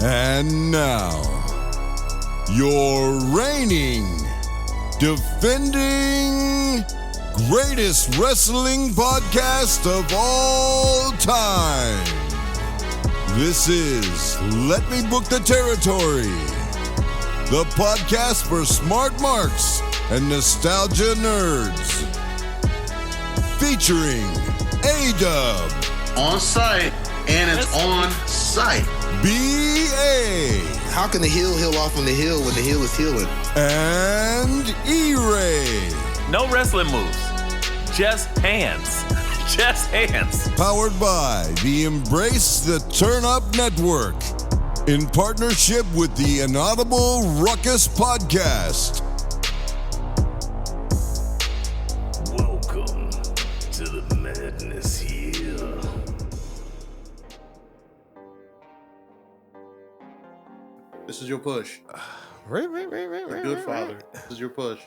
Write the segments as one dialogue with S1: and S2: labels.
S1: And now, your reigning, defending, greatest wrestling podcast of all time. This is Let Me Book the Territory, the podcast for smart marks and nostalgia nerds. Featuring A-Dub.
S2: On site, and it's on site.
S1: B.A.
S3: How can the heel heal off on the heel when the heel is healing?
S1: And E-Ray.
S4: No wrestling moves. Just hands. Just hands.
S1: Powered by the Embrace the Turn Up Network. In partnership with the Inaudible Ruckus Podcast.
S4: Welcome to the madness here.
S2: This is your push.
S3: Right.
S2: Good father. This is your push.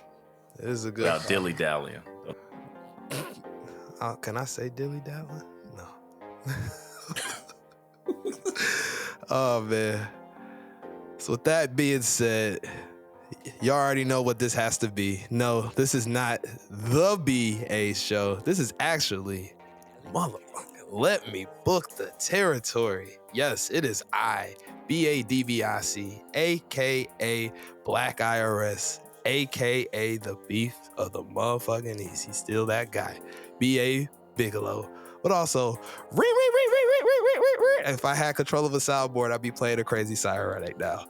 S3: It is a good.
S4: Without dilly-dallying.
S3: Can I say dilly dallying? No. Oh man. So with that being said, y'all already know what this has to be. No, this is not the BA show. This is actually motherfucking Let Me Book the Territory. Yes, it is I, BADBIC, aka Black IRS, aka the beef of the motherfucking East. He's still that guy. BA Bigelow. But also, if I had control of a soundboard, I'd be playing a crazy siren right now.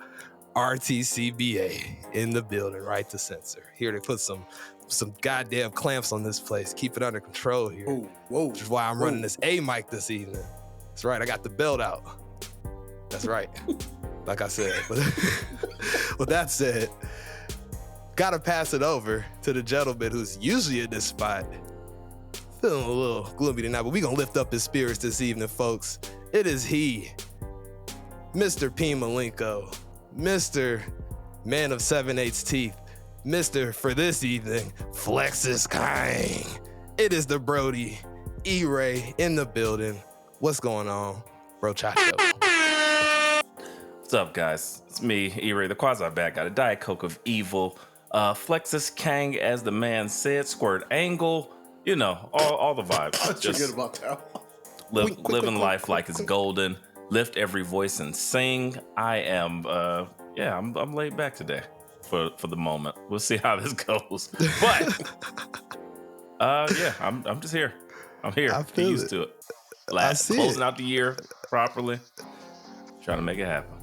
S3: RTCBA in the building, right to censor. Here to put some goddamn clamps on this place. Keep it under control here.
S2: Whoa.
S3: Which is why I'm running this A mic this evening. That's right, I got the belt out. That's right. Like I said. But with that said, gotta pass it over to the gentleman who's usually in this spot. Feeling a little gloomy tonight, but we gonna lift up his spirits this evening, folks. It is he, Mr. P. Malenko, Mr. Man of 7/8 teeth, Mr. For this evening, Flexus Kang. It is the Brody, E-Ray in the building. What's going on, bro? Chacho.
S4: What's up, guys? It's me, E-Ray, the quasi-bat. Got a Diet Coke of evil. Flexus Kang, as the man said, squirt angle. You know, all the vibes.
S2: Just forget about that.
S4: Living life like it's golden. Lift every voice and sing. I am, I'm laid back today for the moment. We'll see how this goes. But, I'm just here. I'm here.
S3: I
S4: Get
S3: feel
S4: used
S3: it.
S4: to it.
S3: it.
S4: Closing out the year properly. Trying to make it happen.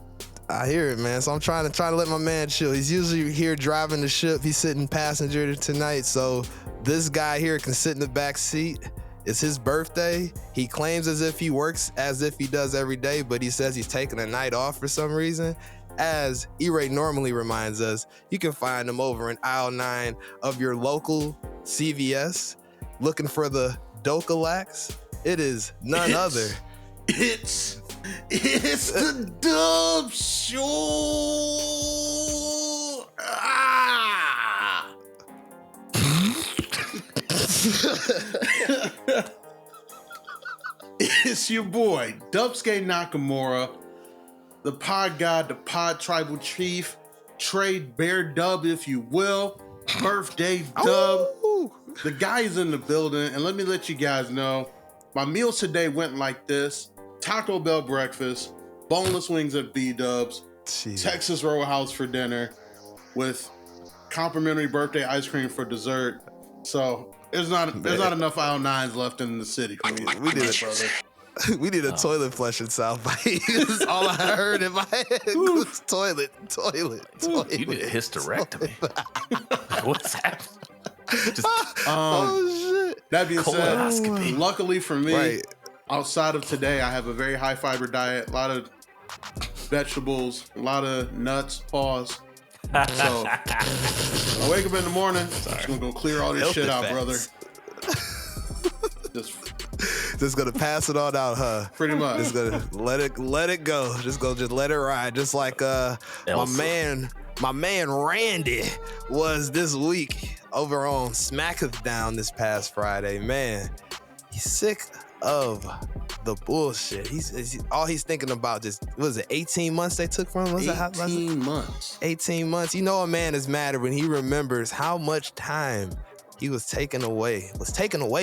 S3: I hear it, man. So I'm trying to let my man chill. He's usually here driving the ship. He's sitting passenger tonight. So this guy here can sit in the back seat. It's his birthday. He claims as if he works as if he does every day, but he says he's taking a night off for some reason. As E-Ray normally reminds us, you can find him over in aisle 9 of your local CVS looking for the Docalax. It is none other.
S2: It's the Dub Show. It's your boy, Dubsuke Nakamura, the pod god, the pod tribal chief, trade bear dub, if you will, birthday dub.
S3: Ooh.
S2: The guy is in the building, and let me let you guys know, my meals today went like this: Taco Bell breakfast, boneless wings at B-Dubs,
S3: Jeez.
S2: Texas Roadhouse for dinner, with complimentary birthday ice cream for dessert. So there's not enough aisle 9s left in the city.
S3: We did it, brother. We need a toilet flushing soundbite. That's all I heard in my head was toilet.
S4: You need a hysterectomy. What's happening?
S3: Oh shit!
S2: That being said,
S4: Colonoscopy.
S2: luckily for me,
S3: Right.
S2: outside of today, I have a very high fiber diet, a lot of vegetables, a lot of nuts, pause. So I wake up in the morning, just gonna go clear all this
S3: Healthy
S2: shit out,
S3: fats.
S2: brother.
S3: Just gonna pass it on out, huh?
S2: Pretty much.
S3: Just gonna let it go. Just let it ride. Just like my man Randy was this week over on Smackdown this past Friday. Man, he's sick of the bullshit. He's all he's thinking about just, was it 18 months they took from him? Was
S2: 18 months.
S3: 18 months. You know a man is mad when he remembers how much time he was taken away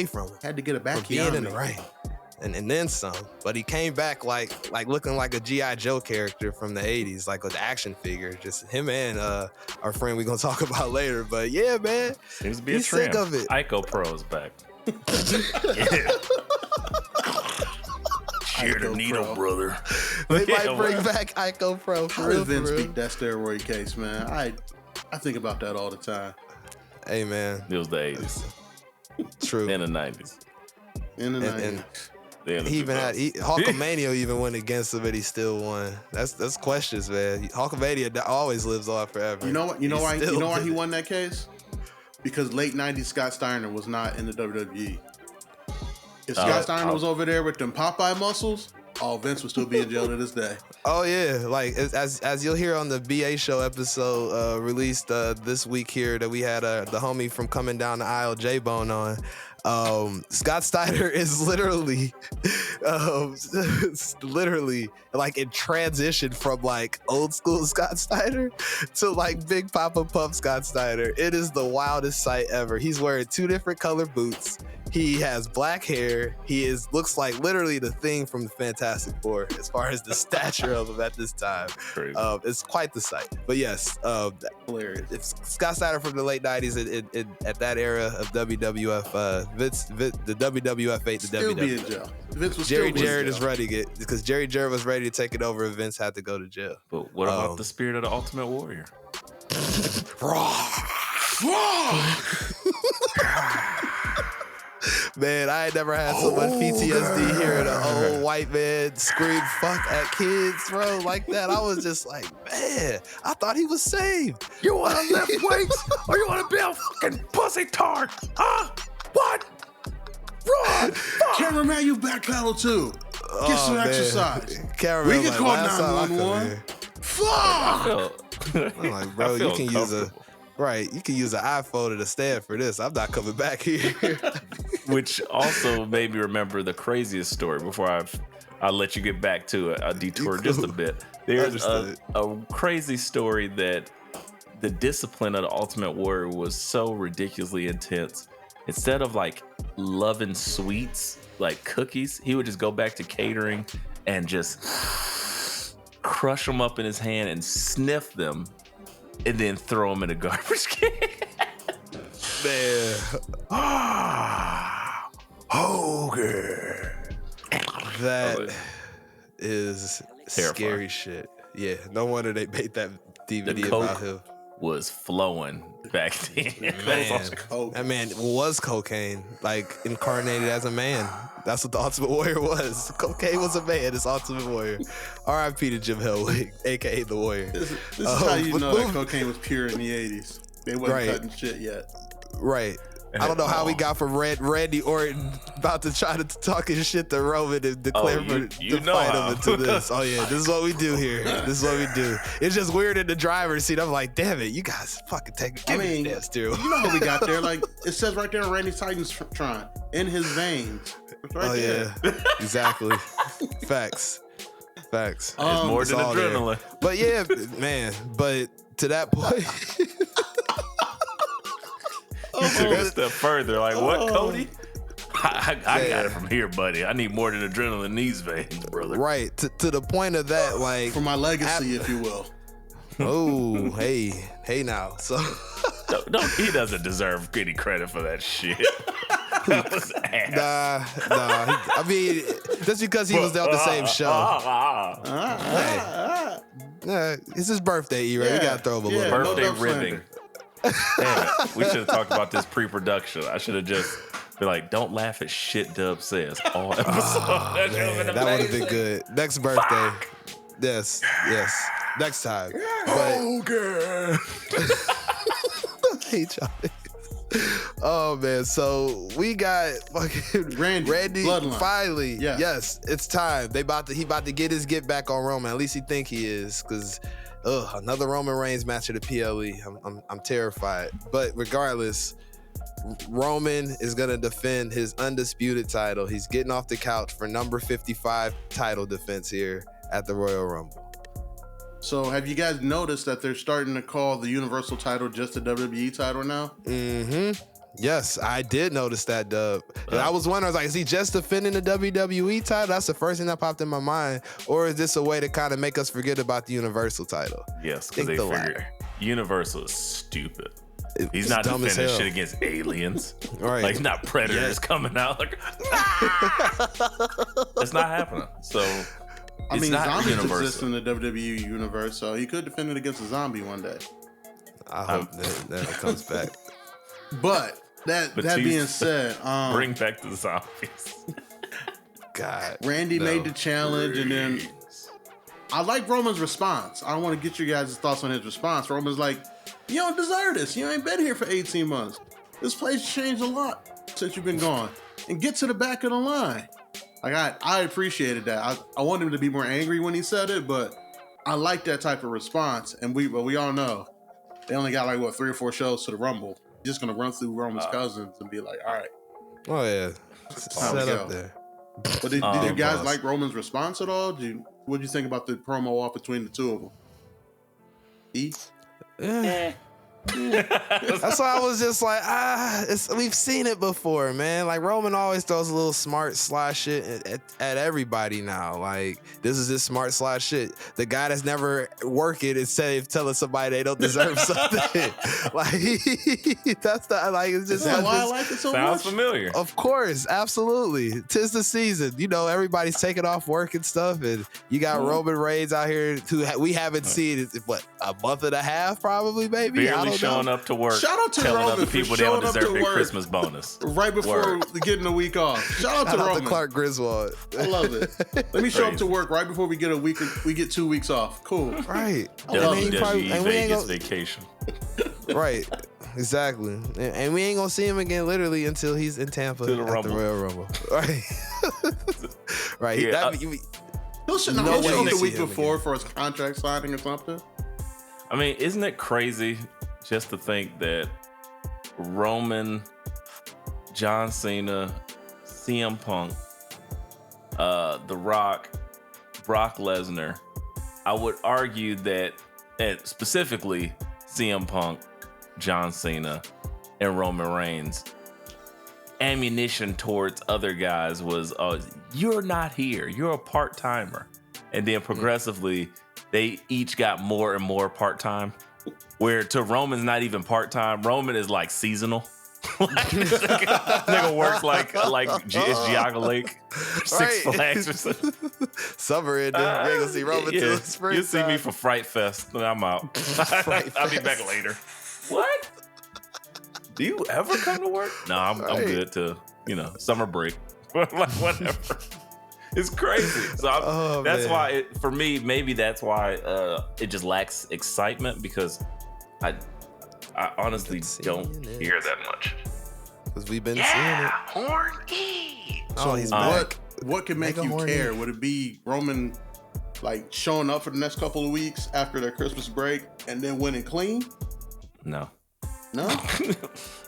S3: from him.
S2: Had to get it back
S3: from being in the ring. And then some. But he came back like looking like a G.I. Joe character from the 80s, like an action figure. Just him and our friend we're going to talk about later. But yeah, man.
S4: Seems to be
S3: he's
S4: a trend.
S3: sick of it.
S4: Ico Pro's back. Here to needle, brother.
S3: They might bring back Ico Pro.
S2: How did Vince beat that steroid case, man? I think about that all the time.
S3: Hey, man.
S4: It was the 80s.
S3: True.
S4: And the 90s.
S2: In the 90s.
S4: And
S3: he even had Hulkamania even went against him, but he still won. That's questions, man. Hulkamania always lives on forever.
S2: You know what? You know why he won that case? Because late 90s Scott Steiner was not in the WWE. If Scott Steiner was over there with them Popeye muscles, Vince would still be in jail to this day. Oh
S3: yeah, like as you'll hear on the BA show episode released this week here, that we had the homie from Coming Down the Aisle, J-Bone, on. Scott Steiner is literally like in transition from like old school Scott Steiner to like Big Papa Pump Scott Steiner. It is the wildest sight ever. He's wearing 2 different color boots. He has black hair. He looks like literally the Thing from the Fantastic Four as far as the stature of him at this time. Crazy. It's quite the sight. But yes,
S2: hilarious.
S3: It's Scott Steiner from the late 90s at that era of WWF. Vince, the WWF ate the
S2: still
S3: WWF.
S2: Be in jail. Vince was
S3: Jerry
S2: still
S3: Jarrett is ready to get, because Jerry Jarrett was ready to take it over and Vince had to go to jail.
S4: But what about the spirit of the Ultimate Warrior?
S3: Man, I ain't never had so much PTSD hearing an old white man scream fuck at kids, bro, like that. I was just like, man, I thought he was saved.
S4: You want to lift weights or you want to be a fucking pussy tart? Huh? What? Run!
S2: Cameraman, you backpedal too. Get some exercise.
S3: Cameraman,
S2: we can call 911.
S3: Fuck! I'm like, bro, you can use you can use an iPhone to stand for this. I'm not coming back here.
S4: Which also made me remember the craziest story before I'll let you get back to a detour just a bit. There's a crazy story that the discipline of the Ultimate Warrior was so ridiculously intense. Instead of like loving sweets, like cookies, he would just go back to catering and just crush them up in his hand and sniff them and then throw them in a garbage can.
S3: Man.
S4: Hogan.
S3: That is
S4: terrifying.
S3: Scary shit. Yeah, no wonder they made that DVD about him.
S4: Was flowing back then.
S3: That man was cocaine, like incarnated as a man. That's what the Ultimate Warrior was. Cocaine was a man. It's Ultimate Warrior. R.I.P. to Jim Hellwig, aka the Warrior.
S2: This is how you know that cocaine was pure in the 80s. They wasn't cutting shit yet.
S3: Right. I don't know how we got from Randy Orton about to try to talk his shit to Roman and declare to fight him into this. Oh yeah, this is what we do here. This is what we do. It's just weird in the driver's seat. I'm like, damn it, you guys fucking take it. Give me that steer.
S2: You know how we got there? Like it says right there on Randy Titan's Tron, in his veins. Right there.
S3: Yeah, exactly. Facts.
S4: It's more than adrenaline.
S3: There. But yeah, man. But to that point.
S4: You took a step further. Like, what, Cody? I got it from here, buddy. I need more than adrenaline in these veins, brother.
S3: Right. To the point of that, like.
S2: For my legacy, if you will.
S3: Oh, hey now. So.
S4: He doesn't deserve any credit for that shit. That was ass.
S3: Nah. I mean, just because he was on the same show. It's his birthday, E-Ray. We gotta throw him a little
S4: birthday ribbing. Damn it. We should have talked about this pre-production. I should have just been like, don't laugh at shit Dub says all episode.
S3: That would have been good. Next birthday. Fuck. Yes. Next time.
S2: Okay.
S3: I hate y'all. Oh man, so we got fucking Randy
S2: Bloodline.
S3: Finally. Yes, it's time. He about to get his get back on Roman. At least he think he is, because another Roman Reigns match at the PLE. I'm terrified. But regardless, Roman is going to defend his undisputed title. He's getting off the couch for number 55 title defense here at the Royal Rumble.
S2: So have you guys noticed that they're starting to call the Universal title just the WWE title now?
S3: Mm-hmm. Yes, I did notice that, Dub. I was wondering, I was like, is he just defending the WWE title? That's the first thing that popped in my mind. Or is this a way to kind of make us forget about the Universal title?
S4: Yes, because they figure Universal is stupid. He's not defending shit against aliens.
S3: Right.
S4: Like, not predators coming out. Like, it's not happening. So,
S2: I mean,
S4: not
S2: zombies
S4: universal.
S2: exist in the WWE universe, so he could defend it against a zombie one day.
S3: I hope that never comes back.
S2: But that being said,
S4: bring back the zombies.
S3: God,
S2: Randy made the challenge, and then I like Roman's response. I want to get you guys' thoughts on his response. Roman's like, you don't deserve this. You ain't been here for 18 months. This place changed a lot since you've been gone. And get to the back of the line. Like, I appreciated that. I wanted him to be more angry when he said it, but I like that type of response. And we all know they only got like 3 or 4 shows to the Rumble. You're just gonna run through Roman's cousins and be like, all right.
S3: Oh yeah, set up there.
S2: But did you guys like Roman's response at all? What did you think about the promo off between the two of them?
S3: That's why I was just like, we've seen it before, man. Like, Roman always throws a little smart sly shit at everybody now. Like, this is his smart sly shit. The guy that's never worked it instead of telling somebody they don't deserve something. Like, that's the, like, it's just
S2: why I like it so much.
S4: Sounds familiar.
S3: Of course, absolutely. 'Tis the season. You know, everybody's taking off work and stuff, and you got Roman Reigns out here who we haven't seen what, a month and a half, probably, maybe.
S4: Barely showing up to work.
S2: Shout out to
S4: telling
S2: Roman
S4: other people they don't deserve their
S2: work
S4: Christmas bonus
S2: right before getting a week off. Shout out to Roman.
S3: Clark Griswold.
S2: I love it. Let me show up to work right before we get a week. We get 2 weeks off. Cool.
S3: Right.
S4: WWE Vegas vacation.
S3: Right. Exactly. And we ain't gonna see him again literally until he's in Tampa at the Royal Rumble. Right. Right.
S4: Yeah,
S2: He'll show up the week before for his contract signing or something.
S4: I mean, isn't it crazy just to think that Roman, John Cena, CM Punk, The Rock, Brock Lesnar, I would argue that specifically CM Punk, John Cena, and Roman Reigns, ammunition towards other guys was, you're not here. You're a part-timer. And then progressively, they each got more and more part-time. Where to Roman's not even part-time. Roman is like seasonal. Nigga works like it's Geauga Lake, Six Flags or something.
S3: Summer in there. You ain't gonna see Roman till spring.
S4: You'll see me for Fright Fest, and I'm out. I'll be back later. What? Do you ever come to work? No, I'm good to, summer break. Like, whatever. It's crazy. So that's why, for me, maybe that's why it just lacks excitement, because I honestly don't hear that much.
S3: Because we've been seeing it.
S4: Horny.
S3: So he's back.
S2: What could make you care? Would it be Roman like showing up for the next couple of weeks after their Christmas break and then winning clean?
S4: No.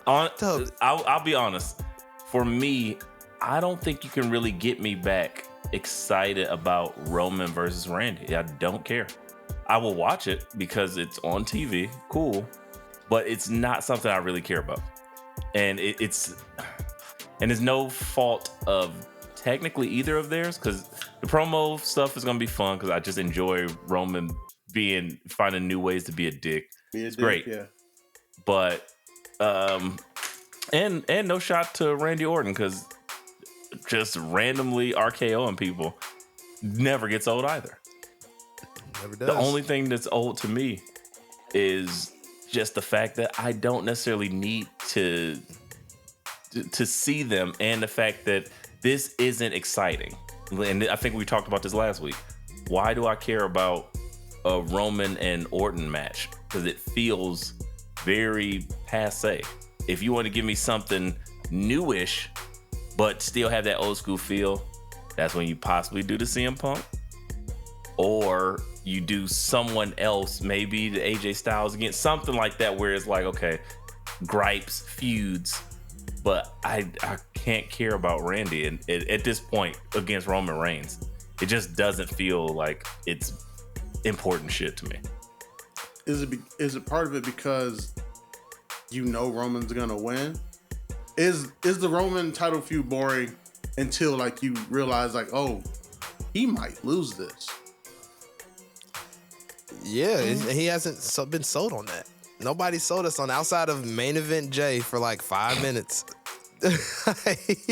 S3: I'll
S4: be honest. For me, I don't think you can really get me back excited about Roman versus Randy. I don't care. I will watch it because it's on TV. Cool. But it's not something I really care about. And it's no fault of technically either of theirs, because the promo stuff is going to be fun because I just enjoy Roman finding new ways to be a dick. It's great.
S2: Yeah.
S4: But and no shot to Randy Orton, because just randomly RKOing people never gets old either.
S3: Never does.
S4: The only thing that's old to me is just the fact that I don't necessarily need to see them, and the fact that this isn't exciting. And I think we talked about this last week. Why do I care about a Roman and Orton match? Because it feels very passe. If you want to give me something newish but still have that old school feel, that's when you possibly do the CM Punk, or you do someone else, maybe the AJ Styles again, something like that, where it's like, okay, gripes, feuds, but I can't care about Randy. And at this point against Roman Reigns, it just doesn't feel like it's important shit to me.
S2: Is it part of it because you know Roman's gonna win? Is the Roman title feud boring until like you realize like, oh, he might lose this?
S3: Yeah, he hasn't been sold on that. Nobody sold us on outside of main event Jay for like 5 minutes.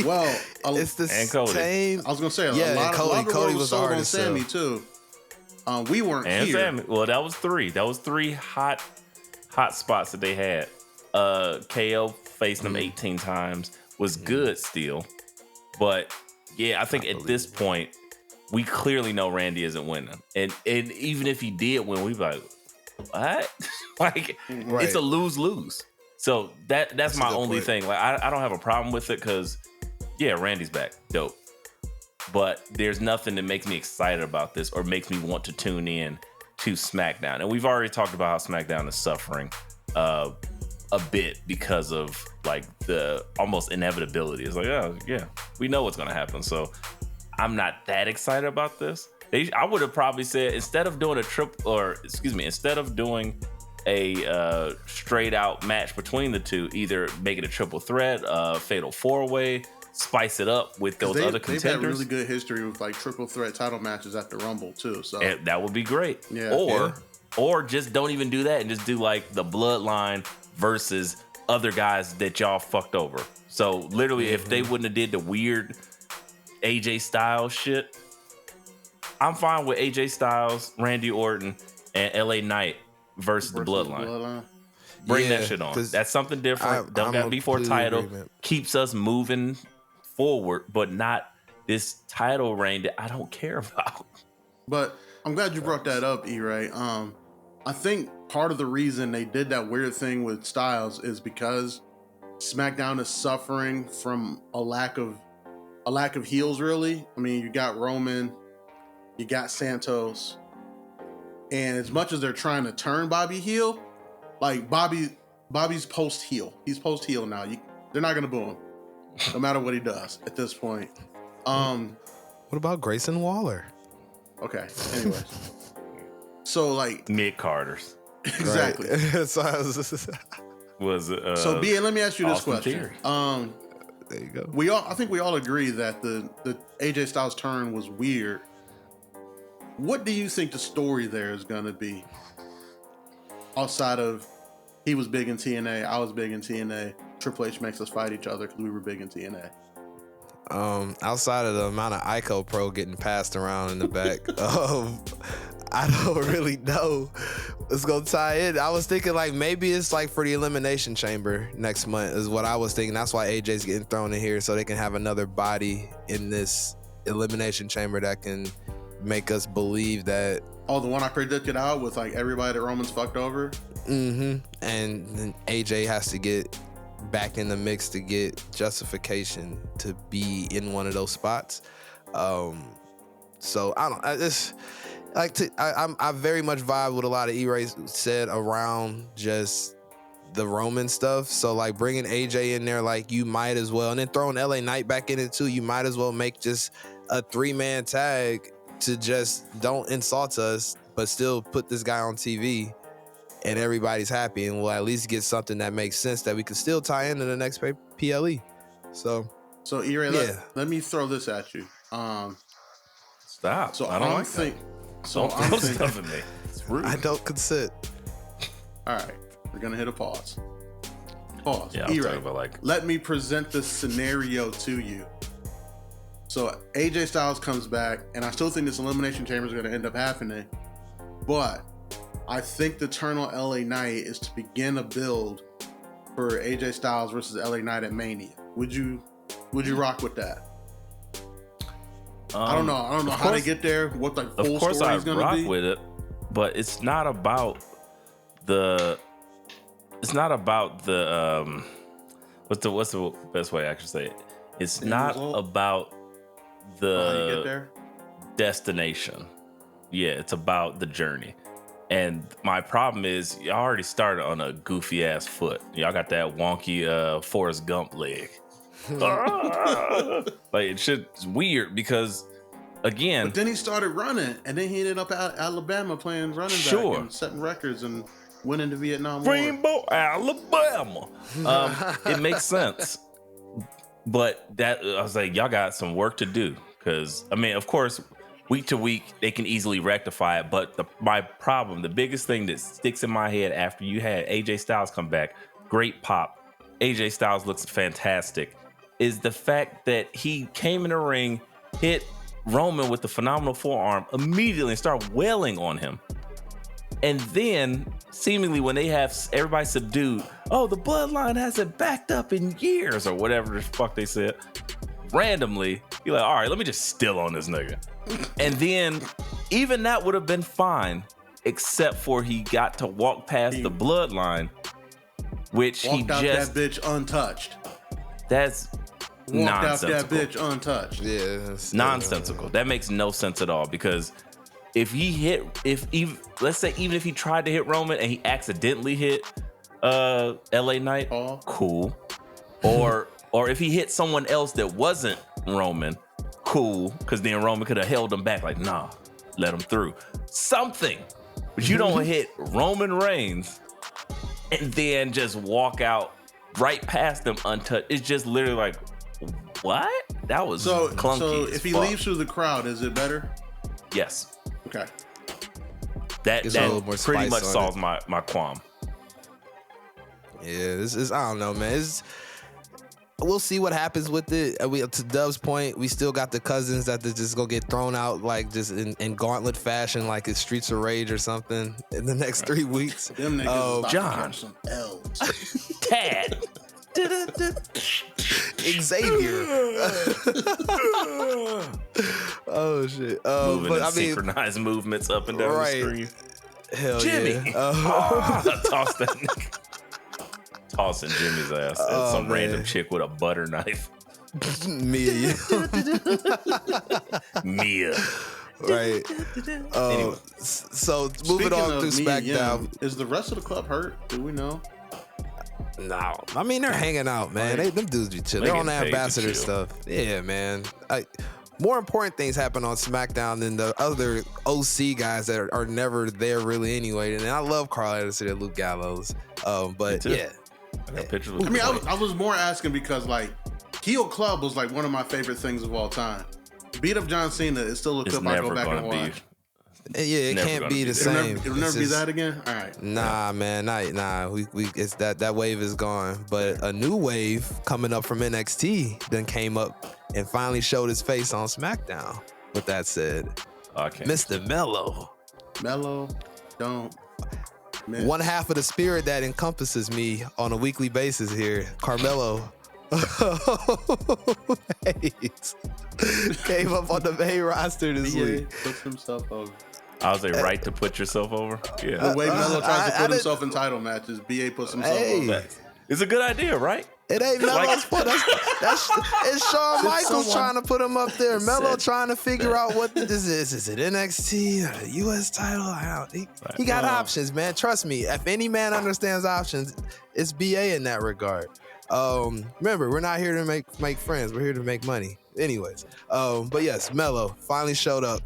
S2: Well,
S3: it's the
S4: Cody.
S3: same.
S2: I was gonna say
S3: Yeah,
S2: a lot
S3: Cody.
S2: of the
S3: Cody
S2: road
S3: was the
S2: sold on
S3: hardest
S2: Sammy
S3: sell.
S2: too. We weren't
S4: And
S2: here.
S4: Sammy, well, that was three hot spots that they had. KO faced them 18 times, was good still. But yeah, I think at this point, we clearly know Randy isn't winning. And even if he did win, we'd be like, what? Like,
S3: Right.
S4: it's a lose-lose. So that's my
S3: a good
S4: only
S3: point.
S4: thing. Like, I don't have a problem with it because, yeah, Randy's back. Dope. But there's nothing that makes me excited about this or makes me want to tune in to SmackDown. And we've already talked about how SmackDown is suffering a bit because of like the almost inevitability. It's like, oh yeah, we know what's gonna happen. So I'm not that excited about this. I would have probably said instead of doing a straight out match between the two, either make it a triple threat, fatal 4-way, spice it up with those other contenders.
S2: They've had really good history with like triple threat title matches at the Rumble too. So
S4: And that would be great.
S2: Yeah.
S4: Or just don't even do that and just do like the Bloodline versus other guys that y'all fucked over. So literally, if they wouldn't have did the weird AJ Styles shit, I'm fine with AJ Styles, Randy Orton, and LA Knight versus the Bloodline. Bring that shit on. That's something different. Don't got to be for a title. Keeps us moving forward, but not this title reign that I don't care about.
S2: But I'm glad you brought that up, E-Ray. I think part of the reason they did that weird thing with Styles is because SmackDown is suffering from a lack of heels, really. I mean, you got Roman, you got Santos, and as much as they're trying to turn Bobby heel, like Bobby's post heel. He's post heel now. They're not gonna boo him, no matter what he does at this point.
S3: What about Grayson Waller?
S2: Okay. Anyways, so like
S4: Mid Carters
S2: exactly.
S3: Right. So
S2: So BA, let me ask you this
S4: Austin
S2: question.
S4: Theory.
S3: there you go.
S2: I think we all agree that the AJ Styles turn was weird. What do you think the story there is gonna be? Outside of he was big in TNA, I was big in TNA. Triple H makes us fight each other because we were big in TNA.
S3: Outside of the amount of Ico Pro getting passed around in the back, I don't really know what's gonna tie in. I was thinking like maybe it's like for the Elimination Chamber next month is what I was thinking. That's why AJ's getting thrown in here so they can have another body in this Elimination Chamber that can make us believe that.
S2: Oh, the one I predicted out with like everybody that Roman's fucked over.
S3: And then AJ has to get back in the mix to get justification to be in one of those spots. So I don't. I very much vibe with a lot of E-Ray said around just the Roman stuff. So like bringing AJ in there, like you might as well, and then throwing LA Knight back in it too. You might as well make just a 3-man tag to just don't insult us, but still put this guy on TV. And everybody's happy, and we'll at least get something that makes sense that we can still tie into the next PLE. So
S2: E-Ray, let me throw this at you.
S4: Stop.
S2: So
S4: I don't like
S2: think.
S4: that.
S2: So
S4: Don't
S2: I'm
S4: throw
S2: thinking.
S4: stuff at me. It's rude.
S3: I don't consent.
S2: All right, we're gonna hit a pause. Pause.
S4: Yeah, I was
S2: E-Ray,
S4: talking about like
S2: let me present this scenario to you. So AJ Styles comes back, and I still think this Elimination Chamber is going to end up happening. But I think the turn on LA Knight is to begin a build for AJ Styles versus LA Knight at Mania. Would you rock with that? I don't know how they get there. What the full
S4: of course
S2: story
S4: I
S2: is going to
S4: rock
S2: be.
S4: with it, but it's not about the. It's not about the. What's the best way I can say it? It's not about
S2: How you get
S4: the
S2: there?
S4: destination. Yeah, it's about the journey. And my problem is, y'all already started on a goofy ass foot. Y'all got that wonky Forrest Gump leg. Like it's weird because, again.
S2: But then he started running, and then he ended up at Alabama playing running back and setting records and winning the Vietnam War.
S4: Rainbow, Alabama. It makes sense. But that I was like, y'all got some work to do. Because, I mean, of course, week to week, they can easily rectify it. But my problem, the biggest thing that sticks in my head after you had AJ Styles come back, great pop, AJ Styles looks fantastic, is the fact that he came in the ring, hit Roman with the phenomenal forearm immediately and started wailing on him. And then, seemingly, when they have everybody subdued, oh, the bloodline hasn't backed up in years, or whatever the fuck they said. Randomly, you're like, all right, let me just steal on this nigga. And then, even that would have been fine, except for he got to walk past the bloodline, which he just...
S2: Walked out that bitch untouched.
S4: That's nonsensical.
S2: Walked out that bitch untouched.
S3: Yeah.
S4: Nonsensical. That makes no sense at all, because if let's say even if he tried to hit Roman and he accidentally hit LA Knight, cool. Or if he hit someone else that wasn't Roman, cool, because then Roman could have held him back, like, nah, let him through. Something. But you don't hit Roman Reigns and then just walk out right past them untouched. It's just literally like, what? That was clunky.
S2: So if he leaves through the crowd, is it better?
S4: Yes.
S2: Okay.
S3: That
S4: pretty much solves my qualm.
S3: Yeah, this is, I don't know, man. We'll see what happens with it. To Dub's point, we still got the cousins that just gonna get thrown out like just in gauntlet fashion, like it's Streets of Rage or something in the next 3 weeks.
S2: Them niggas is
S4: John.
S2: about to catch some L's.
S4: Tad.
S3: Xavier. Oh shit.
S4: Moving in synchronized movements up and down the screen.
S3: Hell
S4: Jimmy.
S3: Yeah.
S4: Toss that nigga. Tossing Jimmy's ass at some random chick with a butter knife.
S3: Mia.
S4: Mia.
S3: Right.
S4: Anyway.
S3: So moving on through SmackDown.
S2: Is the rest of the club hurt? Do we know?
S3: No. I mean, they're hanging out, man. Them dudes be chill. They're on the ambassador stuff. Yeah, man. More important things happen on SmackDown than the other OC guys that are never there really anyway. And I love Carl Anderson and Luke Gallows. But yeah.
S4: I got pictures with
S2: I was more asking because like Heel Club was like one of my favorite things of all time. Beat Up John Cena is still a clip I go back and watch.
S3: Yeah, it can't be the same.
S2: It'll never be that again. All right.
S3: Nah, man, nah. It's that wave is gone. But a new wave coming up from NXT then came up and finally showed his face on SmackDown. With that said, Mr. Mello.
S2: Mello, don't. Man.
S3: One half of the spirit that encompasses me on a weekly basis here, Carmelo. Came up on the main roster this week.
S2: Puts himself over.
S4: I was right to put yourself over. Yeah.
S2: The way Melo tries to put himself in title matches, BA puts himself over.
S4: It's a good idea, right?
S3: It ain't Melo's fault. It's Shawn Michaels trying to put him up there. Melo trying to figure out what this is. Is it NXT or the US title? He got options, man. Trust me. If any man understands options, it's BA in that regard. Remember, we're not here to make friends. We're here to make money. Anyways, but yes, Melo finally showed up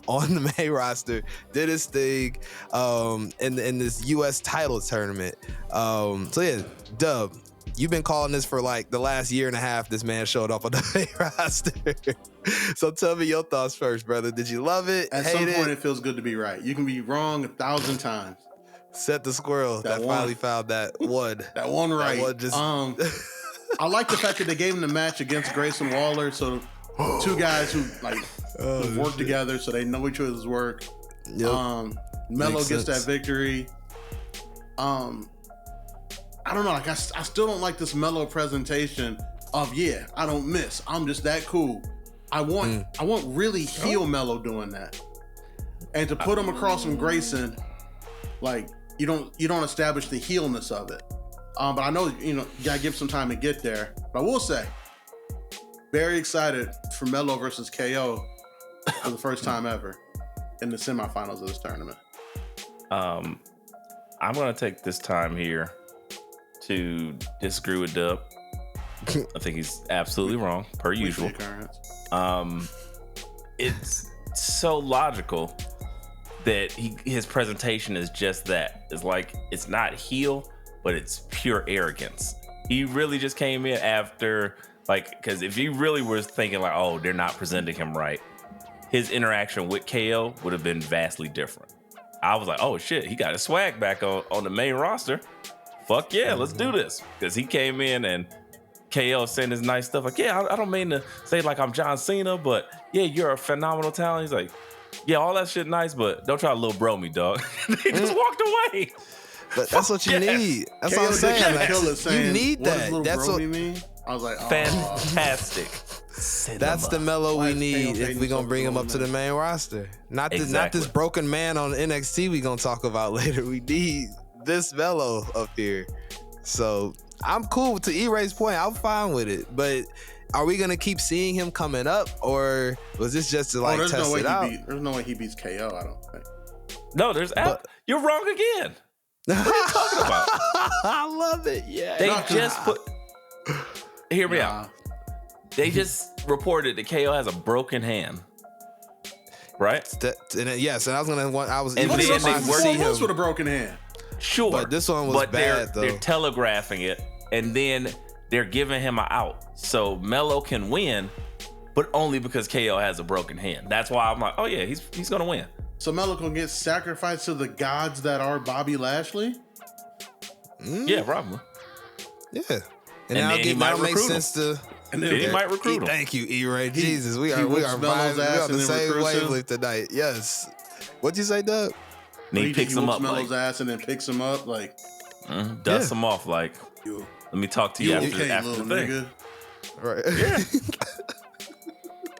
S3: on the main roster, did his thing in this US title tournament. So yeah, Dub, you've been calling this for like the last year and a half. This man showed up on the main roster. So tell me your thoughts first, brother. Did you love it?
S2: At some point, it feels good to be right. You can be wrong 1,000 times.
S3: Set the squirrel that finally found that one.
S2: That one right.
S3: That one just...
S2: I like the fact that they gave him the match against Grayson Waller. So two guys who work together, so they know each other's work. Yep. Melo gets that victory. I don't know. Like I still don't like this Melo presentation of I don't miss. I'm just that cool. I want really heel Melo doing that, and to put him across from Grayson, like you don't establish the heelness of it. But I know you gotta give some time to get there. But I will say, very excited for Melo versus KO for the first time ever in the semifinals of this tournament.
S4: I'm gonna take this time here to disagree with Dub. I think he's absolutely wrong, per usual. It's so logical that his presentation is just that. It's like, it's not heel, but it's pure arrogance. He really just came in after, like, because if he really was thinking like, oh, they're not presenting him right, his interaction with KO would have been vastly different. I was like, oh shit, he got his swag back on the main roster. Fuck yeah, let's do this. Because he came in and KO saying his nice stuff. Like, yeah, I don't mean to say like I'm John Cena, but yeah, you're a phenomenal talent. He's like, yeah, all that shit nice, but don't try to little bro me, dog. They just walked away.
S3: But that's what you need. That's what I'm saying. Like, you need that. That's what
S2: mean. I was like, oh.
S4: Fantastic.
S3: That's the Melo we need if we're gonna bring him up to the main roster. Not this broken man on NXT we gonna talk about later. We need this Melo up here. So I'm cool to E-Ray's point. I'm fine with it. But are we gonna keep seeing him coming up, or was this just to like test it out?
S2: There's no way he beats KO. I don't think.
S4: No, you're wrong again. What are you talking about?
S3: I love it. Yeah.
S4: They just put. Hear me out. They just reported that KO has a broken hand. Right?
S3: Yes, and I was gonna want. I was.
S4: And then they
S2: see him with a broken hand.
S4: Sure,
S3: but this one was bad.
S4: They're telegraphing it, and then they're giving him an out, so Melo can win, but only because KO has a broken hand. That's why I'm like, oh yeah, he's gonna win.
S2: So Melo can get sacrificed to the gods that are Bobby Lashley?
S4: Yeah, probably.
S3: Yeah. And now that'll make sense to.
S4: And then he might recruit him.
S3: Thank you, E-Ray. Jesus, we are on the same wavelength tonight. Yes. What'd you say, Doug?
S4: And he picks him up.
S2: Melo's ass and then picks him up like.
S4: Dusts him off like. Let me talk to you after the thing.
S3: Right.
S4: Yeah.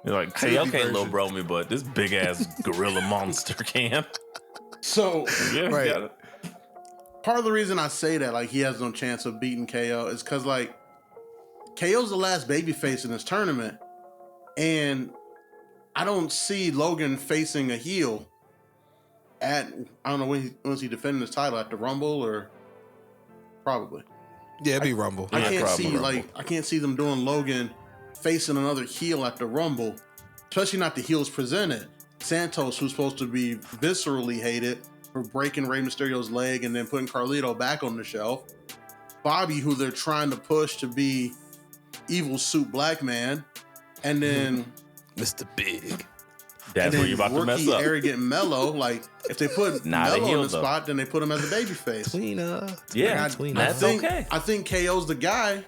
S4: You're like, KO can't little bro me, but this big ass gorilla monster can.
S2: So,
S4: yeah,
S3: right.
S2: Part of the reason I say that, like, he has no chance of beating KO is because, like, KO's the last babyface in this tournament, and I don't see Logan facing a heel I don't know, when was he defending his title, at the Rumble or probably?
S3: Yeah, it'd be Rumble.
S2: I can't see them doing Logan facing another heel at the Rumble, especially not the heels presented. Santos, who's supposed to be viscerally hated for breaking Rey Mysterio's leg and then putting Carlito back on the shelf. Bobby, who they're trying to push to be evil suit black man. And then
S3: Mr. Big.
S4: That's where you're about to mess up.
S2: Arrogant Melo. Like, if they put Melo in the spot, then they put him as a babyface.
S3: Tweener.
S2: I think KO's the guy,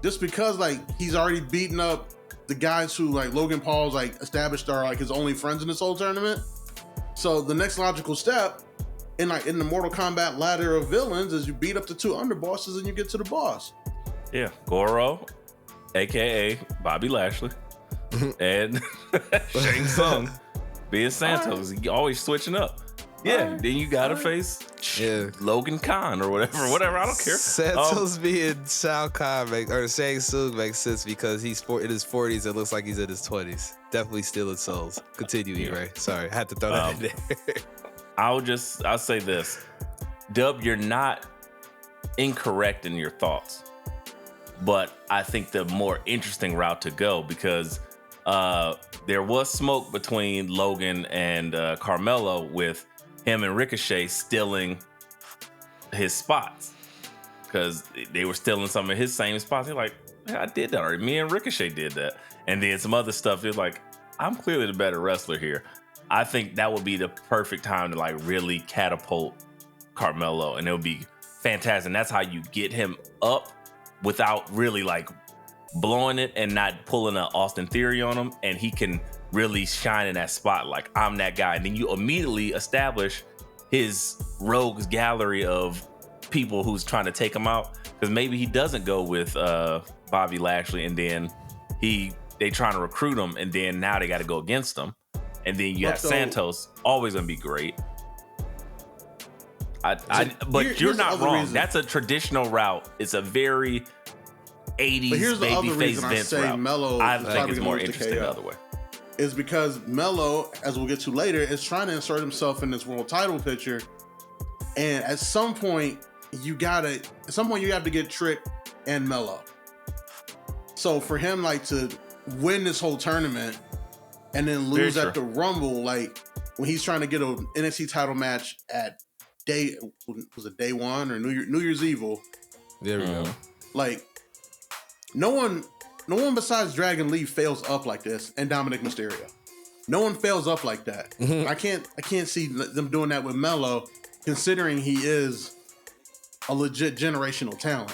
S2: just because like he's already beaten up the guys who like Logan Paul's like established are like his only friends in this whole tournament. So the next logical step in the Mortal Kombat ladder of villains is you beat up the two underbosses and you get to the boss.
S4: Yeah, Goro, aka Bobby Lashley, and Shang Tsung being Santos. He always switching up. Yeah, then you gotta face Logan Khan or whatever. I don't care.
S3: Santos being Shao Kahn or Shang Tsung makes sense because he's in his 40s. It looks like he's in his 20s. Definitely stealing souls. Continue, E-Ray. Sorry, I had to throw that in there.
S4: I'll say this, Dub, you're not incorrect in your thoughts, but I think the more interesting route to go, because there was smoke between Logan and Carmelo with him and Ricochet stealing his spots, because they were stealing some of his same spots. They're like, I did that already. Me and Ricochet did that. And then some other stuff. They're like, I'm clearly the better wrestler here. I think that would be the perfect time to like really catapult Carmelo, and it would be fantastic. And that's how you get him up without really like blowing it and not pulling an Austin Theory on him, and he can really shine in that spot like, I'm that guy. And then you immediately establish his rogues gallery of people who's trying to take him out, because maybe he doesn't go with Bobby Lashley, and then they trying to recruit him, and then now they got to go against him, and then you have Santos, always gonna be great. But you're not wrong.
S2: Reason.
S4: That's a traditional route. It's a very 80s babyface Vince route.
S2: Melo
S4: I think it's more interesting the other way.
S2: Is because Melo, as we'll get to later, is trying to insert himself in this world title picture, And at some point you have to get Trick and Melo. So for him like to win this whole tournament and then lose at the Rumble, like when he's trying to get an NXT title match at day 1 or New Year's Evil.
S3: There we go.
S2: Like no one besides Dragon Lee fails up like this, and Dominic Mysterio. No one fails up like that. I can't see them doing that with Melo, considering he is a legit generational talent.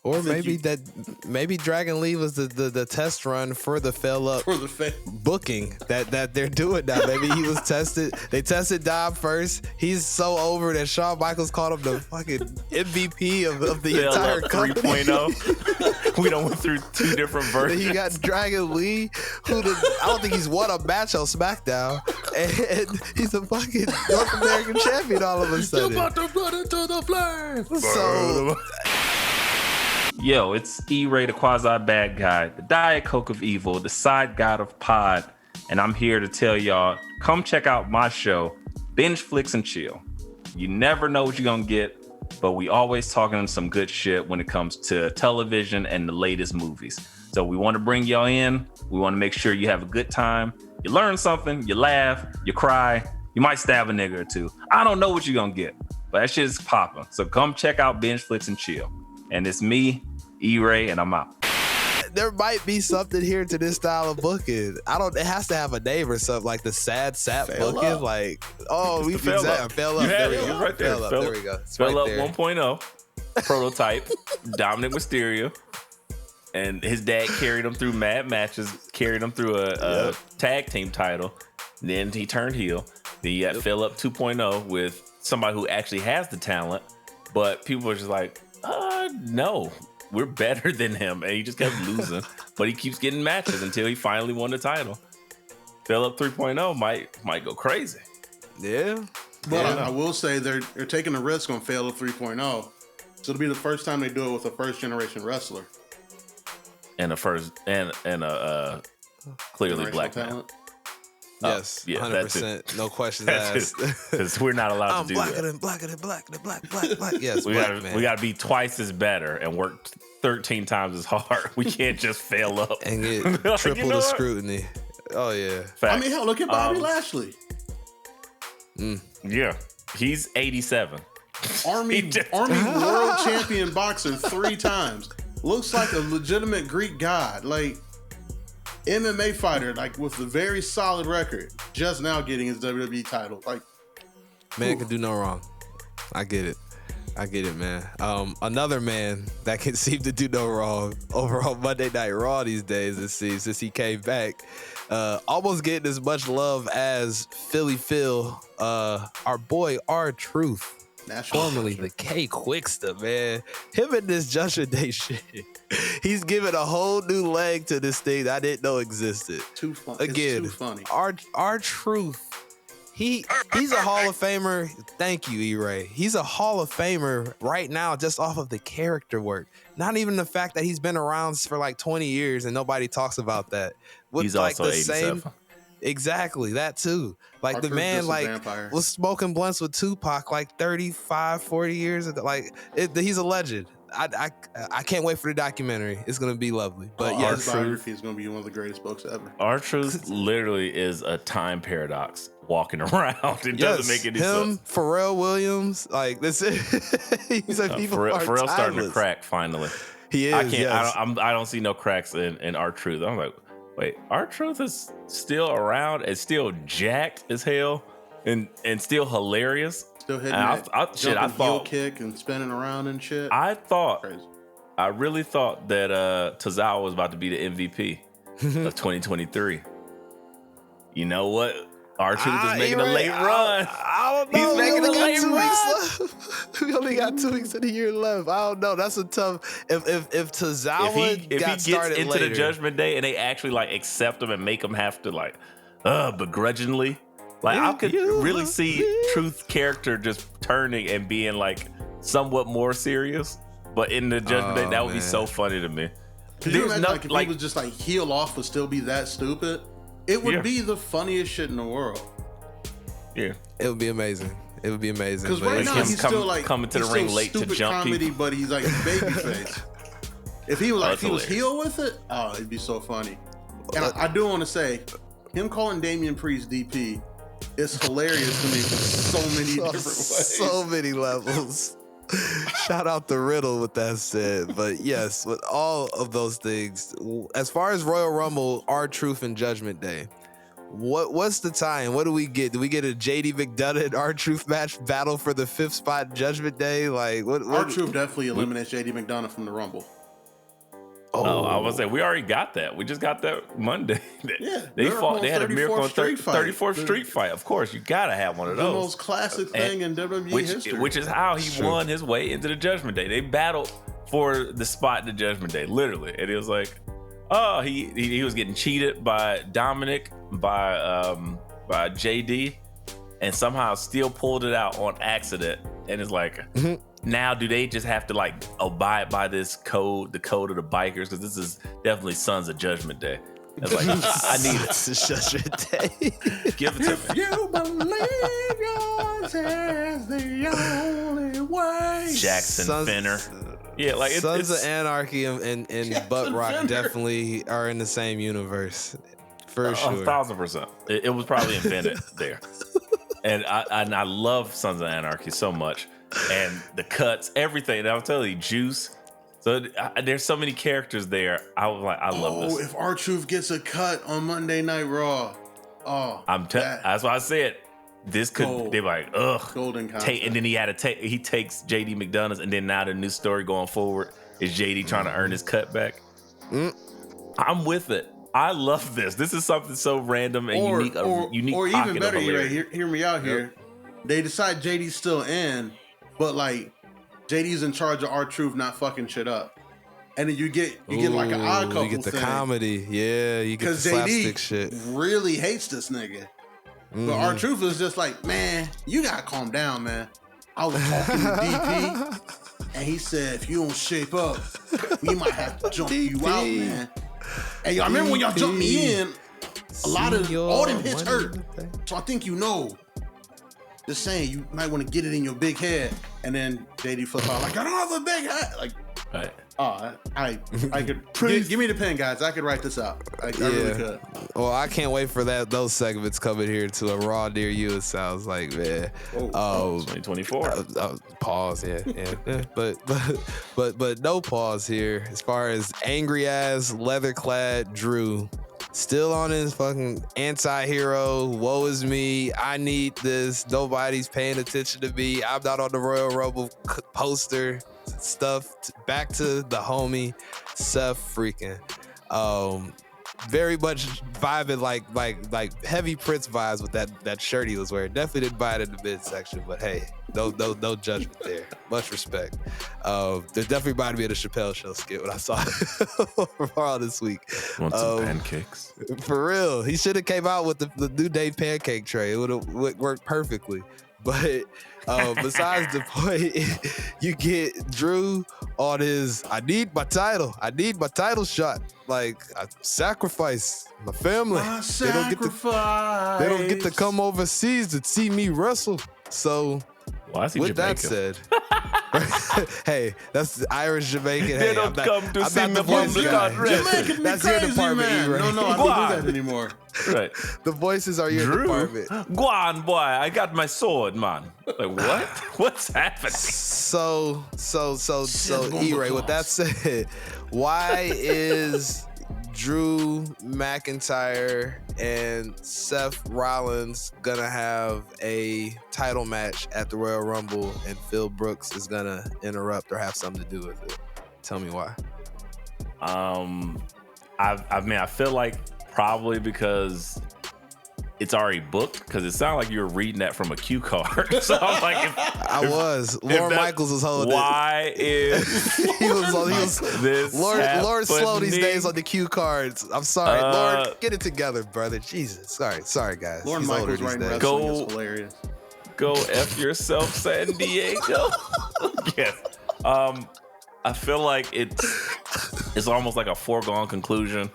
S3: Or maybe Dragon Lee was the test run for the booking that they're doing now. Maybe he was tested. They tested Dom first. He's so over that Shawn Michaels called him the fucking MVP of the entire company.
S4: 3.0. We done went through 2 different versions.
S3: Then you got Dragon Lee, I don't think he's won a match on SmackDown, and he's a fucking North American champion all of a sudden.
S4: You're about to run into the flames.
S3: So.
S4: Yo, it's E-Ray, the quasi-bad guy, the Diet Coke of Evil, the side god of pod, and I'm here to tell y'all, come check out my show, Binge Flicks and Chill. You never know what you're gonna get, but we always talking some good shit when it comes to television and the latest movies. So we want to bring y'all in. We want to make sure you have a good time. You learn something, you laugh, you cry, you might stab a nigga or two. I don't know what you're gonna get, but that shit is popping. So come check out Binge Flicks and Chill. And it's me, E-Ray, and I'm out.
S3: There might be something here to this style of booking. It has to have a name or something, like the sad sap booking.
S4: Up.
S3: Like, we fell up.
S4: There we go. Right there.
S3: There we go.
S4: Fell up 1.0 prototype, Dominic Mysterio. And his dad carried him through mad matches, carried him through a tag team title. Then he turned heel. Then you got Fell Up 2.0 with somebody who actually has the talent, but people are just like, no, we're better than him. And he just kept losing, but he keeps getting matches until he finally won the title. Fell Up 3.0 might go crazy.
S3: Yeah.
S2: But I will say they're taking a risk on Fell Up 3.0. So it'll be the first time they do it with a first generation wrestler.
S4: And a clearly black man.
S3: Yes,
S4: yeah,
S3: 100%. No questions asked.
S4: Because we're not allowed to do that.
S3: I'm blacker than black. Yes,
S4: we gotta be twice as better and work 13 times as hard. We can't just fail up
S3: and get triple the scrutiny. Oh yeah.
S2: Facts. I mean, hell, look at Bobby Lashley.
S4: Yeah, he's 87.
S2: Army world champion boxer 3 times. Looks like a legitimate Greek god. Like, MMA fighter, like with a very solid record, just now getting his WWE title. Like,
S3: man can do no wrong. I get it, man. Another man that can seem to do no wrong over on Monday Night Raw these days, it seems, since he came back, almost getting as much love as Philly Phil, our boy R-Truth. Formerly the K Quickster, man. Him and this Judgment Day shit. He's giving a whole new leg to this thing that I didn't know existed.
S2: Too funny.
S3: Again,
S2: it's too funny.
S3: R-Truth. He's a Hall of Famer. Thank you, E-Ray. He's a Hall of Famer right now just off of the character work. Not even the fact that he's been around for like 20 years and nobody talks about that. With
S4: he's
S3: like
S4: also
S3: the
S4: 87.
S3: Exactly, that too. Like
S2: R-Truth
S3: the man
S2: vampire.
S3: was smoking blunts with Tupac like 35, 40 years ago. Like he's a legend. I can't wait for the documentary. It's gonna be lovely. But yeah,
S2: his biography is gonna be one of the greatest books ever.
S4: R-Truth literally is a time paradox walking around. It doesn't make any sense.
S3: Pharrell Williams, like this. He's like
S4: Pharrell's starting to crack finally.
S3: He is.
S4: I can't.
S3: Yes.
S4: I don't see no cracks in R-Truth. I'm like, wait, R-Truth is still around and still jacked as hell and still hilarious.
S2: Still hitting that
S4: I thought
S2: heel kick and spinning around and shit.
S4: I really thought that Tozawa was about to be the MVP of 2023. You know what? R-Truth is making a late run.
S3: I don't know.
S4: He's making a late run.
S3: We only got 2 weeks of the year left. I don't know. That's a tough. If Tozawa
S4: if he gets into
S3: later,
S4: the Judgment Day and they actually like accept him and make him have to like begrudgingly, like I could really see Truth's character just turning and being like somewhat more serious. But in the Judgment Day, that would be so funny to me.
S2: Could you imagine if he was just like heel off but still be that stupid? It would be the funniest shit in the world.
S4: Yeah.
S3: It would be amazing. It would be amazing.
S2: Because
S3: but
S2: right
S3: it's
S2: now
S4: him
S2: he's
S4: come-
S2: still like
S4: coming to
S2: he's
S4: the ring
S2: still
S4: late to
S2: stupid
S4: jump
S2: comedy,
S4: people.
S2: but he's like babyface. If he was like,
S4: Oh,
S2: if he was
S4: that's
S2: heel with it, oh, it'd be so funny. And I do want to say, him calling Damian Priest DP is hilarious to me for so many different ways.
S3: So many levels. Shout out to Riddle with that said. But yes, with all of those things, as far as Royal Rumble, R-Truth and Judgment Day, what's the time? What do we get? Do we get a JD McDonough and R-Truth match battle for the 5th spot Judgment Day? Like what
S2: R-Truth definitely eliminates JD McDonough from the Rumble.
S4: Oh, I was saying we already got that. We just got that Monday.
S2: Yeah,
S4: they fought. They had a Miracle on
S2: Street Fight.
S4: 34th Street Fight. Of course, you gotta have one of
S2: The
S4: those.
S2: most classic thing in WWE history.
S4: Which is how he won his way into the Judgment Day. They battled for the spot in the Judgment Day, literally. And it was like, oh, he was getting cheated by Dominic, by JD, and somehow still pulled it out on accident. And it's like, now do they just have to like abide by this code, the code of the bikers? Because this is definitely Sons of Judgment Day. It's like, I need it.
S3: It's Judgment Day.
S4: Give it to me.
S2: You believe yours is the only way.
S4: Jackson Finner. Yeah, like
S3: Sons
S4: it's
S3: of Anarchy and Butt Rock
S2: Finner.
S3: definitely are in the same universe. For sure.
S4: 1,000%. It was probably invented there. And I love Sons of Anarchy so much. And the cuts, everything. And I'll tell you, Juice. So there's so many characters there. I was like, I love this.
S2: Oh, if R-Truth gets a cut on Monday Night Raw,
S4: that's why I said this could.
S2: Gold.
S4: They're like, ugh.
S2: golden content.
S4: And then he takes JD McDonough's, and then now the new story going forward is JD trying to earn his cut back. I'm with it. I love this. This is something so random and unique.
S2: Or
S4: pocket
S2: even better,
S4: of hilarity.
S2: hear me out here. They decide JD's still in, but like JD's in charge of R-Truth not fucking shit up. And then you get like an odd couple
S3: You get the
S2: thing.
S3: comedy. Yeah, you get the
S2: Because
S3: slapstick
S2: JD
S3: shit.
S2: really hates this nigga. But R-Truth is just like, man, you gotta calm down, man. I was talking to DP, and he said, if you don't shape up, we might have to jump you out, man. Hey, I remember when y'all jumped me in, a lot of all them hits hurt. So I think you know. Just saying, you might want to get it in your big head. And then JD flip out like, I don't have a big head. Like,
S4: Right.
S2: I could give me the pen, guys. I could write this out. I really could.
S3: Well, I can't wait for those segments coming here to a Raw near you. It sounds like, man.
S4: 2024.
S3: Pause. Yeah. But no pause here. As far as angry ass leather clad Drew, still on his fucking anti-hero. Woe is me. I need this. Nobody's paying attention to me. I'm not on the Royal Rumble poster. Stuff back to the homie Seth freaking very much vibing like heavy Prince vibes with that shirt he was wearing. Definitely didn't buy it in the midsection, but hey, no judgment there. Much respect. There's definitely reminded me of the Chappelle Show skit when I saw it Raw this week.
S4: Want some pancakes?
S3: For real, he should have came out with the New Day pancake tray. It would have worked perfectly. But besides the point, you get Drew on his, I need my title shot. Like, I sacrifice my family. They don't get to come overseas to see me wrestle. So with that said, hey, that's the Irish Jamaican.
S4: They
S3: Hey,
S4: don't come to see me
S3: voice
S4: from the
S3: guy.
S4: country.
S2: Jamaican me
S3: That's your
S2: crazy,
S3: department,
S2: man.
S3: E-Ray.
S2: No, I don't do that anymore.
S4: Right.
S3: The voices are your
S4: Drew,
S3: department.
S4: go on, boy. I got my sword, man. Like, what? What's happening?
S3: So, E-Ray, with that said, why is Drew McIntyre and Seth Rollins gonna have a title match at the Royal Rumble and Phil Brooks is gonna interrupt or have something to do with it? Tell me why.
S4: I feel like probably because it's already booked, because it sounded like you were reading that from a cue card. So I'm like,
S3: Lauren Michaels was holding
S4: why is
S3: he was
S4: this
S3: Lord slow these
S4: happening?
S3: days on the cue cards. I'm sorry, Lord, get it together, brother. Jesus, sorry, guys.
S2: Lauren
S3: He's older
S2: Michaels
S3: these
S2: writing
S3: days.
S2: wrestling
S4: Go.
S2: is hilarious.
S4: Go F yourself, San Diego. Yes. I feel like it's almost like a foregone conclusion.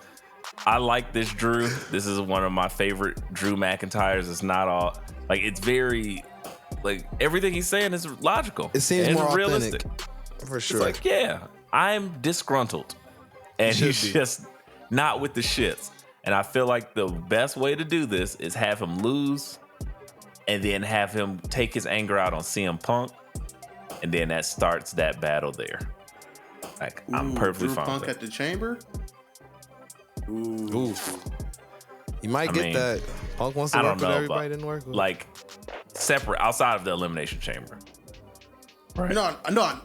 S4: I like this Drew. This is one of my favorite Drew McIntyres. It's not all like, it's very like everything he's saying is logical.
S3: It seems
S4: and
S3: more
S4: realistic.
S3: authentic, for sure.
S4: It's like, yeah, I'm disgruntled, and he's
S3: be.
S4: just not with the shits. And I feel like the best way to do this is have him lose, and then have him take his anger out on CM Punk, and then that starts that battle there. Like, I'm perfectly
S2: Drew
S4: fine
S2: Punk
S4: with
S2: at
S4: that.
S2: the Chamber.
S3: Ooh. You might get
S4: mean,
S3: that. Punk wants to
S4: I
S3: work
S4: don't
S3: with
S4: know,
S3: everybody,
S4: but
S3: didn't work with.
S4: like separate outside of the Elimination Chamber. Right.
S2: No,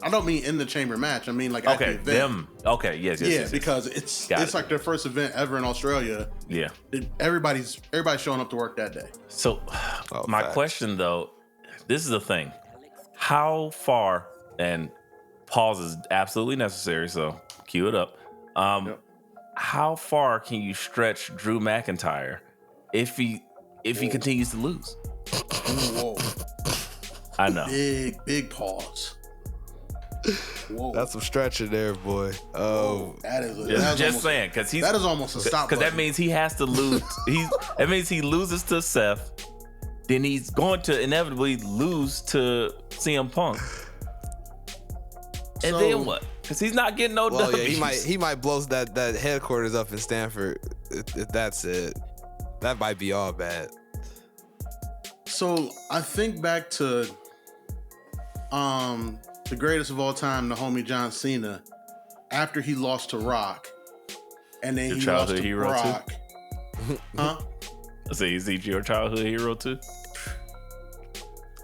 S2: I don't mean in the Chamber match. I mean like at the
S4: Okay,
S2: event.
S4: them. Okay, yes.
S2: Because it's
S4: Got it.
S2: like their first event ever in Australia.
S4: Yeah.
S2: Everybody's showing up to work that day.
S4: So,
S3: Oh,
S4: my
S3: facts.
S4: question though, this is the thing: how far? And pause is absolutely necessary. So cue it up.
S2: Yep.
S4: How far can you stretch Drew McIntyre if he continues to lose?
S2: Whoa.
S4: I know.
S2: Big pause. Whoa.
S3: That's some stretching there, boy. Oh,
S2: That is
S4: Just
S2: almost,
S4: saying, because
S2: that is almost a stop.
S4: Because that
S2: button.
S4: means he has to lose. That means he loses to Seth. Then he's going to inevitably lose to CM Punk. And
S2: So-
S4: then what? Because he's not getting no
S3: well,
S4: W's.
S3: yeah, he might blow that headquarters up in Stanford. If that's it, that might be all bad.
S2: So I think back to the greatest of all time, the homie John Cena, after he lost to Rock, and then
S4: Your
S2: he lost
S4: childhood
S2: to
S4: hero,
S2: Brock. Huh?
S4: So is he your childhood hero too?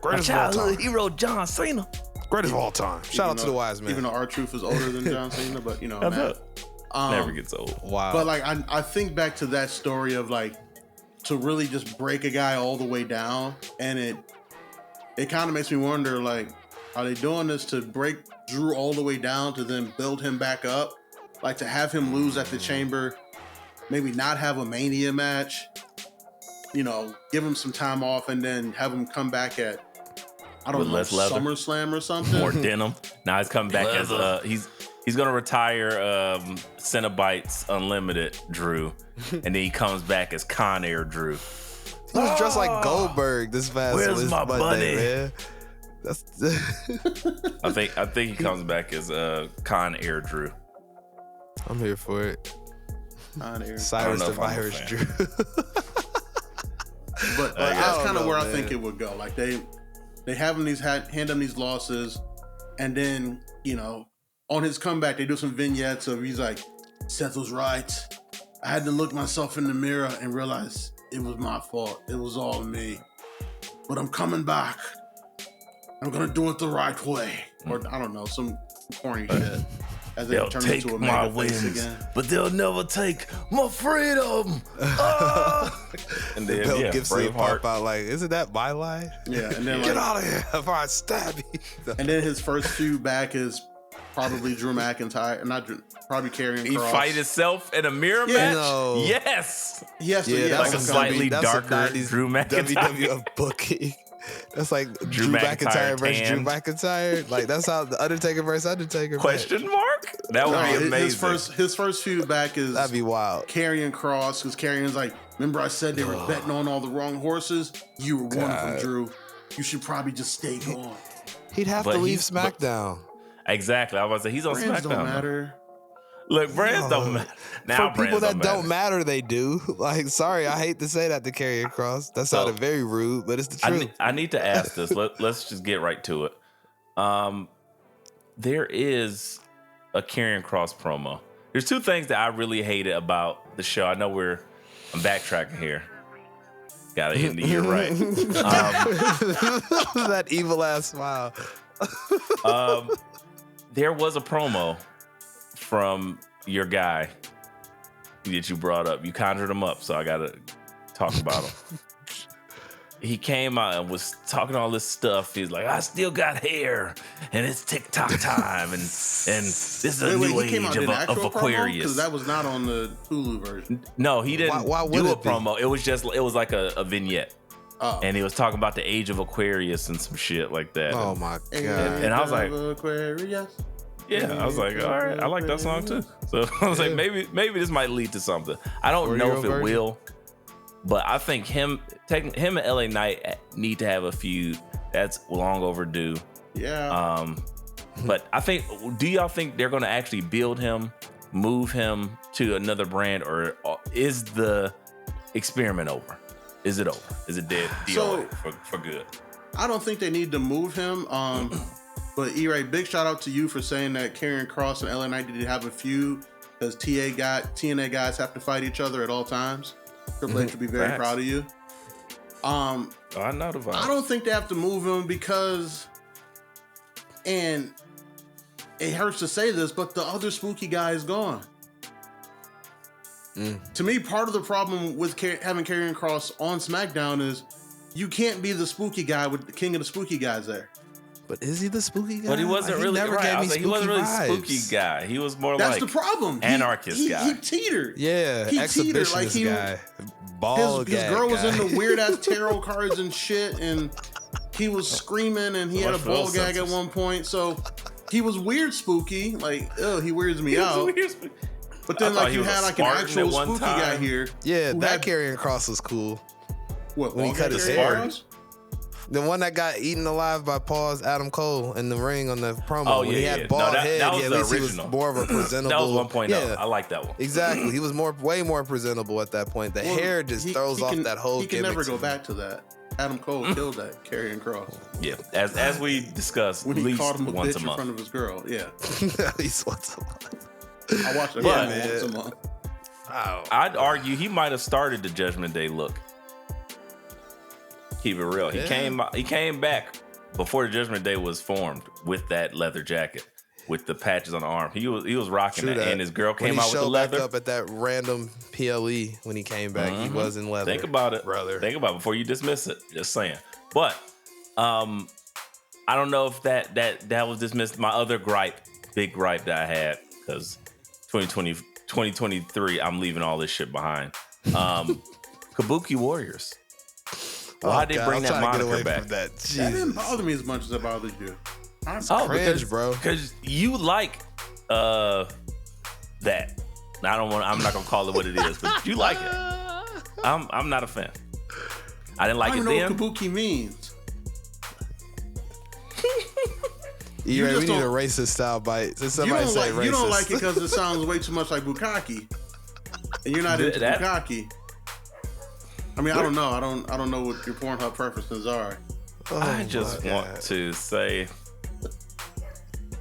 S3: Greatest of all time.
S4: hero, John Cena.
S3: Greatest of all time. Shout out to the wise man.
S2: Even though R-Truth is older than John Cena, but
S4: I
S2: man.
S4: know. Never gets old.
S3: Wow.
S2: But like I think back to that story of like to really just break a guy all the way down, and it kind of makes me wonder, like, are they doing this to break Drew all the way down to then build him back up? Like to have him lose at the Chamber, maybe not have a Mania match, give him some time off, and then have him come back at
S4: With less leather?
S2: SummerSlam or something.
S4: More denim. Now he's coming back as he's gonna retire Cenobites Unlimited Drew, and then he comes back as Con Air Drew.
S3: He was dressed like Goldberg this past
S4: Where's my
S3: Monday,
S4: bunny?
S3: man. That's
S4: I think he comes back as Con Air Drew.
S3: I'm here for it.
S2: On air.
S3: Cyrus
S4: know
S3: the
S4: if I'm a
S3: Virus
S4: fan.
S3: Drew.
S2: But
S3: I
S2: that's
S3: don't
S2: kind of
S3: know,
S2: where I
S3: man.
S2: think it would go. Like they have him hand him these losses, and then on his comeback they do some vignettes of he's like, Seth was right. I had to look myself in the mirror and realize it was my fault. It was all me. But I'm coming back. I'm gonna do it the right way, or I don't know, some corny shit. As they
S4: They'll
S2: turn
S4: take
S2: into a
S4: my
S2: mega face
S4: wins,
S2: again.
S4: but they'll never take my freedom. Ah! And then
S3: Bill Gibson
S4: Braveheart.
S3: pop out like, isn't that my line?
S2: Yeah, and then
S3: Get
S2: like,
S3: out of here before I stab you.
S2: and then his first feud back is probably Drew McIntyre, not Drew, probably Karrion
S4: He
S2: Kross.
S4: fight himself in a mirror
S2: Yeah.
S4: match.
S3: No.
S4: Yes.
S2: Yes,
S3: Yeah,
S2: yeah,
S3: that's
S4: like a
S3: some
S4: slightly
S3: that's some
S4: darker
S3: 90s
S4: Drew McIntyre.
S3: WWF booking. That's like Drew
S4: McIntyre
S3: McIntyre versus Drew
S4: tanned.
S3: McIntyre. Like that's how the Undertaker versus Undertaker.
S4: Question mark? That would be amazing.
S2: His first feud back is
S3: That'd be wild.
S2: Karrion Kross, because Karrion's like, remember I said they were betting on all the wrong horses? You were one of them,
S3: God.
S2: Drew. You should probably just stay gone.
S3: He'd have
S4: But
S3: to leave
S4: he's- but-
S3: SmackDown.
S4: Exactly. I was about to say he's on
S2: Brands
S4: SmackDown.
S2: don't
S4: now.
S2: matter.
S4: Look, brands don't matter. Now
S3: For people
S4: brands
S3: that don't matter, they do. Like, sorry, I hate to say that to Karrion Kross. That sounded very rude, but it's the truth.
S4: I need to ask this. Let's just get right to it. There is a Karrion Kross promo. There's two things that I really hated about the show. I know I'm backtracking here. Gotta end the year right.
S3: That evil ass smile.
S4: There was a promo from your guy that you brought up. You conjured him up, so I gotta talk about him. He came out and was talking all this stuff. He's like, I still got hair, and it's TikTok time, and this is a new
S2: he came out
S4: age
S2: in
S4: of
S2: actual promo?
S4: Aquarius.
S2: Because that was not on the Hulu version.
S4: No, he didn't
S3: Why would
S4: do a
S3: it be?
S4: promo. It was like a vignette.
S2: Oh.
S4: And he was talking about the age of Aquarius and some shit like that.
S3: Oh my god.
S4: And I was like,
S2: Aquarius.
S4: yeah, I was like, all right, I like that song too. So I was like, maybe this might lead to something. I don't know if it will, but I think him and LA Knight need to have a feud That's long overdue.
S2: Yeah.
S4: But I think, do y'all think they're going to actually build him, move him to another brand, or is the experiment over? Is it over? Is it dead for good?
S2: I don't think they need to move him. But E-Ray, big shout out to you for saying that Karrion Kross and LA Knight did have a feud because TNA guys have to fight each other at all times. Triple H would be very proud of you.
S4: I know the vibe.
S2: I don't think they have to move him because, and it hurts to say this, but the other spooky guy is gone. To me, part of the problem with having Karrion Kross on SmackDown is you can't be the spooky guy with the king of the spooky guys there.
S3: But is he the spooky guy?
S4: But he wasn't really right. He wasn't really spooky guy. He was more
S2: That's
S4: like
S2: the problem.
S4: Anarchist guy.
S2: He teetered.
S3: Yeah,
S2: he
S3: exhibitionist
S2: teetered.
S3: Guy. Ball
S2: His girl was into weird ass tarot cards and shit, and he was screaming, and he had a ball gag at one point. So he was weird spooky. Like, he weirds me out. But then, like, you had like an actual spooky guy here.
S3: Yeah, that Karrion Kross was cool.
S2: What,
S3: when he cut his hair? The one that got eaten alive by Paul's Adam Cole in the ring on the promo.
S4: Oh,
S3: when
S4: yeah,
S3: he had bald head,
S4: that was
S3: at
S4: the
S3: least
S4: original.
S3: He was more of a presentable.
S4: That was 1.0.
S3: Yeah.
S4: I like that one.
S3: Exactly. He was way more presentable at that point. The hair just throws off that whole
S2: He can never go back to that. Adam Cole killed that Karrion Kross.
S4: Yeah, as we discussed,
S2: when
S4: at
S2: he
S4: least
S2: called him a
S4: once
S2: bitch
S4: a month.
S2: in front of his girl. Yeah.
S3: At least once a month.
S2: I watched it once a month.
S3: Oh,
S4: I'd argue he might have started the Judgment Day look. Keep it real. He came back before the Judgment Day was formed with that leather jacket with the patches on the arm. He was rocking that, and his girl came out with the leather.
S3: When he showed back up at that random PLE when he came back, he was in leather.
S4: Think about it,
S3: brother.
S4: Think about it before you dismiss it. Just saying. But I don't know if that was dismissed. My other big gripe that I had, because 2023, I'm leaving all this shit behind. Kabuki Warriors. Why did they bring that moniker back?
S2: That didn't bother me as much as it bothered you.
S3: Cringe, bro.
S4: Because you like that. I'm not gonna call it what it is, but you like it. I'm not a fan. I didn't like it then.
S2: I don't know what Kabuki means.
S3: We need a racist style bite. Somebody say racist.
S2: You don't like it because it sounds way too much like bukkake, and you're not into bukkake. I mean, I don't know. I don't know what your Pornhub preferences are.
S4: I just want to say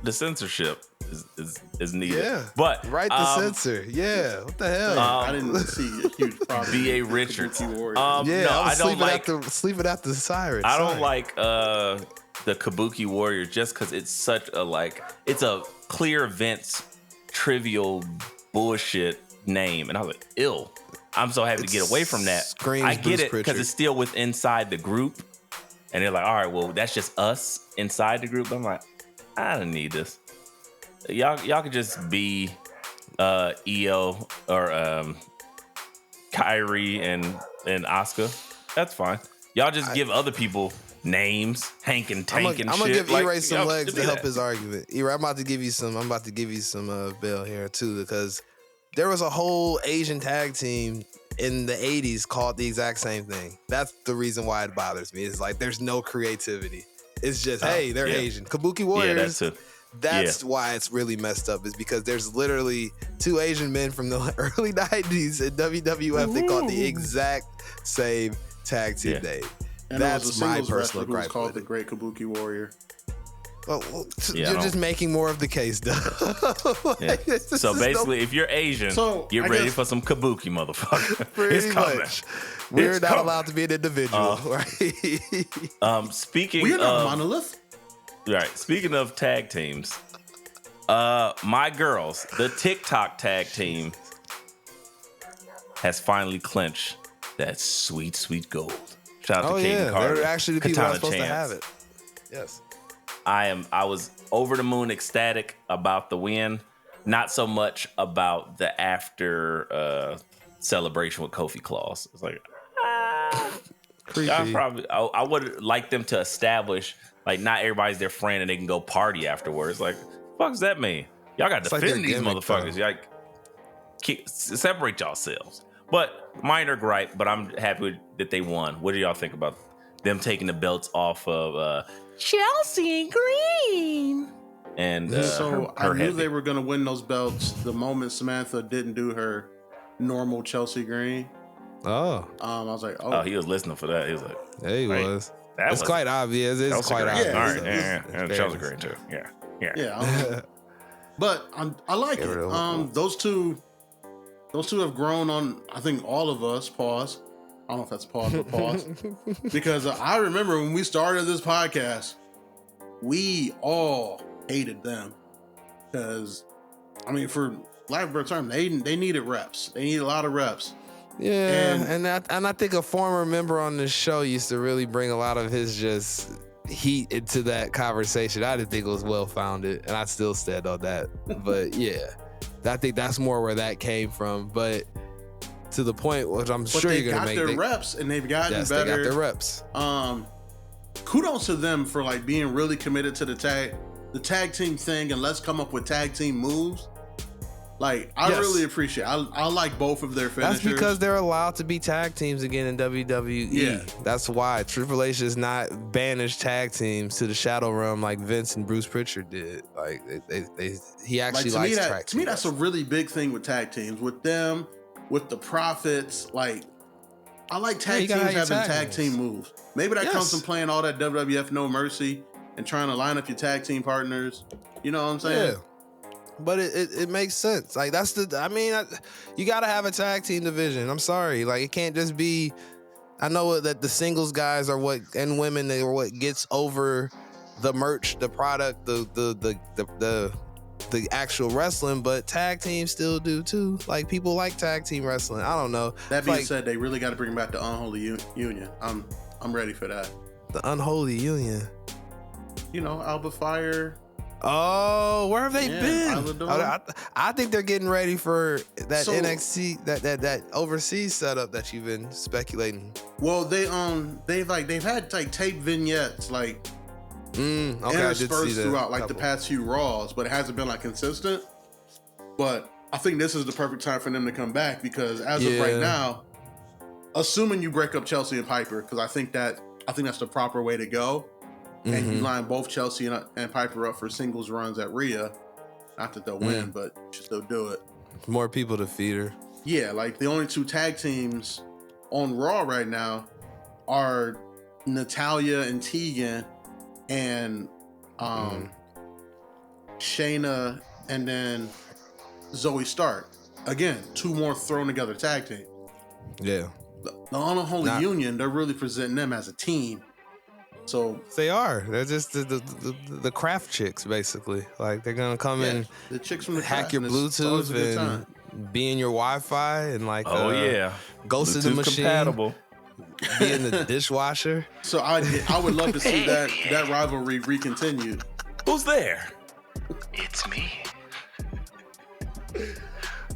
S4: the censorship is needed.
S3: Yeah,
S4: but
S3: to censor. Yeah, what the hell?
S2: I didn't see a huge problem.
S4: B.A. Richards.
S3: I was sleeping at the siren.
S4: I don't like the Kabuki Warriors just because it's such a it's a clear Vince trivial bullshit name, and I was like, ill. I'm so happy to get away from that. I get it because it's still inside the group, and they're like, all right, well, that's just us inside the group. But I'm like, I don't need this. Y'all could just be Io or Kyrie and Asuka. That's fine. Y'all just give other people names, Hank and Tank and shit.
S3: I'm gonna give E-Ray some legs to help
S4: that.
S3: his argument. E-Ray, I'm about to give you some bail here too, because there was a whole Asian tag team in the 80s called the exact same thing. That's the reason why it bothers me. It's like there's no creativity. It's just, hey, they're Asian. Kabuki Warriors. That's why it's really messed up, is because there's literally two Asian men from the early 90s in WWF that called the exact same tag team name.
S2: And
S3: that's my personal gripe.
S2: It's called the Great Kabuki Warrior.
S3: Well, you're just making more of the case, though.
S4: So basically, if you're Asian, get ready for some kabuki, motherfucker. It's coming.
S3: Much. We're not allowed to be an individual, right?
S4: Speaking
S2: we're not
S4: of
S2: monolith.
S4: Right. Speaking of tag teams, my girls, the TikTok tag team, has finally clinched that sweet, sweet gold. Shout out to King Carter.
S3: They're actually the people that are supposed to have it. Yes. I was over the moon ecstatic about the win, not so much about the after celebration with Kofi Claus. It's like, I would like them to establish, like, not everybody's their friend and they can go party afterwards. Like, what does that mean? Y'all got to defend these motherfuckers. Like, separate yourselves. But minor gripe, but I'm happy that they won. What do y'all think about
S4: them taking the belts off of Chelsea Green. And
S2: so I
S4: her
S2: knew
S4: heavy.
S2: they were going to win those belts the moment Samantha didn't do her normal Chelsea Green.
S3: Oh.
S2: I was like,
S4: Oh, he was listening for that. He was like,
S3: Yeah, he
S4: Wait,
S3: was.
S4: that
S3: It's
S4: was
S3: quite obvious. It's quite
S4: Green.
S3: obvious.
S4: All right,
S2: so
S4: and Chelsea Green too. Yeah.
S2: But I like
S3: Get rid
S2: it.
S3: of
S2: Those two have grown on. I think all of us. Pause. I don't know if that's pause or pause because I remember when we started this podcast, we all hated them because, I mean, for lack of a better term, they needed reps. They needed a lot of reps.
S3: Yeah, and I think a former member on this show used to really bring a lot of his just heat into that conversation. I didn't think it was well founded, and I still stand on that. But yeah, I think that's more where that came from. But to the point, which I'm sure you're gonna make,
S2: they got their reps and they've gotten better.
S3: They got their reps.
S2: Kudos to them for like being really committed to the tag team thing, and let's come up with tag team moves. Like, I really appreciate it. I like both of their finishers.
S3: That's because they're allowed to be tag teams again in WWE.
S2: Yeah.
S3: That's why Triple H does not banish tag teams to the Shadow Realm like Vince and Bruce Pritchard did. Like, he actually likes tag teams.
S2: To me, that's a really big thing with tag teams. With them, with the Profits, like, I like tag teams having tag team moves. Maybe that comes from playing all that WWF No Mercy and trying to line up your tag team partners. You know what I'm saying?
S3: Yeah. But it makes sense. Like, you got to have a tag team division. I'm sorry. Like, it can't just be, I know that the singles guys are and women, they are what gets over the merch, the product, the actual wrestling, but tag teams still do too. Like, people like tag team wrestling. I don't know.
S2: That being said, they really got to bring back the Unholy Union. I'm ready for that.
S3: The Unholy Union.
S2: You know, Alba Fire.
S3: Oh, where have they been? I think they're getting ready for that NXT, that overseas setup that you've been speculating.
S2: Well, they've had like tape vignettes like interspersed throughout like the past few Raws, but it hasn't been like consistent. But I think this is the perfect time for them to come back because as of right now, assuming you break up Chelsea and Piper, because I think that's the proper way to go. And you line both Chelsea and Piper up for singles runs at Rhea. Not that they'll win, but you should still do it.
S3: More people to feed her. Yeah,
S2: like the only two tag teams on Raw right now are Natalya and Tegan and Shayna and then Zoe Stark. Again, two more thrown together tag teams.
S3: Yeah.
S2: The Unholy Union, they're really presenting them as a team. So
S3: they are. They're just the craft chicks, basically. Like, they're gonna come in,
S2: the chicks from the
S3: hack your Bluetooth and be in your Wi-Fi and like
S4: Ghost
S3: Bluetooth
S4: in the machine,
S3: compatible. Be in the dishwasher.
S2: So I would love to see that rivalry recontinued.
S4: Who's there?
S5: It's me.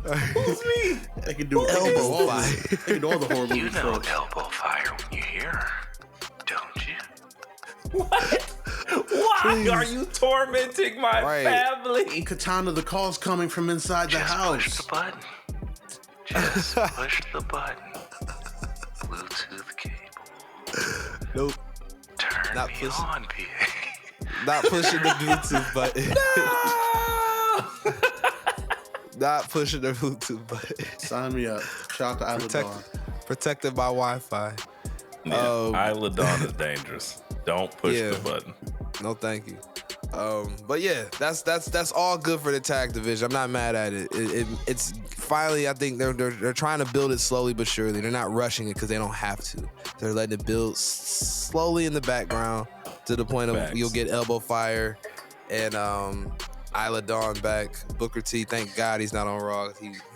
S2: Who's me? They can do
S3: elbow fire.
S2: They can do all the horror movie tropes.
S5: Elbow fire when you hear her, don't you?
S4: What? Why are you tormenting my family?
S2: Katana, the call's coming from inside the house.
S5: Push the button. Just push the button. Bluetooth cable.
S3: Nope.
S5: Turn
S3: Not
S5: me
S3: pushing.
S5: on, PA.
S3: Not pushing the Bluetooth button. Not pushing the Bluetooth button.
S2: Sign me up. Shout out to Isla Dawn.
S3: Protected by Wi-Fi.
S4: Yeah, Isla Dawn is dangerous. Don't push the button.
S3: No, thank you. But yeah, that's all good for the tag division. I'm not mad at it. It's finally, I think they're trying to build it slowly but surely. They're not rushing it because they don't have to. They're letting it build slowly in the background to the point of you'll get Elbow Fire and Isla Dawn back. Booker T, thank God he's not on Raw.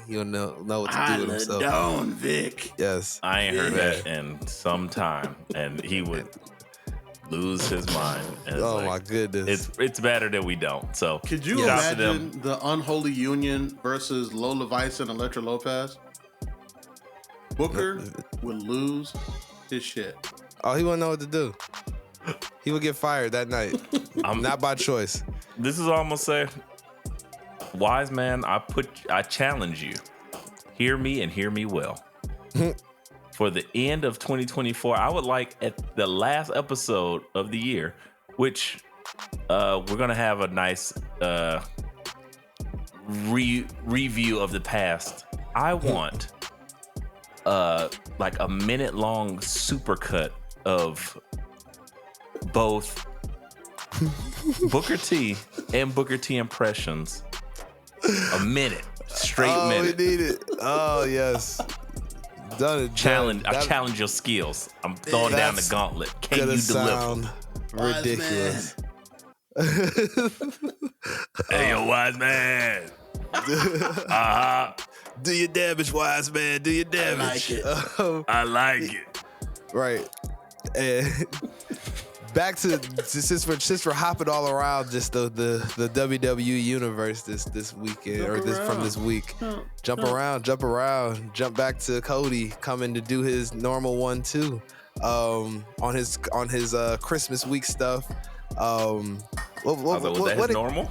S3: He'll know what to do with himself.
S2: Isla Dawn, Vic.
S3: Yes.
S4: I ain't heard that in some time, and he would lose his mind. And
S3: my goodness.
S4: It's better that we don't. So
S2: could you imagine the Unholy Union versus Lola Vice and Elektra Lopez? Booker would lose his shit.
S3: Oh, he wouldn't know what to do. He would get fired that night. Not by choice.
S4: This is all I'm gonna say. Wise man, I challenge you. Hear me and hear me well. for the end of 2024. I would like at the last episode of the year, which we're gonna have a nice review of the past. I want like a minute-long supercut of both Booker T and Booker T impressions. A minute, straight minute.
S3: We need it. Oh yes, done it.
S4: Challenge. I challenge your skills. I'm throwing down the gauntlet. Can you deliver?
S3: Ridiculous.
S4: Hey, yo, wise man.
S3: Do your damage, wise man. Do your damage.
S4: I like it.
S3: Right. And back to since we're hopping all around just the WWE universe this weekend from this week. Jump around. Jump back to Cody coming to do his normal one too. On his Christmas week stuff.
S4: Was that normal?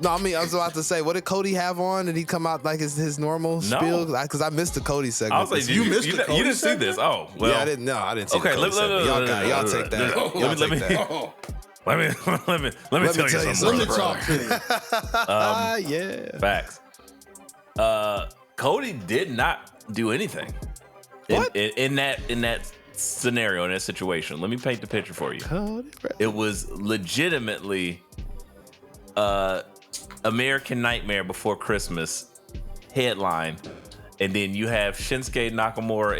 S3: No, I mean I was about to say, what did Cody have on? Did he come out like his normal spiel? Because I missed the Cody segment.
S4: I was like, you didn't see this? Oh, well.
S3: Yeah, I didn't. No, I didn't see.
S4: Okay,
S3: y'all take that.
S4: Let me tell you something.
S2: Let me talk to you.
S3: Yeah.
S4: Facts. Cody did not do anything.
S3: What?
S4: In that scenario, in that situation? Let me paint the picture for you.
S3: Cody,
S4: it was legitimately American Nightmare Before Christmas headline, and then you have Shinsuke Nakamura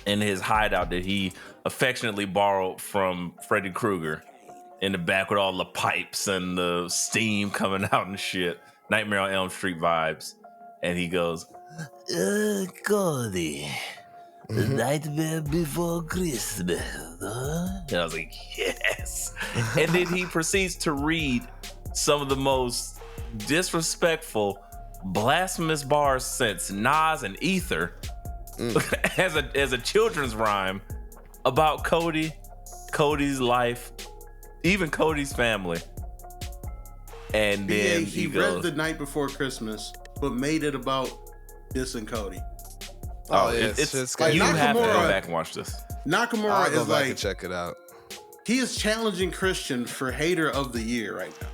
S4: in his hideout that he affectionately borrowed from Freddy Krueger in the back with all the pipes and the steam coming out and shit. Nightmare on Elm Street vibes. And he goes, Cody, the Nightmare Before Christmas, huh? And I was like, yes. And then he proceeds to read some of the most disrespectful, blasphemous bars since Nas and Ether as a children's rhyme about Cody's life, even Cody's family. And then
S2: he read The Night Before Christmas, but made it about this and Cody.
S4: It's like you have to go back and watch this.
S2: Nakamura is like,
S3: and check it out.
S2: He is challenging Christian for Hater of the Year right now.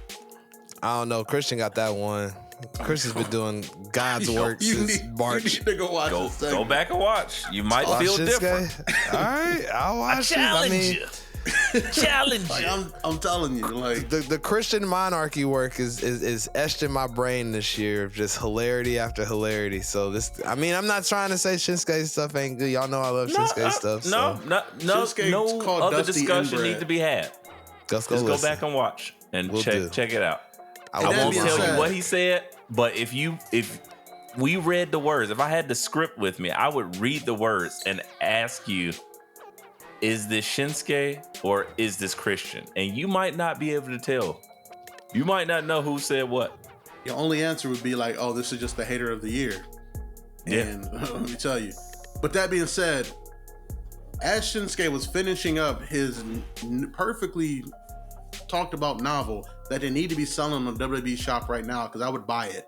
S3: I don't know. Christian got that one. Christian's been doing God's work since March.
S2: You need to go watch this thing.
S4: Go back and watch. You might feel different.
S3: All right, I'll watch
S4: you. Challenge you.
S2: I'm telling you, like
S3: the Christian monarchy work is etched in my brain this year of just hilarity after hilarity. So I'm not trying to say Shinsuke stuff ain't good. Y'all know I love Shinsuke stuff.
S4: No other discussion need to be had. Just go back and watch and check it out. I won't tell you what he said, but if we read the words, if I had the script with me, I would read the words and ask you, is this Shinsuke or is this Christian? And you might not be able to tell. You might not know who said what.
S2: Your only answer would be like, oh, this is just the Hater of the Year.
S4: Yeah.
S2: And let me tell you. But that being said, as Shinsuke was finishing up his perfectly talked about novel that they need to be selling on WWE Shop right now, because I would buy it.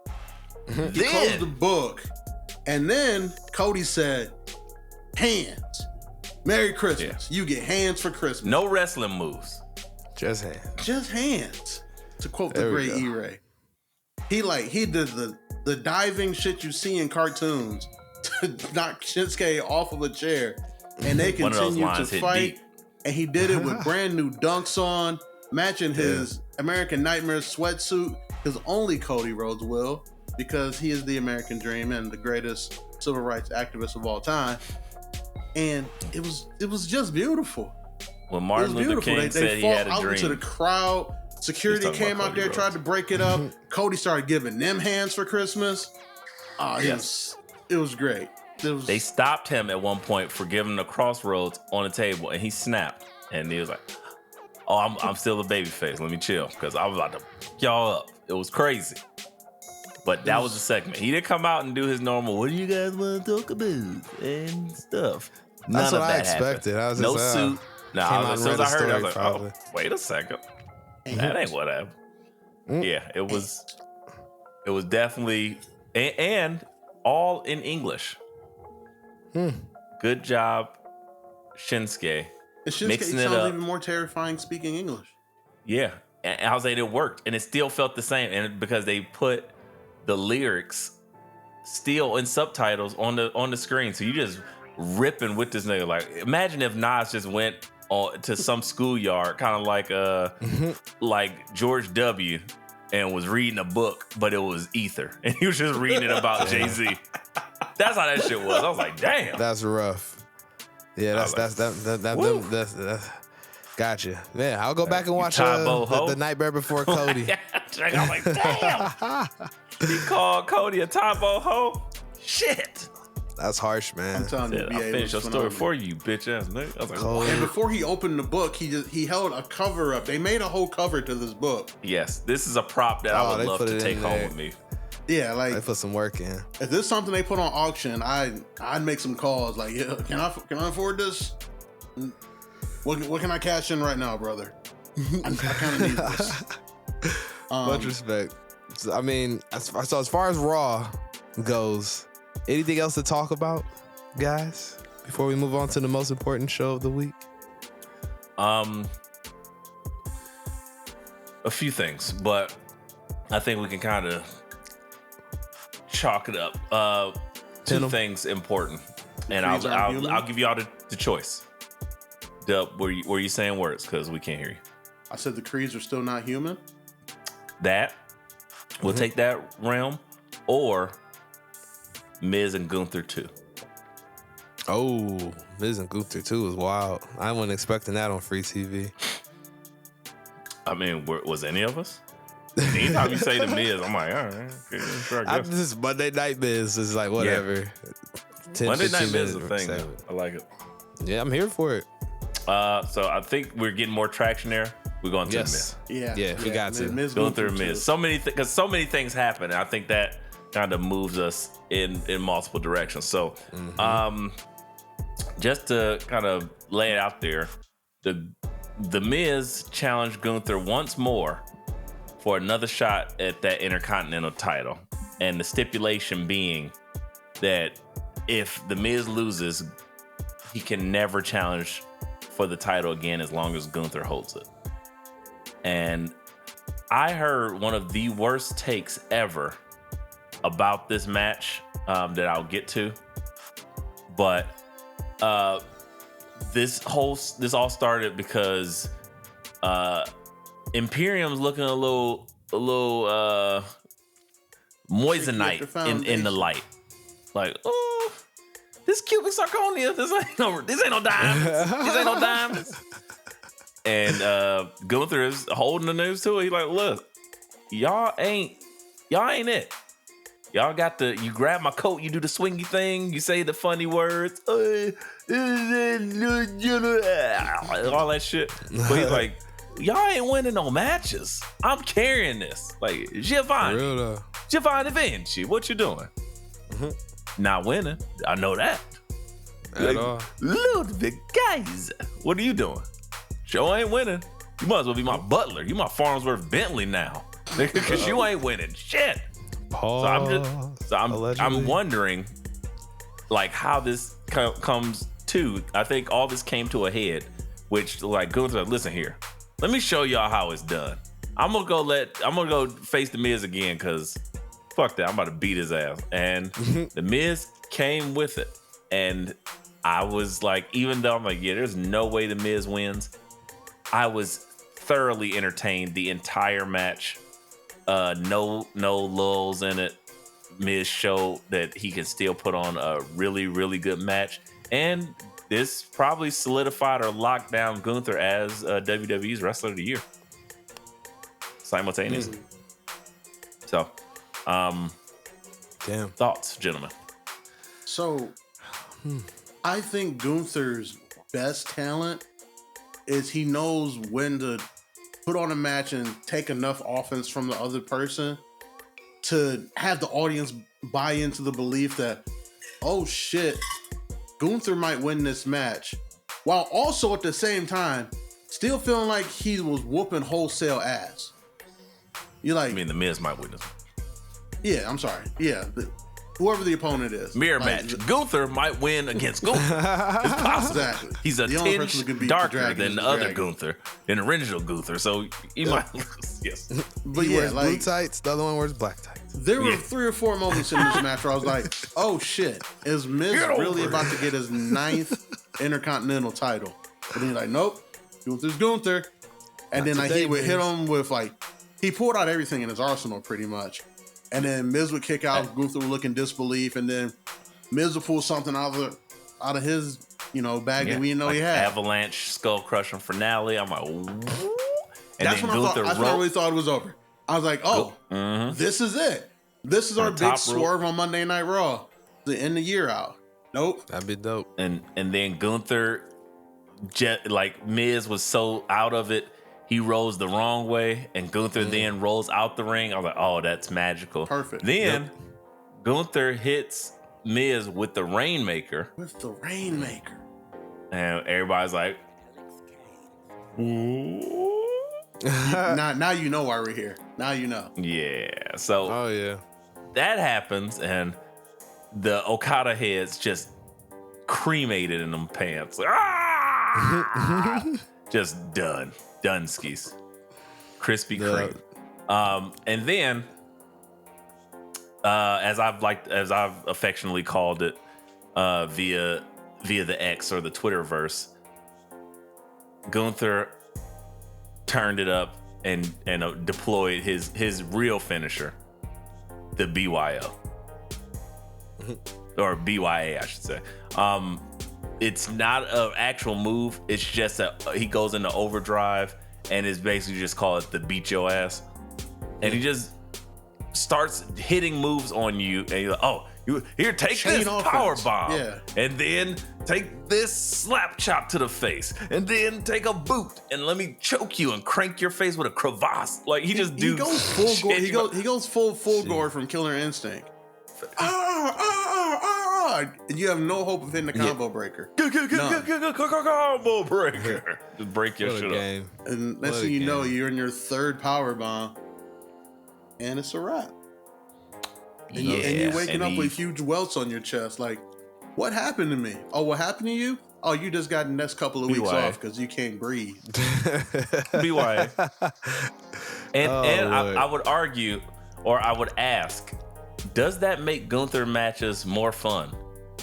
S2: He closed the book, and then Cody said, hands. Merry Christmas. Yeah. You get hands for Christmas.
S4: No wrestling moves.
S3: Just hands.
S2: Just hands. To quote the great E-Ray. He did the diving shit you see in cartoons to knock Shinsuke off of a chair, and they continue to fight. And he did it with brand new dunks on, matching his American Nightmare sweatsuit, because only Cody Rhodes will, because he is the American Dream and the greatest civil rights activist of all time. And it was just beautiful.
S4: When Martin Luther King said he had a dream,
S2: out into the crowd. Security came out there, tried to break it up. Cody started giving them hands for Christmas. It was great.
S4: They stopped him at one point for giving the crossroads on the table, and he snapped. And he was like, "Oh, I'm still a baby face. Let me chill, because I was about to y'all up." It was crazy. But that was the segment. He didn't come out and do his normal, what do you guys want to talk about? And stuff.
S3: That's what I expected.
S4: No suit. As soon as I heard it, I was like, oh, wait a second. That ain't what happened. Yeah, it was definitely, and all in English. Good job, Shinsuke.
S2: And Shinsuke
S4: Mixing it
S2: sounds
S4: up.
S2: even more terrifying speaking English.
S4: Yeah, and I was saying it worked, and it still felt the same, and because they put the lyrics still in subtitles on the screen, so you just ripping with this nigga. Like, imagine if Nas just went to some schoolyard, kind of like George W. and was reading a book, but it was Ether, and he was just reading it about Jay-Z. That's how that shit was. I was like, damn,
S3: That's rough. Yeah, that's gotcha. Man, I'll go back and watch the Nightmare Before Cody.
S4: I'm like, damn. He called Cody a Tombo ho. Shit.
S3: That's harsh, man.
S2: I'm telling you,
S4: I'll
S2: BA
S4: finish your
S2: was
S4: story
S2: phenomenal.
S4: for you, bitch ass nigga. I was like,
S3: Cody.
S2: And before he opened the book, he held a cover up. They made a whole cover to this book.
S4: yes, this is a prop that I would
S3: they
S4: love
S3: put
S4: to
S3: it
S4: take
S3: in
S4: home
S3: there.
S4: with me.
S2: Yeah, like
S3: They put some work in.
S2: if this is something they put on auction, I'd make some calls. Like, yeah, can I afford this? What can I cash in right now, brother? I kind of need this.
S3: Much respect. So, I mean, as far as Raw goes, anything else to talk about, guys, before we move on to the most important show of the week?
S4: A few things, but I think we can kind of chalk it up.
S3: Pin 'em.
S4: Two things important, and
S2: Creeds aren't
S4: I'll
S2: human?
S4: give y'all the choice. Dub, were you saying words? Because we can't hear you.
S2: I said the Creeds are still not human.
S4: That we'll take that realm, or Miz and Gunther 2.
S3: Oh, Miz and Gunther 2 is wild. I wasn't expecting that on free TV.
S4: I mean, was any of us? Anytime you say the Miz, I'm like, all right, okay, sure, I guess.
S3: This Monday Night Miz is like, whatever. 10,
S4: Monday
S3: 15
S4: Night Miz is a
S3: minutes
S4: thing.
S3: of
S4: Though.
S3: segment.
S4: I like it.
S3: Yeah, I'm here for it.
S4: So I think we're getting more traction there. We're going to
S3: Yes.
S2: Yeah,
S3: Yeah, we got to.
S2: Miz
S4: Going through
S2: Gunther,
S4: Miz.
S2: too.
S4: So many because so many things happen, and I think that kind of moves us in multiple directions. So, just to kind of lay it out there, the Miz challenged Gunther once more for another shot at that Intercontinental title, and the stipulation being that if the Miz loses, he can never challenge for the title again as long as Gunther holds it. And I heard one of the worst takes ever about this match that I'll get to. But this all started because Imperium's looking a little moissanite in the light. Like, oh, this cubic zirconia, this ain't no diamonds. These ain't no diamonds. And Gunther is holding the news to it. He's like, look, y'all ain't it. Y'all got you grab my coat, you do the swingy thing, you say the funny words, all that shit. But he's like, y'all ain't winning no matches. I'm carrying this. Like, Giovanni
S3: Real though.
S4: Vinci, what you doing? Not winning. I know that.
S3: At all.
S4: Ludwig, guys, what are you doing? Joe ain't winning. You might as well be my butler. You my Farnsworth Bentley now, because you ain't winning shit.
S3: Pause.
S4: I'm wondering, like, how this comes to. I think all this came to a head, which, like, Gunther, listen here. Let me show y'all how it's done. I'm gonna go face the Miz again, cause fuck that. I'm about to beat his ass. And the Miz came with it, and I was like, even though I'm like, yeah, there's no way the Miz wins, I was thoroughly entertained the entire match. No lulls in it. Miz showed that he can still put on a really, really good match. And this probably solidified or locked down Gunther as WWE's Wrestler of the Year simultaneously. So,
S3: Damn.
S4: thoughts, gentlemen?
S2: So, I think Gunther's best talent is he knows when to put on a match and take enough offense from the other person to have the audience buy into the belief that, oh shit, Gunther might win this match, while also at the same time still feeling like he was whooping wholesale ass. You're like,
S4: I mean, the Miz might win this.
S2: yeah, I'm sorry. Yeah. whoever the opponent is.
S4: Mirror match. Gunther might win against Gunther. It's possible.
S2: Exactly.
S4: He's a
S2: The only person who
S4: tinge
S2: can beat the
S4: darker
S2: dragon
S4: than
S2: is
S4: the
S2: the
S4: other
S2: dragon.
S4: Gunther, than the original Gunther. So he might lose. Yes.
S2: But
S3: He
S2: yeah,
S3: wears blue
S2: like
S3: tights. The other one wears black tights.
S2: there were 3 or 4 moments in this match where I was like, "Oh shit, is Miz
S4: Get over
S2: really
S4: it.
S2: about to get his 9th Intercontinental title?" But then he's like, "Nope, Gunther's Gunther." And then
S3: Not
S2: like
S3: today,
S2: he would hit
S3: Miz.
S2: him with like he pulled out everything in his arsenal pretty much. And then Miz would kick out, Gunther would look in disbelief, and then Miz would pull something out of his bag that we didn't know
S4: like
S2: he had.
S4: Avalanche skull crushing finale. I'm like, ooh. And
S2: That's
S4: then
S2: when I thought.
S4: Gunther
S2: That's when I really
S4: roped.
S2: thought it was over. I was like, "Oh, this is it. This is our
S4: On
S2: big
S4: top rope.
S2: swerve on Monday Night Raw to end the year out." Nope.
S3: That'd be dope.
S4: And then Gunther, like Miz was so out of it, he rolls the wrong way, and Gunther then rolls out the ring. I was like, oh, that's magical.
S2: Perfect.
S4: Then Gunther hits Miz with the Rainmaker,
S2: With the Rainmaker.
S4: and everybody's like, ooh.
S2: now you know why we're here. Now you know.
S4: Yeah. So
S3: Oh yeah.
S4: that happens, and the Okada heads just cremated in them pants. Like, ah! Just done. Done skis. Krispy
S3: Yeah.
S4: Kreme. And then, as I've affectionately called it, via the X or the Twitterverse, Gunther turned it up and deployed his real finisher, the BYO. Or BYA, I should say. It's not an actual move. It's just he goes into overdrive, and it's basically just called the beat your ass. And he just starts hitting moves on you, and you're like, oh, here, take
S2: Chain
S4: this
S2: offense.
S4: power bomb,
S2: Yeah.
S4: and then take this slap chop to the face, and then take a boot, and let me choke you and crank your face with a crevasse. Like he just
S2: He goes full gore.
S4: shit.
S2: He goes full gore from Killer Instinct. And you have no hope of hitting the combo breaker.
S4: Combo breaker. Just break your
S3: What a
S4: shit up.
S3: game.
S2: And next
S3: What a
S2: thing you know,
S3: game.
S2: you're in your 3rd power bomb, and it's a wrap. And you're waking up with huge welts on your chest. Like, what happened to me? Oh, what happened to you? Oh, you just got the next couple of weeks
S4: BY.
S2: off because you can't breathe.
S4: BY. And
S3: Oh, Lord.
S4: I would argue, or I would ask, does that make Gunther matches more fun?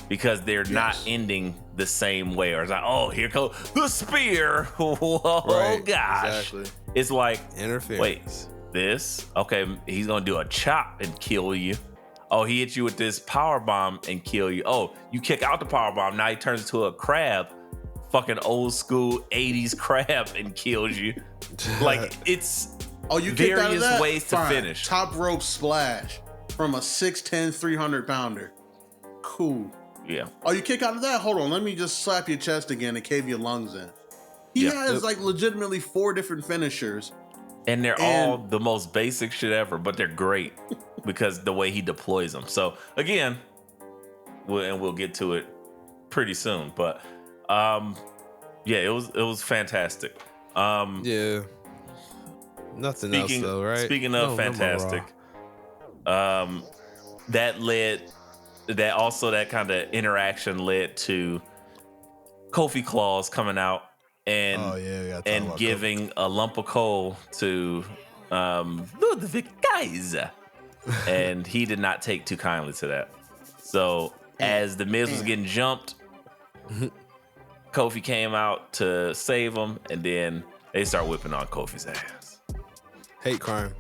S4: Because they're not
S2: Yes.
S4: ending the same way. Or it's like, oh, here goes the spear. Whoa,
S3: Right,
S4: gosh.
S3: exactly.
S4: It's like,
S3: Interference.
S4: wait, this? Okay, he's going to do a chop and kill you. Oh, he hit you with this power bomb and kill you. Oh, you kick out the power bomb. Now he turns into a crab, fucking old school 80s crab, and kills you. Like, it's
S2: Oh, you kicked out of
S4: various
S2: that?
S4: ways to
S2: Fine.
S4: finish.
S2: Top rope splash from a 6'10", 300 pounder. Cool.
S4: Yeah.
S2: Oh, you kick out of that? Hold on, let me just slap your chest again and cave your lungs in. He
S4: Yeah.
S2: has like legitimately 4 different finishers.
S4: And they're
S2: And-
S4: all the most basic shit ever, but they're great because the way he deploys them. So again, we'll get to it pretty soon. But yeah, it was fantastic.
S3: Yeah. Nothing else though, right?
S4: Speaking of
S3: No more
S4: fantastic, that kind of interaction led to Kofi Claus coming out and
S3: Oh, yeah, we gotta talk
S4: and
S3: about
S4: giving a lump of coal to Ludwig Kaiser, and he did not take too kindly to that. So as the Miz was getting jumped, Kofi came out to save him, and then they start whipping on Kofi's ass.
S3: Hate crime.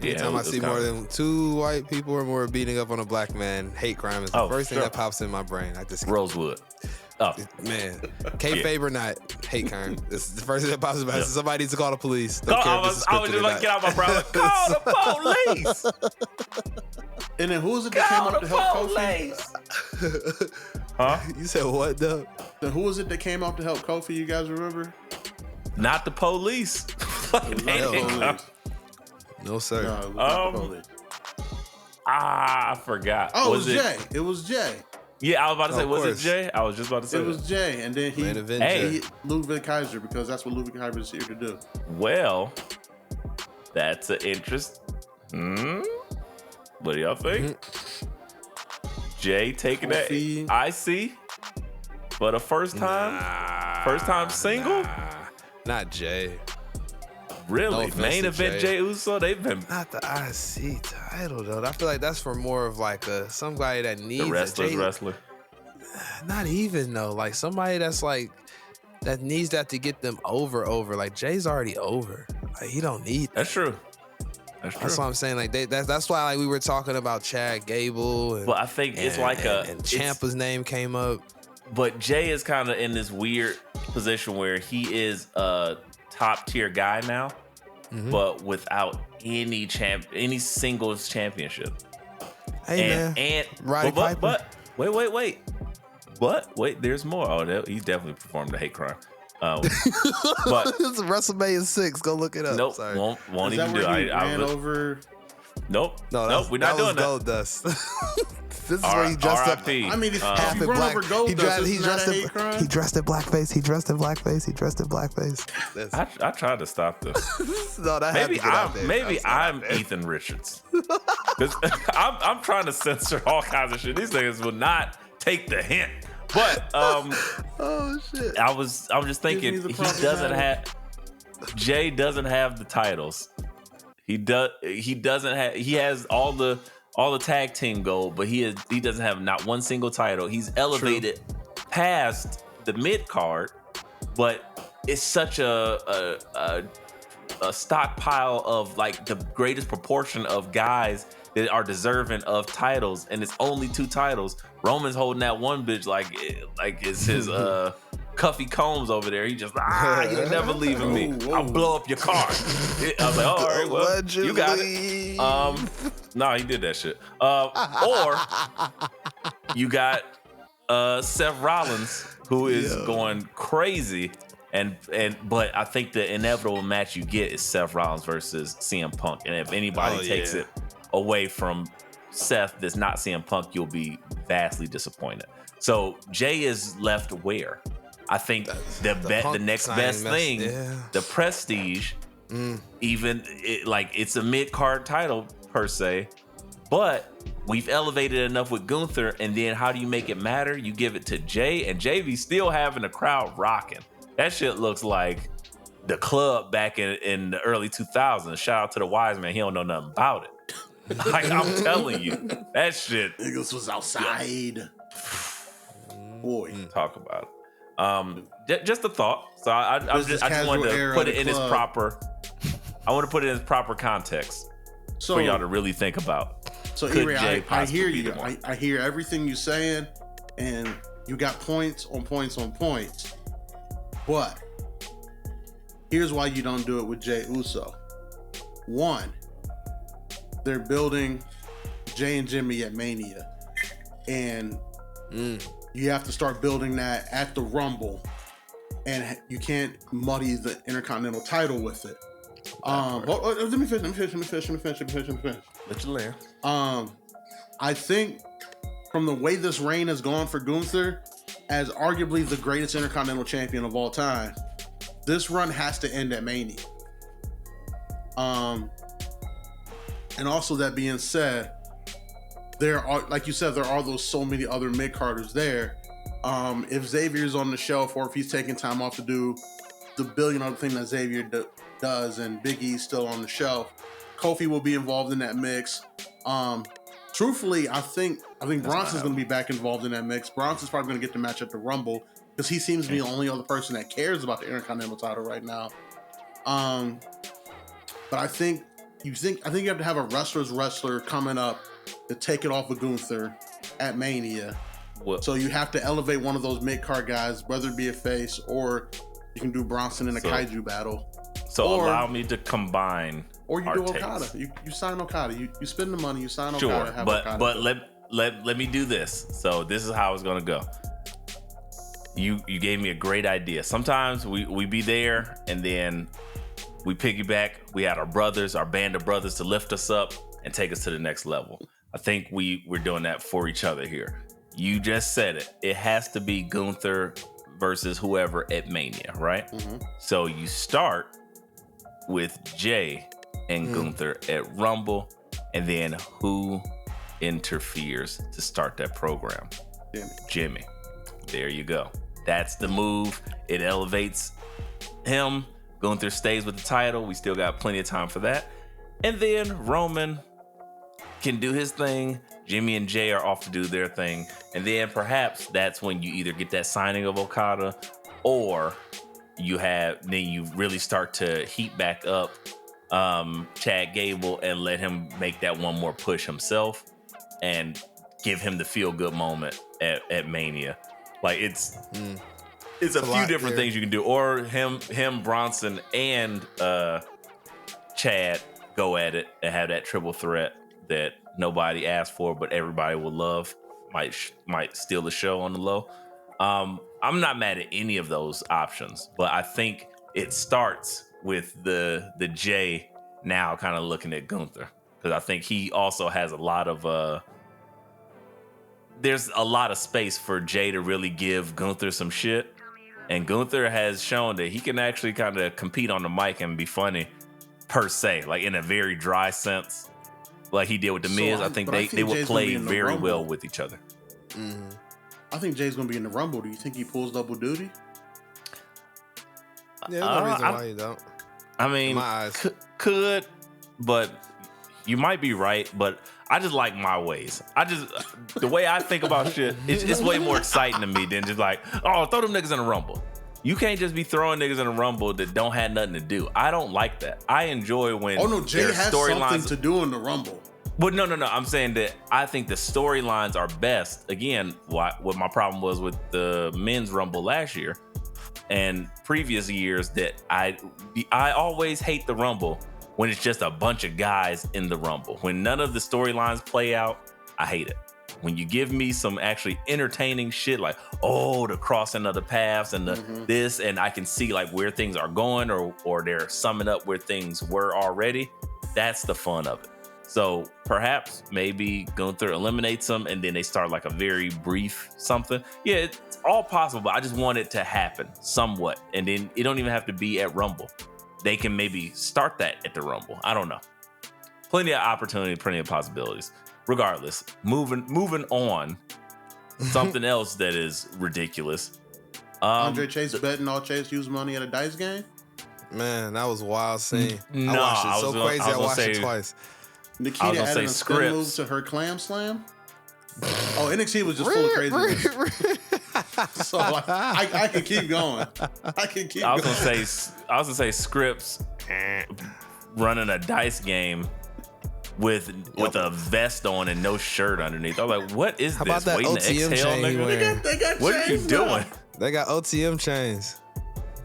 S4: Yeah,
S3: Anytime I
S4: it was
S3: see more
S4: kinda-
S3: than 2 white people or more beating up on a black man, hate crime is the
S4: Oh,
S3: first thing
S4: sure.
S3: that pops in my brain. I just
S4: Rosewood. Oh,
S3: man, kayfabe or not, hate crime. It's the first thing that pops in my head.
S4: Yeah.
S3: Somebody needs to call the police. Don't
S4: I
S3: care if this is
S4: was
S3: scripted
S4: just
S3: or
S4: like,
S3: not.
S4: get out my brow. Like, call the police.
S2: And then who was it that came
S4: Call
S2: up
S4: the
S2: to help Kofi?
S4: police. Huh?
S3: You said what, though?
S2: Then who was it that came out to help Kofi? You guys remember?
S4: Not the police. Fucking
S2: Not the
S4: hate it.
S2: police.
S3: No, sir.
S2: No, it was not the
S4: Um,
S2: police.
S4: I forgot.
S2: Oh, it was Jay. It was Jay.
S4: Yeah, I was about to say,
S3: Of
S4: was
S3: course.
S4: it Jay? I was just about to say
S2: It was
S4: that.
S2: Jay. And then he
S3: Main event,
S4: Hey.
S3: Jay.
S2: hit Ludwig Kaiser because that's what Ludwig Kaiser is here to do.
S4: Well, that's an interest. What do y'all think? Jay taking
S2: Kofi.
S4: that IC, but a first time single.
S3: Not Jay.
S4: Really,
S3: No
S4: main
S3: offense to
S4: event Jay Uso. They've been
S3: Not the IC title though. I feel like that's for more of like somebody that needs
S4: the wrestler's
S3: it.
S4: wrestler.
S3: Not even though. Like somebody that's like that needs that to get them over. Like Jay's already over. Like he don't need that.
S4: That's true.
S3: That's what I'm saying. Like that's why like we were talking about Chad Gable. And,
S4: But I think it's like
S3: and Ciampa's name came up.
S4: But Jay is kind of in this weird position where he is a top tier guy now, but without any singles championship.
S3: Hey man,
S4: and
S3: Roddy Piper.
S4: but wait, there's more. Oh, he definitely performed a hate crime. But
S3: it's WrestleMania 6. Go look it up.
S4: nope,
S3: Sorry.
S4: won't
S2: Is
S4: even
S2: that
S4: do
S2: where
S4: it.
S2: he ran over?
S4: Nope,
S3: No,
S4: we're not doing that.
S3: Gold Dust. This is where he dressed up.
S4: R.I.P.
S2: I mean, if
S3: Half
S2: you
S3: in
S2: run
S3: black.
S2: over Gold
S3: He
S2: Dust,
S3: dressed. He
S2: isn't that
S3: dressed.
S2: a hate crime?
S3: He dressed in blackface. He dressed in blackface. That's,
S4: I tried to stop this.
S3: no, that had to get out there.
S4: Maybe I'm Ethan Richards. 'Cause I'm trying to censor all kinds of shit. These niggas will not take the hint. But
S3: Oh shit.
S4: I was just thinking
S2: Give me
S4: he
S2: the proper
S4: doesn't
S2: title.
S4: have Jay doesn't have the titles. He doesn't have he has all the tag team gold, but he doesn't have not one single title. He's elevated past the mid card, but it's such a stockpile of like the greatest proportion of guys that are deserving of titles, and it's only 2 titles. Roman's holding that one bitch like it's his Cuffy Combs over there. He just you're never leaving me.
S2: Whoa.
S4: I'll blow up your car. I was like, all right, well, you got it. No, he did that shit. Or you got Seth Rollins, who is going crazy. But I think the inevitable match you get is Seth Rollins versus CM Punk. And if anybody takes it away from Seth that's not CM Punk, you'll be vastly disappointed. So Jay is left where? I think the next best thing, the Prestige, even it's a mid-card title per se, but we've elevated enough with Gunther, and then how do you make it matter? You give it to Jay, and JV still having the crowd rocking. That shit looks like the club back in the early 2000s. Shout out to the wise man. He don't know nothing about it. Like, I'm telling you, that shit.
S2: Niggas was outside. Boy.
S4: Talk about it. Just a thought. So I just wanted to put it in its proper. I want to put it in its proper context for y'all to really think about.
S2: So
S4: Could
S2: Erie,
S4: Jay
S2: I hear
S4: possibly be
S2: you.
S4: the one?
S2: I hear everything you're saying, and you got points on points on points. But here's why you don't do it with Jay Uso. One, they're building Jay and Jimmy at Mania, and you have to start building that at the Rumble, and you can't muddy the Intercontinental title with it. Let me finish.
S4: Let you land.
S2: I think from the way this reign has gone for Gunther, as arguably the greatest Intercontinental champion of all time, this run has to end at Mania. And also, that being said, there are, like you said, there are those so many other mid-carders there. If Xavier's on the shelf, or if he's taking time off to do the billion other thing that Xavier does, and Big E's still on the shelf, Kofi will be involved in that mix. Truthfully, I think Bronson's going to be back involved in that mix. Bronson's probably going to get the match at the Rumble because he seems to be the only other person that cares about the Intercontinental title right now. But I think you have to have a wrestler coming up to take it off of Gunther at Mania.
S4: What?
S2: So you have to elevate one of those mid-card guys, whether it be a face or you can do Bronson in a kaiju battle.
S4: So allow me to combine.
S2: Or you
S4: our
S2: do
S4: takes.
S2: Okada. You sign Okada. You spend the money. You sign
S4: Sure,
S2: Okada. Have Okada
S4: but
S2: do it.
S4: let me do this. So this is how it's gonna go. You gave me a great idea. Sometimes we be there and then we piggyback. We had our band of brothers to lift us up and take us to the next level. I think we're doing that for each other here. You just said it. It has to be Gunther versus whoever at Mania, right?
S2: Mm-hmm.
S4: So you start with Jay and Gunther at Rumble, and then who interferes to start that program?
S2: Jimmy.
S4: There you go. That's the move. It elevates him. Gunther stays with the title. We still got plenty of time for that. And then Roman can do his thing. Jimmy and Jay are off to do their thing. And then perhaps that's when you either get that signing of Okada, or then you really start to heat back up Chad Gable and let him make that one more push himself and give him the feel good moment at Mania. Like it's a few different things you can do. Or him, Bronson, and Chad go at it and have that triple threat that nobody asked for, but everybody will love. Might steal the show on the low. I'm not mad at any of those options, but I think it starts with the Jay now kind of looking at Gunther, because I think he also has a lot of there's a lot of space for Jay to really give Gunther some shit, and Gunther has shown that he can actually kind of compete on the mic and be funny per se, like in a very dry sense, like he did with the Miz. I think they would play very well with each other.
S2: Mm-hmm. I think Jay's gonna be in the Rumble. Do you think he pulls double duty?
S3: Yeah, there's no reason why you don't.
S4: I mean, could, but you might be right. But I just like my ways. The way I think about shit, it's way more exciting to me than just like, oh, throw them niggas in the Rumble. You can't just be throwing niggas in the Rumble that don't have nothing to do. I don't like that. I enjoy when
S2: Jay has something to do in the Rumble.
S4: But no. I'm saying that I think the storylines are best. Again, what my problem was with the men's Rumble last year and previous years, that I always hate the Rumble when it's just a bunch of guys in the Rumble. When none of the storylines play out, I hate it. When you give me some actually entertaining shit, like, oh, the crossing of the paths and this, and I can see like where things are going, or they're summing up where things were already, that's the fun of it. So perhaps maybe Gunther eliminates them and then they start like a very brief something. Yeah, it's all possible, but I just want it to happen somewhat. And then it don't even have to be at Rumble. They can maybe start that at the Rumble. I don't know. Plenty of opportunity, plenty of possibilities. Regardless, moving on, something else that is ridiculous.
S2: Andre Chase betting all Chase Hughes money at a dice game?
S3: Man, that was a wild scene.
S4: No,
S3: I watched it so crazy. I watched it twice.
S2: Nikita added a spin move to her clam slam. Oh, NXT was just full of craziness. So I can keep going. I was gonna say Scripps running a dice game with a vest on and no shirt underneath. I was like, what is
S3: How
S4: this?
S3: About that
S4: Waiting
S3: OTM
S4: to exhale,
S3: chain
S2: they got
S4: what are you doing?
S3: They got OTM chains.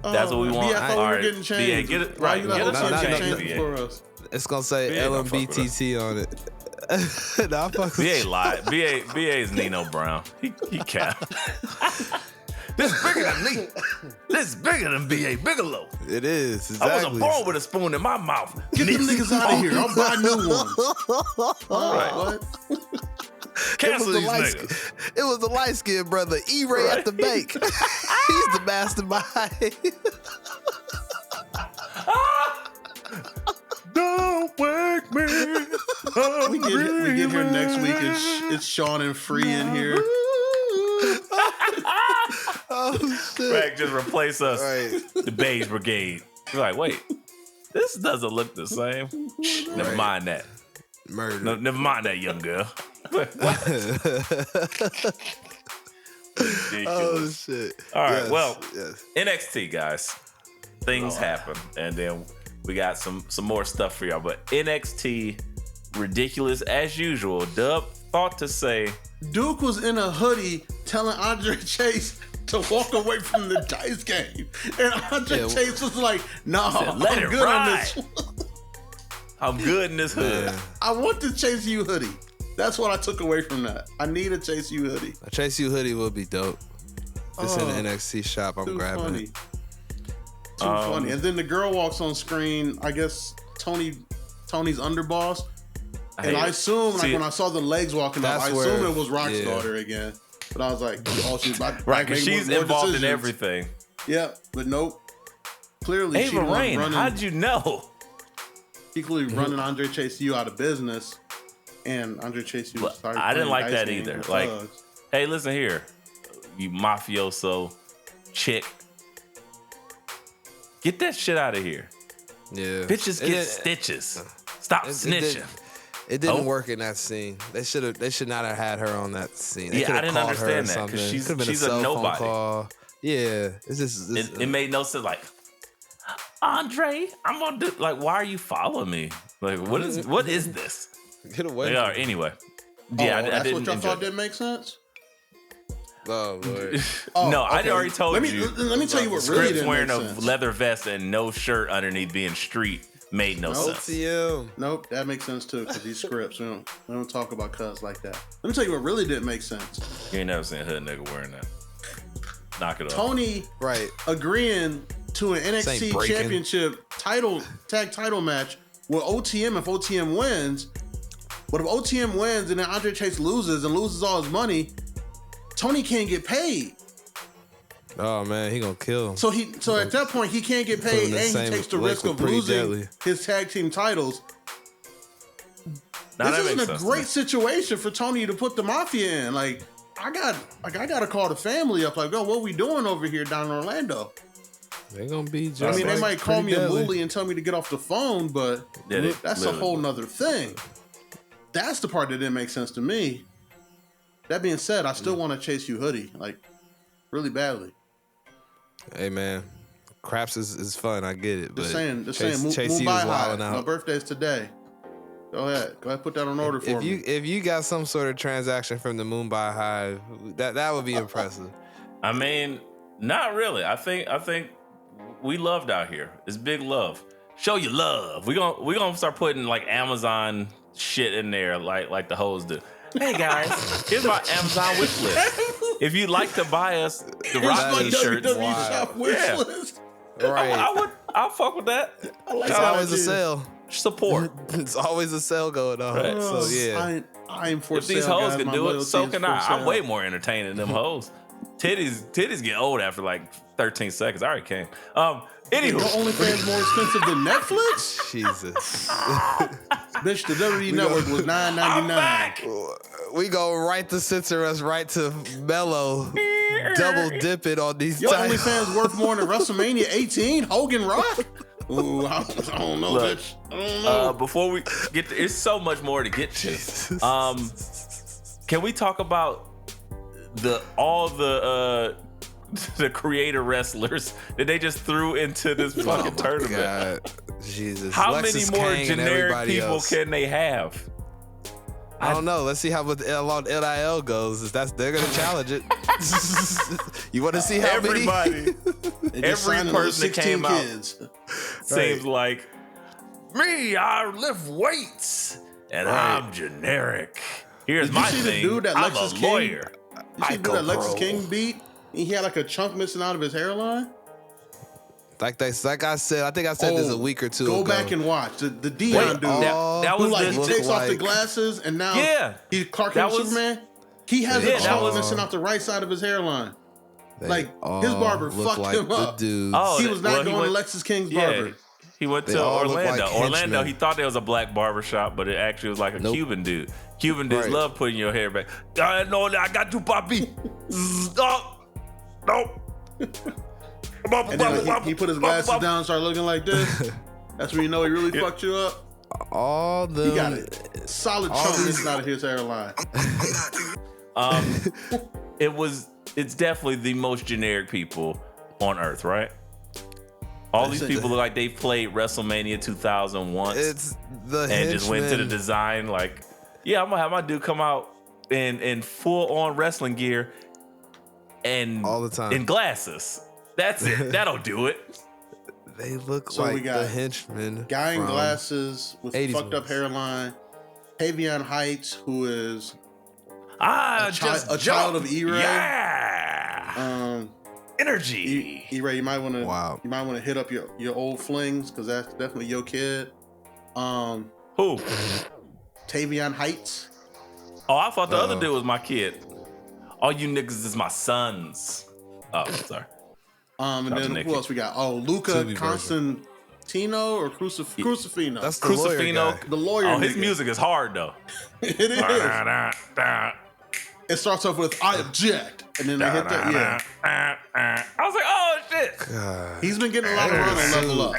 S4: That's what we want.
S2: I thought we were getting chains.
S4: Get it
S2: Why
S4: right.
S2: you
S4: Get
S2: got
S4: us some
S2: chains
S4: chains,
S2: for us?
S3: It's gonna say LMBTT on it. Nah,
S4: BA lied. BA's Nino Brown. He capped. This is bigger than me. This is bigger than B.A. Bigelow.
S3: It is. Exactly.
S4: I wasn't born with a spoon in my mouth.
S2: Get them niggas out of here. I'll buy new ones. All right. What?
S4: Cancel these niggas.
S3: It was the light-skinned brother, E-Ray at the bank. He's the mastermind.
S4: Don't wake me.
S2: We get here next week. It's Sean and Free in here.
S3: Oh shit!
S4: Back, just replace us, the Beige Brigade. You're like, wait, this doesn't look the same. Never mind that.
S3: Murder.
S4: No, never mind that, young girl.
S3: Oh shit!
S4: All right, NXT guys, things happen, and then we got some more stuff for y'all. But NXT, ridiculous as usual. Dub thought to say
S2: Duke was in a hoodie telling Andre Chase to walk away from the dice game, and Andre Chase was like, "Nah, I'm good on this.
S4: I'm good in this hood.
S2: I want the Chase U hoodie." That's what I took away from that. I need a Chase U hoodie.
S3: A Chase U hoodie would be dope. It's in the NXT shop. I'm grabbing it.
S2: Too funny. And then the girl walks on screen. I guess Tony's underboss. And I assume, when I saw the legs walking up, I assumed it was Rock's daughter again. But I was like, oh, she's about
S4: right, because she's involved in everything.
S2: Yeah, but nope. Clearly,
S4: Ava Raine, how'd you know?
S2: She clearly running Andre Chase U out of business. and Andre Chase
S4: But
S2: started
S4: I didn't
S2: playing
S4: like
S2: dice
S4: that
S2: games
S4: either.
S2: with
S4: Like,
S2: thugs.
S4: hey, listen here, you mafioso chick. Get that shit out of here.
S3: Yeah.
S4: Bitches
S3: It
S4: get
S3: didn't-
S4: stitches. Stop
S3: it
S4: snitching.
S3: It didn't
S4: Oh.
S3: work in that scene. They should not have had her on that scene. They
S4: Yeah,
S3: coulda
S4: I didn't
S3: called her or
S4: understand that, 'cause
S3: something.
S4: she's-
S3: Could've been
S4: she's a
S3: cell phone
S4: nobody.
S3: call. Yeah, it's just
S4: It made no sense. Like, Andre, I'm gonna do. Like, why are you following me? Like, what is this?
S3: get away.
S4: They
S3: from
S4: are
S3: me.
S4: anyway. Yeah, I
S2: that's
S4: didn't
S2: what y'all
S4: enjoy
S2: thought
S4: it.
S2: didn't make sense.
S3: Oh Lord.
S4: No, I
S2: okay.
S4: already told
S2: let me,
S4: you.
S2: Let me tell you what really
S4: Scripts
S2: didn't
S4: wearing
S2: make
S4: a
S2: sense.
S4: leather vest and no shirt underneath being street made no sense.
S3: OTM.
S2: Nope, that makes sense too, because these scripts, we don't talk about cuz like that. Let me tell you what really didn't make sense.
S4: You ain't never seen a hood nigga wearing that. Knock it off.
S2: Tony
S3: Right.
S2: agreeing to an NXT
S3: Ain't breaking.
S2: championship tag title match with OTM if OTM wins. But if OTM wins and then Andre Chase loses and loses all his money, Tony can't get paid.
S3: Oh man, he gonna kill him.
S2: So at that point he can't get
S3: Put him
S2: paid
S3: in the
S2: and he
S3: same
S2: takes the
S3: lake
S2: risk
S3: with
S2: of
S3: Pretty
S2: losing
S3: Deadly.
S2: his tag team titles.
S4: Now that
S2: This
S4: makes
S2: isn't a
S4: sense to
S2: great
S4: me.
S2: situation for Tony to put the Mafia in. Like I gotta call the family up. Like, oh, what we doing over here down in Orlando?
S3: They gonna be just.
S2: I mean, they
S3: like
S2: might call me
S3: Pretty
S2: a
S3: Deadly.
S2: bully and tell me to get off the phone, but
S4: Yeah,
S2: that's a
S4: literally
S2: whole
S4: would.
S2: nother thing. That's the part that didn't make sense to me. That being said, I still want to chase you hoodie, like really badly.
S3: Hey man, craps is fun. I get it.
S2: Just
S3: but
S2: saying,
S3: Chase
S2: Mumbai
S3: was wilding
S2: High. My
S3: out.
S2: birthday's today. Go ahead, put that on order for me.
S3: If you got some sort of transaction from the Mumbai Hive, that would be impressive.
S4: I mean, not really. I think we loved out here. It's big love. Show your love. We gonna start putting like Amazon shit in there, like the hoes do. Hey guys, here's my Amazon wish list. If you'd like to buy us the Rock
S2: my
S4: t-shirts,
S2: WWE
S3: wild.
S2: shop wish
S4: Yeah.
S2: list.
S3: Right.
S4: I'll fuck with that.
S2: like
S3: It's
S2: that
S3: always a
S2: idea.
S3: sale.
S4: Support.
S3: It's always a sale going on.
S4: Right.
S3: So yeah.
S2: I am for
S4: If these
S2: sale,
S4: hoes
S2: guys.
S4: can
S2: My
S4: do it,
S2: loyalty
S4: so
S2: is
S4: can
S2: for
S4: I. I'm
S2: sale.
S4: way more entertaining than them hoes. Titties get old after like 13 seconds. I already came.
S2: Your
S4: Anywho,
S2: OnlyFans more expensive than Netflix?
S3: Jesus.
S2: Bitch, the WWE Network was $9.99.
S4: I'm back.
S3: We go right to censor us right to Mellow. Double dip it on these
S2: Your
S3: titles.
S2: OnlyFans worth more than WrestleMania 18? Hogan Rock? Ooh, I don't know,
S4: Look,
S2: bitch. I don't know.
S4: before we get to, it's so much more to get to. Can we talk about all the creator wrestlers that they just threw into this fucking tournament?
S3: God. Jesus.
S4: How
S3: Lexus
S4: many more
S3: Kang and
S4: generic
S3: everybody
S4: people
S3: else.
S4: can they have?
S3: I don't know. Let's see how long NIL goes. They're gonna challenge it. You want to see how
S4: Everybody,
S2: They just
S4: every
S2: signed another
S4: person that
S2: 16
S4: came out
S2: kids.
S4: seems like me. I lift weights and I'm generic. Here's
S2: Did you
S4: my
S2: see the
S4: thing.
S2: dude that
S4: I'm
S2: Lexus
S4: a
S2: King-
S4: lawyer.
S2: You see
S3: Ico
S2: that Lexus
S3: Pro.
S2: King beat? He had like a chunk missing out of his hairline.
S3: Like I said, I think I said this a week or two
S2: Go
S3: ago.
S2: back and watch the Dion
S4: Wait,
S2: dude.
S4: that
S2: Who
S4: was
S2: like he
S4: the
S2: takes off the
S3: like-
S2: glasses and now
S4: Yeah.
S2: he's Clark
S4: That
S2: Kent
S4: was-
S2: Superman. He has
S4: Yeah,
S2: a
S4: that
S2: chunk
S4: was-
S2: missing out the right side of his hairline.
S3: They
S2: like,
S3: all
S2: his barber
S3: look
S2: fucked
S3: like
S2: him
S3: the
S2: up.
S3: dudes.
S4: Oh,
S2: He was not
S4: well, he
S2: going
S4: went-
S2: to Lexus King's
S4: Yeah,
S2: barber.
S4: he went
S3: They
S4: to
S3: all look
S4: Orlando.
S3: like
S4: Orlando,
S3: henchmen.
S4: he thought there was a black barber shop, but it actually was like a
S3: Nope.
S4: Cuban dude. Cuban dudes
S3: Right.
S4: love putting your hair back. I know that I got you, papi. Stop. Nope.
S2: And then he put his glasses down and started looking like this. That's when you know he really fucked you up.
S3: All the
S2: He got it. Solid
S3: all
S2: chunk
S3: these-
S2: missing out of his hairline.
S4: It's definitely the most generic people on earth, right? All these people look like they've played WrestleMania 2000 once
S3: It's the
S4: and just went to the
S3: henchmen.
S4: design like, yeah, I'm gonna have my dude come out in full on wrestling gear and
S3: All the time.
S4: in glasses. That's it. That'll do it.
S3: They look
S2: So we
S3: like
S2: got
S3: the henchmen.
S2: Guy in
S3: from-
S2: glasses with
S3: 80s
S2: fucked up
S3: movies.
S2: hairline. Tavion Heights, who is
S4: Ah,
S2: a
S4: just
S2: child
S4: jump.
S2: of E-Ray.
S4: Yeah. Energy.
S2: E-Ray, you might want to
S3: Wow.
S2: hit up your old flings because that's definitely your kid.
S4: Who?
S2: Tavion Heights.
S4: Oh, I thought the other dude was my kid. All you niggas is my sons. Oh, sorry.
S2: And
S4: Shout out to
S2: then
S4: Nikki.
S2: who else we got? Oh, Luca
S3: Tubi version.
S2: Crucifino or Crucifino?
S3: That's the lawyer
S4: Crucifino.
S3: guy.
S2: the lawyer.
S4: Oh, his
S2: nigga.
S4: music is hard though.
S2: It is. It starts off with "I object," and then they hit that. Yeah,
S4: I was like, oh shit.
S3: God.
S2: he's been getting a lot of run on Level Up.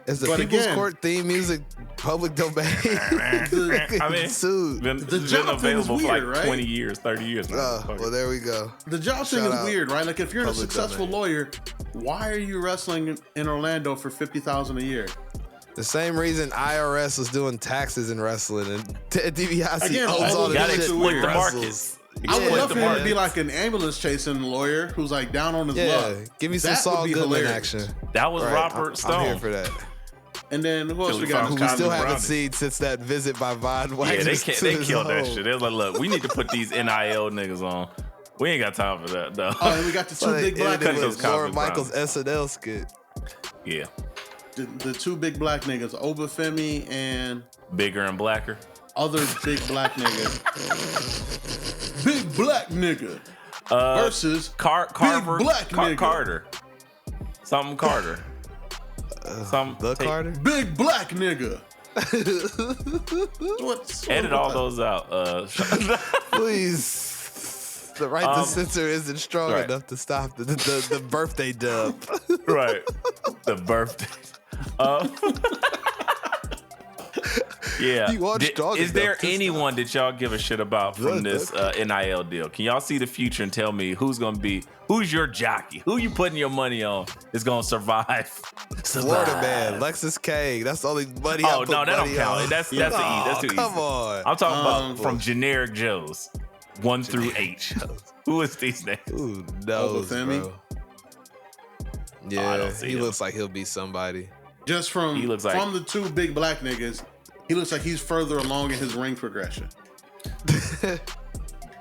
S3: Is the
S2: But
S3: People's
S2: again-
S3: Court theme music public domain?
S4: I mean,
S3: Sued.
S4: been
S2: job thing is
S4: available for like
S2: weird, right?
S4: 20 years, 30 years now. Fuck
S3: Well,
S4: it.
S3: there we go.
S2: The job thing
S3: Shout
S2: is
S3: out.
S2: weird, right? Like if you're a
S3: Public
S2: successful
S3: domain.
S2: lawyer, why are you wrestling in Orlando for $50,000 a year?
S3: The same reason IRS was doing taxes in wrestling, and Ted DiBiase
S2: Again,
S3: owns
S2: all
S3: all
S2: those
S3: the
S4: Gotta
S3: shit
S2: things are
S4: exploit
S2: weird.
S4: the market.
S3: wrestles.
S2: I would
S4: Exploit
S2: love
S4: the
S2: for him to
S4: market.
S2: be like an ambulance chasing lawyer who's like down on his
S3: Yeah,
S2: luck.
S3: give me some
S2: That would
S3: Saul
S2: be
S3: Goodman
S2: hilarious.
S3: action.
S4: That was
S3: Right,
S4: Robert Stone.
S3: I'm here for that.
S2: And then who else
S4: Till
S2: we
S4: we
S2: got?
S4: found
S3: Who we still
S4: Cosmic
S3: haven't
S4: Brownie.
S3: seen since that visit by Von Wagner.
S4: Yeah, they
S3: to
S4: killed that
S3: his
S4: shit. They was like, look, we need to put these NIL niggas on. We ain't got time for that though.
S2: Oh, and we got the two
S3: home.
S2: big black
S4: Cut those
S2: niggas.
S3: Laura
S4: Cosmic
S3: Michaels SNL skit.
S4: Yeah,
S2: The two big black niggas, Obafemi and
S4: bigger and blacker.
S2: other big black nigga. Big black nigga versus
S4: Carver,
S2: black nigga.
S4: Carter, something Carter, some
S3: The Carter?
S2: big black nigga.
S4: Edit all those out.
S3: Please. The right to censor isn't strong
S4: right.
S3: enough to stop the birthday dub.
S4: Right, the birthday. Yeah.
S3: You are strong
S4: Is there
S3: enough to
S4: anyone that y'all give a shit about from
S3: Good,
S4: this NIL deal? Can y'all see the future and tell me who's your jockey? Who you putting your money on is gonna survive?
S3: Florida man, Lexus King. That's the only money I
S4: Oh
S3: put
S4: no, that don't
S3: money
S4: count.
S3: on.
S4: That's the E. That's too easy.
S3: Come on.
S4: I'm talking about from generic Joes, 1 through 8. Who is these names?
S3: Who knows,
S2: Obafemi?
S3: bro?
S4: I
S3: Yeah,
S4: don't see
S3: he
S4: him.
S3: looks like he'll be somebody.
S2: Just from
S4: He looks like-
S2: the two big black niggas, he looks like he's further along in his ring progression.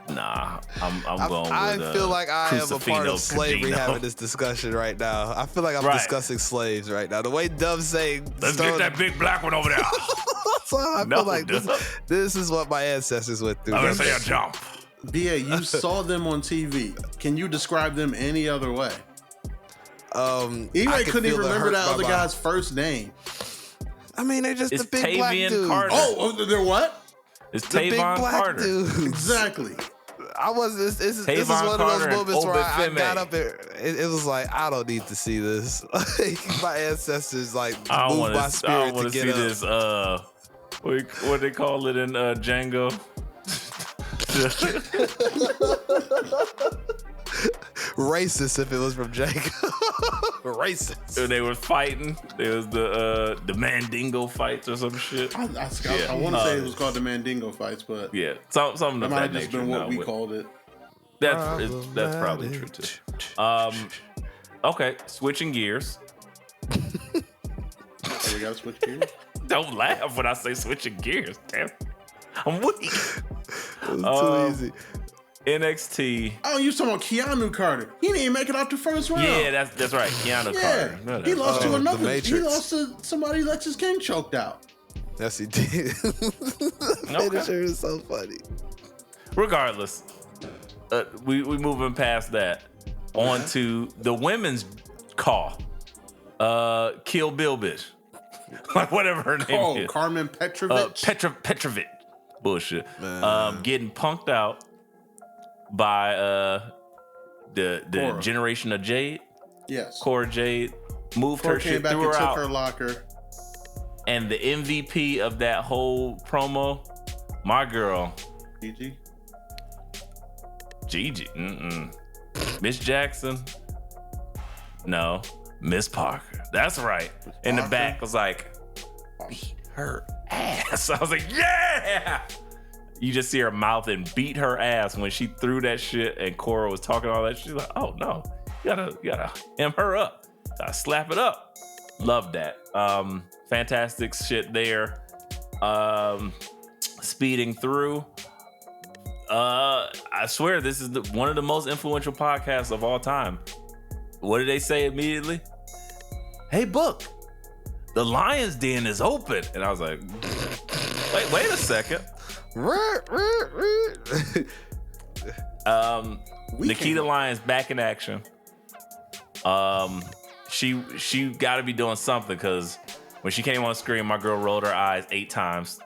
S4: Nah, I'm going with.
S3: I feel like I am a part
S4: Crucifino
S3: of slavery
S4: Cadino.
S3: having this discussion right now. I feel like I'm
S4: Right.
S3: discussing slaves right now. The way Dub's saying,
S4: Let's get that big black one over there.
S3: So I
S4: No,
S3: feel like
S4: Dub.
S3: this is what my ancestors went through.
S4: I'm gonna say a jump.
S2: BA, you saw them on TV. Can you describe them any other way?
S3: I
S2: E-Ray
S3: can
S2: couldn't
S3: feel
S2: even
S3: the
S2: remember
S3: hurt
S2: that
S3: by
S2: other
S3: my-
S2: guy's first name.
S3: I mean, they're just
S4: It's
S3: the big black
S4: Tavian
S3: dudes.
S4: Carter.
S2: Oh, they're what?
S4: It's
S3: The big
S4: Tavon
S3: black
S4: Carter.
S3: dudes.
S2: Exactly.
S3: I was. This is
S4: Tavon
S3: one of
S4: Carter
S3: those
S4: and
S3: moments where I
S4: Obafemi.
S3: got up. It was like I don't need to see this. Like, my ancestors like
S4: I don't
S3: moved my
S4: want to. I
S3: spirit
S4: don't
S3: to
S4: want to
S3: get
S4: see
S3: up.
S4: this. What they call it in Django?
S3: Racist if it was from Jacob. Racist.
S4: When they were fighting, there was the Mandingo fights or some shit.
S2: I want to say it was called the Mandingo fights, but
S4: Yeah, something
S2: that
S4: of
S2: might
S4: that
S2: have just
S4: nature.
S2: been what
S4: No,
S2: we
S4: but
S2: called it.
S4: that's probably true too. Okay, switching gears.
S2: So we got to switch gears.
S4: Don't laugh when I say switching gears. Damn, I'm weak.
S3: It was too easy.
S4: NXT.
S2: Oh, you talking about Keanu Carter? He didn't even make it out the first round.
S4: Yeah, that's right. Keanu
S2: Yeah,
S4: Carter.
S2: he lost to
S3: The
S2: another. He
S3: Matrix.
S2: lost to somebody Lexus King choked out.
S3: Yes, he did. Finisher is so funny.
S4: Regardless, we moving past that on to the women's call. Kill Bill bitch. Like whatever her name
S2: Oh,
S4: is.
S2: Carmen Petrovich.
S4: Petrovic. Bullshit. Getting punked out by the
S2: Cora.
S4: generation of Jade.
S2: Yes.
S4: Cora Jade moved
S2: Cora
S4: her
S2: came
S4: shit,
S2: back
S4: threw
S2: and
S4: her
S2: took
S4: out.
S2: her locker.
S4: And the MVP of that whole promo, my girl,
S2: GG.
S4: Gigi. Miss Jackson. No, Miss Parker. That's right. In the
S2: Parker?
S4: back was like, beat her ass. I was like, yeah. You just see her mouth and beat her ass when she threw that shit and Cora was talking all that. She's like, oh no, you gotta hem her up. Gotta slap it up. Love that. Fantastic shit there. Speeding through. I swear this is one of the most influential podcasts of all time. What did they say immediately? Hey, Book, the Lion's Den is open. And I was like, wait a second. Nikita Lyons back in action. She got to be doing something because When she came on screen, my girl rolled her eyes 8 times.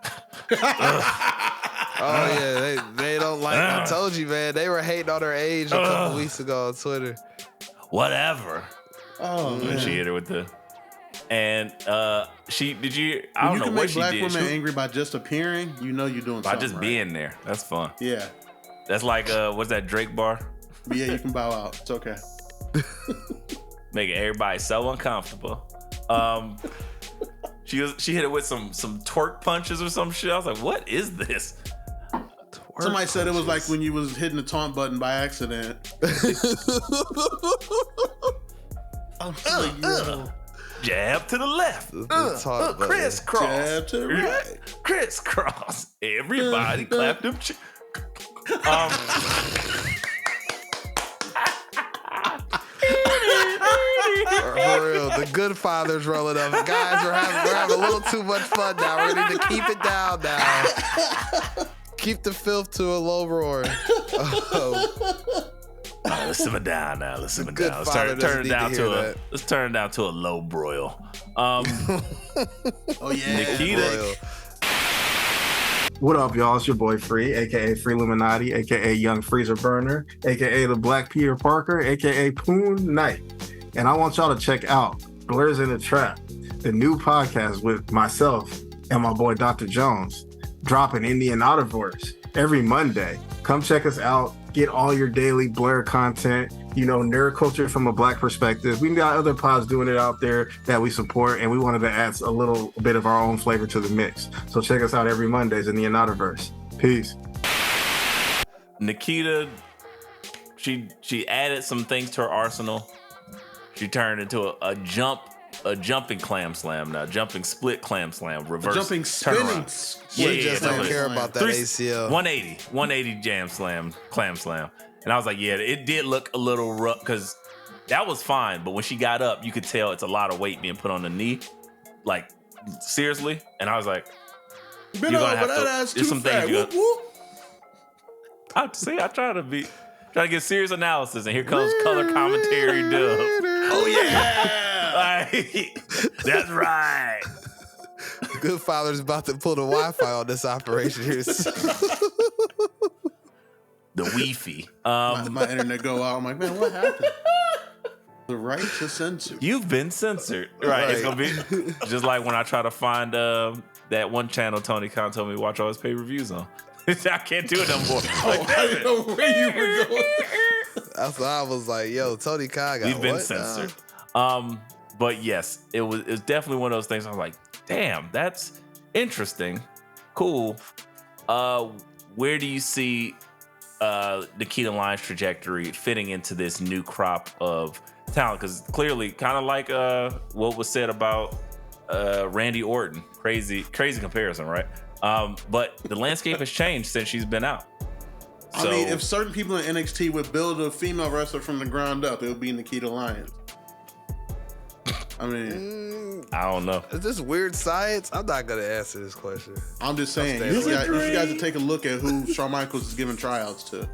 S3: Oh yeah, they don't like. I told you, man. They were hating on her age a couple weeks ago on Twitter.
S4: Whatever.
S2: Oh
S4: When
S2: man.
S4: she hit her with the, and she did you? I
S2: When
S4: don't
S2: you
S4: know
S2: can
S4: what
S2: make
S4: she
S2: black
S4: did.
S2: women angry by just appearing, you know you're doing
S4: By
S2: something
S4: just
S2: right.
S4: being there. That's fun.
S2: Yeah.
S4: That's like what's that Drake bar?
S2: But yeah, you can bow out. It's okay.
S4: Making everybody so uncomfortable. She hit it with some twerk punches or some shit. I was like, what is this?
S2: Somebody said it was like when you was hitting the taunt button by accident. I'm like, yo.
S4: Jab to the left. Crisscross.
S2: Jab to the right.
S4: Crisscross. Everybody clap them.
S3: For real, the good father's rolling up. Guys, we're having a little too much fun now. We need to keep it down now. Keep the filth to a low roar. Oh.
S4: Let's simmer down now. Let's simmer
S3: good
S4: down. Let's
S3: father
S4: turn it
S3: doesn't
S4: down
S3: need to
S4: to
S3: hear
S4: a.
S3: that.
S4: Let's turn it down to a low broil.
S2: Oh yeah.
S4: Nikita.
S3: Royal.
S6: What up, y'all? It's your boy Free, aka Free Illuminati, aka Young Freezer Burner, aka the Black Peter Parker, aka Poon Knight. And I want y'all to check out Blurs in the Trap, the new podcast with myself and my boy Dr. Jones, dropping in the Anatoverse every Monday. Come check us out. Get all your daily Blur content, nerd culture from a Black perspective. We got other pods doing it out there that we support, and we wanted to add a little bit of our own flavor to the mix. So check us out every Mondays in the Anatoverse. Peace.
S4: Nikita, she added some things to her arsenal. She turned into a jumping clam slam now, jumping split clam slam, reverse
S2: Jumping spinning.
S3: We just don't
S2: clam
S3: care
S2: slam.
S3: about that ACL.
S4: 180 jam slam, clam slam. And I was like, yeah, it did look a little rough because that was fine. But when she got up, you could tell it's a lot of weight being put on the knee. Like, seriously. And I was like,
S2: Been
S4: you're gonna
S2: over
S4: have
S2: that
S4: to,
S2: ass
S4: there's
S2: too
S4: some
S2: fat.
S4: things you
S2: Whoop, whoop.
S4: I try to get serious analysis, and here comes color commentary dub.
S2: Oh yeah.
S4: Like, that's right.
S3: Good father's about to pull the Wi-Fi on this operation here.
S4: The Wi-Fi.
S2: My internet go out. I'm like, man, what happened? The right to censor.
S4: You've been censored. Right. It's gonna be just like when I try to find that one channel Tony Khan told me to watch all his pay-per-views on. I can't do it no more. Like,
S2: I didn't know where you were going.
S3: That's why I was like, yo, Tony Khan got
S4: we've been
S3: what?
S4: censored. But yes, it was definitely one of those things. I was like, damn, that's interesting. Cool. Where do you see Nikita Lyons' trajectory fitting into this new crop of talent? Because clearly, kind of like what was said about Randy Orton. Crazy comparison, right? But the landscape has changed since she's been out.
S2: I mean, if certain people in NXT would build a female wrestler from the ground up, it would be Nikita Lyons. I mean,
S4: I don't know.
S3: Is this weird science? I'm not gonna answer this question.
S2: I'm just saying,
S3: I'll stay
S2: you
S3: away.
S2: guys to take a look at who Shawn Michaels is giving tryouts to.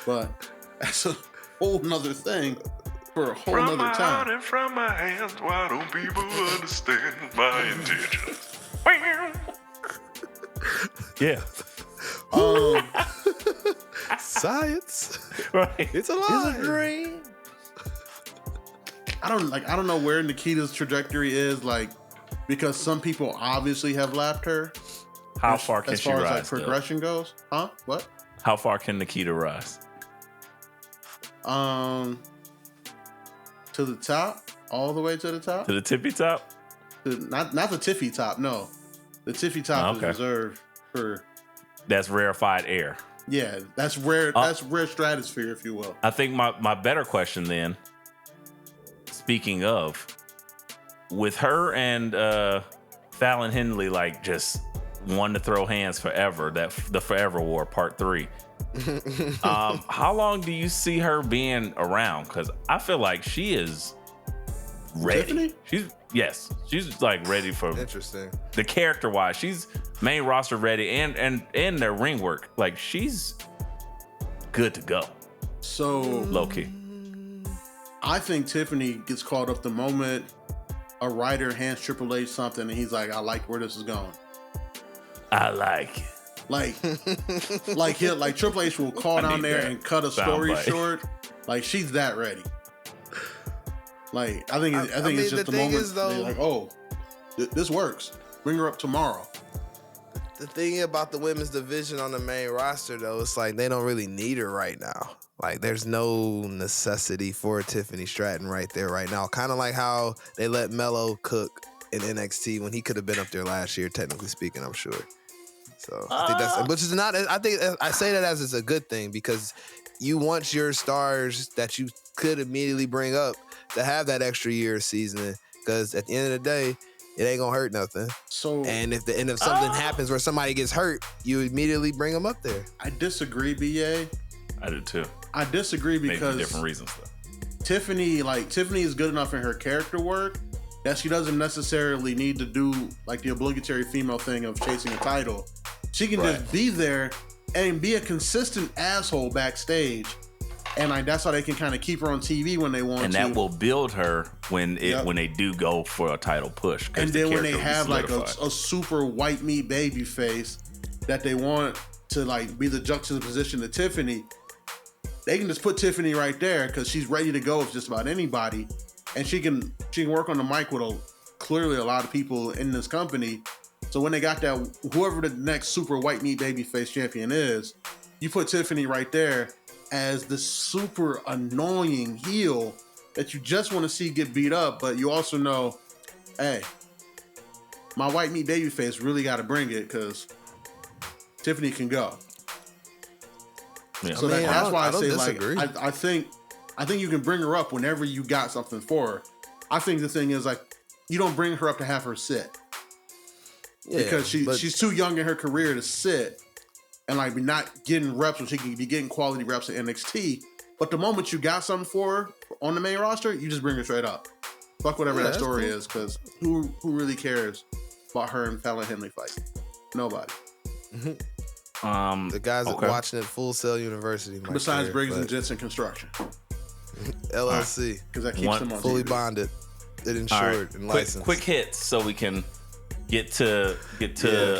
S2: But that's a whole nother thing for a whole
S5: From
S2: nother
S5: my heart
S2: time.
S5: and from my hands, why don't people understand my intention?
S4: Yeah.
S3: Science.
S4: Right.
S3: It's a lie.
S4: It's a dream.
S2: I don't know where Nikita's trajectory is, like, because some people obviously have lapped her.
S4: How far can
S2: as
S4: she
S2: far
S4: rise?
S2: as like progression goes? Huh? What?
S4: How far can Nikita rise?
S2: To the top, all the way to the top.
S4: To the tippy top?
S2: Not the Tiffy top. No, the Tiffy top
S4: Okay.
S2: is reserved for.
S4: That's rarefied air.
S2: Yeah, that's rare. That's rare stratosphere, if you will.
S4: I think my better question then, speaking of, with her and Fallon Henley, like, just wanting to throw hands forever, the Forever War Part 3. How long do you see her being around? Because I feel like she is ready.
S2: Tiffany?
S4: She's like ready for
S3: Interesting.
S4: the character wise. She's main roster ready and their ring work. Like, she's good to go.
S2: So
S4: Low key.
S2: I think Tiffany gets caught up the moment a writer hands Triple H something and he's like, I like where this is going.
S4: I like it.
S2: Like Triple H will call down there and cut a story short. Like she's that ready. Like I think it's just the moment they're like, oh, this works. Bring her up tomorrow.
S3: The thing about the women's division on the main roster, though, it's like they don't really need her right now. Like, there's no necessity for Tiffany Stratton right there right now. Kind of like how they let Melo cook in NXT when he could have been up there last year, technically speaking, I'm sure. So I think that's, which is not, I think I say that as it's a good thing because you want your stars that you could immediately bring up to have that extra year of seasoning because at the end of the day, it ain't gonna hurt nothing. So, and if something happens where somebody gets hurt, you immediately bring them up there.
S2: I disagree, BA.
S4: I do too.
S2: I disagree because
S4: maybe different reasons though.
S2: Tiffany is good enough in her character work that she doesn't necessarily need to do like the obligatory female thing of chasing a title. She can just be there and be a consistent asshole backstage. And like that's how they can kind of keep her on TV when they want to.
S4: And that will build her when they do go for a title push.
S2: And then when they have like a super white meat baby face that they want to like be the juxtaposition to Tiffany, they can just put Tiffany right there because she's ready to go with just about anybody, and she can work on the mic with clearly a lot of people in this company. So when they got that, whoever the next super white meat baby face champion is, you put Tiffany right there as the super annoying heel that you just want to see get beat up, but you also know, hey, my white meat baby face really got to bring it because Tiffany can go.
S3: Yeah.
S2: So that's why I say disagree. Like I think you can bring her up whenever you got something for her. I think the thing is like you don't bring her up to have her sit because she's too young in her career to sit. And like be not getting reps when she can be getting quality reps at NXT. But the moment you got something for her on the main roster, you just bring her straight up. Fuck whatever that story is, because who really cares about her and Fallon Henley fight? Nobody.
S3: The guys watching at Full Sail University.
S2: Besides Briggs and Jensen Construction.
S3: LLC.
S2: Because that keeps them on
S3: fully
S2: TV.
S3: bonded. It insured and licensed.
S4: Quick hits so we can get to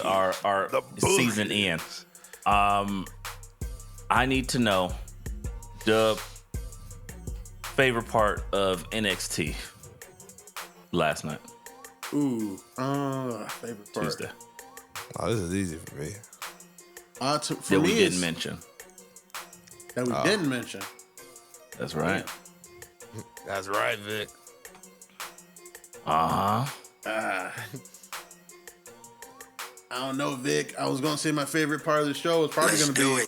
S4: our season end. I need to know the favorite part of NXT last night.
S2: Ooh, favorite part.
S4: Tuesday.
S3: Oh, this is easy for me.
S4: That we didn't mention.
S2: That we didn't mention.
S4: That's right.
S3: That's right, Vic.
S2: I don't know, Vic. I was gonna say my favorite part of the show is probably gonna be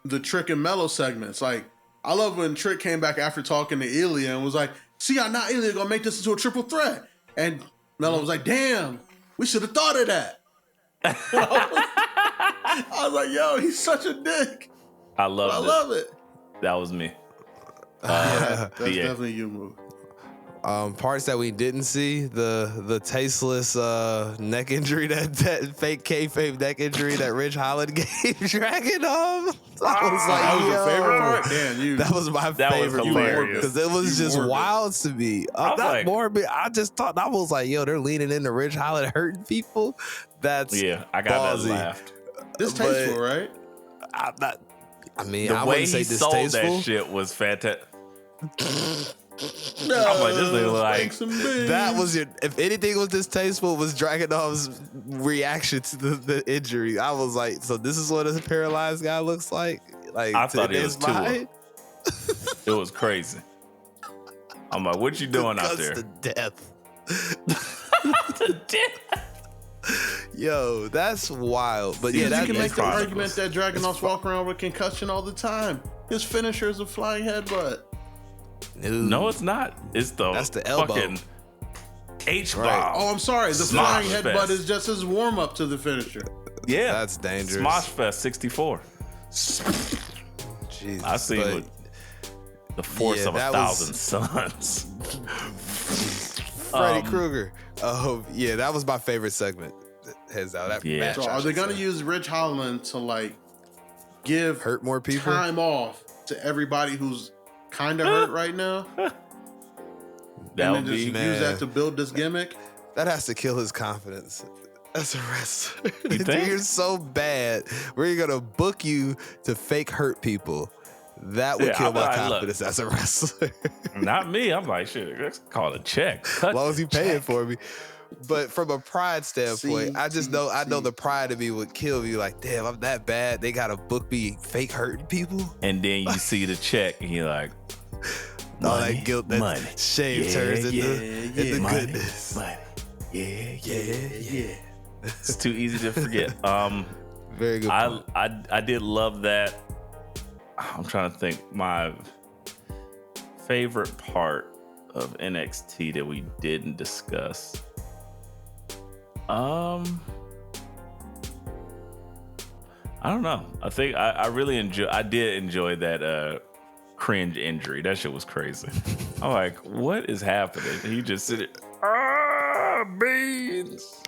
S2: the Trick and Mello segments. Like, I love when Trick came back after talking to Ilya and was like, "See, how now Ilya gonna make this into a triple threat," and Mello was like, "Damn, we should have thought of that." I was like, "Yo, he's such a dick."
S4: I love
S2: it.
S4: That was me.
S2: That's definitely you move.
S3: Parts that we didn't see, the tasteless neck injury, that fake kayfabe neck injury that Ridge Holland gave Dragon I was like,
S2: that was your favorite part? Damn,
S3: that was my favorite part because it was just wild to me. I'm not morbid. I just thought, I was like, yo, they're leaning into Ridge Holland hurting people. That's
S4: I got that laughed.
S2: Distasteful, right?
S4: The way he sold that shit was fantastic.
S2: No,
S4: I'm like, this nigga like
S3: that was if anything was distasteful, was Dragunov's reaction to the injury. I was like, so this is what a paralyzed guy looks like? Like,
S4: I thought it was Tua. It was crazy. I'm like, what you doing out there?
S3: To death.
S4: To death.
S3: Yo, that's wild. But yeah,
S2: you can make the argument that Dragunov's walking around with concussion all the time. His finisher is a flying headbutt.
S4: No, it's not. That's the elbow. Fucking H-bomb.
S2: Right. Oh, I'm sorry. The flying headbutt is just his warm up to the finisher.
S4: Yeah,
S3: that's dangerous.
S4: Smosh Fest 64.
S3: Jesus,
S4: I see the force of 1,000 suns.
S3: Freddy Krueger. Oh yeah, that was my favorite segment. Heads out. That match,
S2: so are they gonna use Ridge Holland to like
S3: hurt more people
S2: time off to everybody who's kind of hurt right now?
S4: That
S2: and
S4: would
S2: then just
S4: be
S2: use that to build this gimmick.
S3: That has to kill his confidence as a wrestler.
S4: You think?
S3: You're so bad. We're gonna book you to fake hurt people. That would
S4: Yeah,
S3: kill
S4: I'm
S3: my
S4: like,
S3: confidence as a wrestler.
S4: not me. I'm like, shit, let's call it a check. Cut
S3: As long as you
S4: the
S3: paying
S4: check.
S3: for me. But from a pride standpoint, I know the pride of me would kill me. Like, damn, I'm that bad. They gotta book me fake hurting people.
S4: And then you see the check, and you're like,
S3: All
S4: money,
S3: that guilt, that
S4: money.
S3: shame turns into
S4: money,
S3: goodness.
S4: money.
S2: Yeah.
S4: It's too easy to forget.
S3: Very good point.
S4: I did love that. I'm trying to think. My favorite part of NXT that we didn't discuss. I don't know. I think I really did enjoy that cringe injury. That shit was crazy. I'm like, what is happening? He just said it. Beans.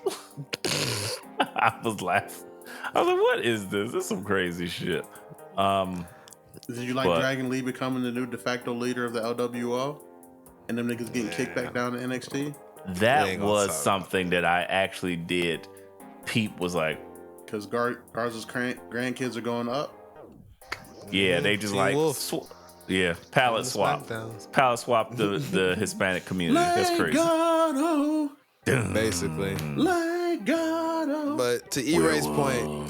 S4: I was laughing. I was like, what is this? This is some crazy shit.
S2: Did you like Dragon Lee becoming the new de facto leader of the LWO? And them niggas getting kicked back down to NXT?
S4: That was something that I actually did. Peep was like,
S2: because Garza's grandkids are going up.
S4: Yeah, they just like palette swap. Palette swap the Hispanic community. That's crazy.
S2: Legado.
S3: Basically.
S2: Legado.
S3: But to E-Ray's point,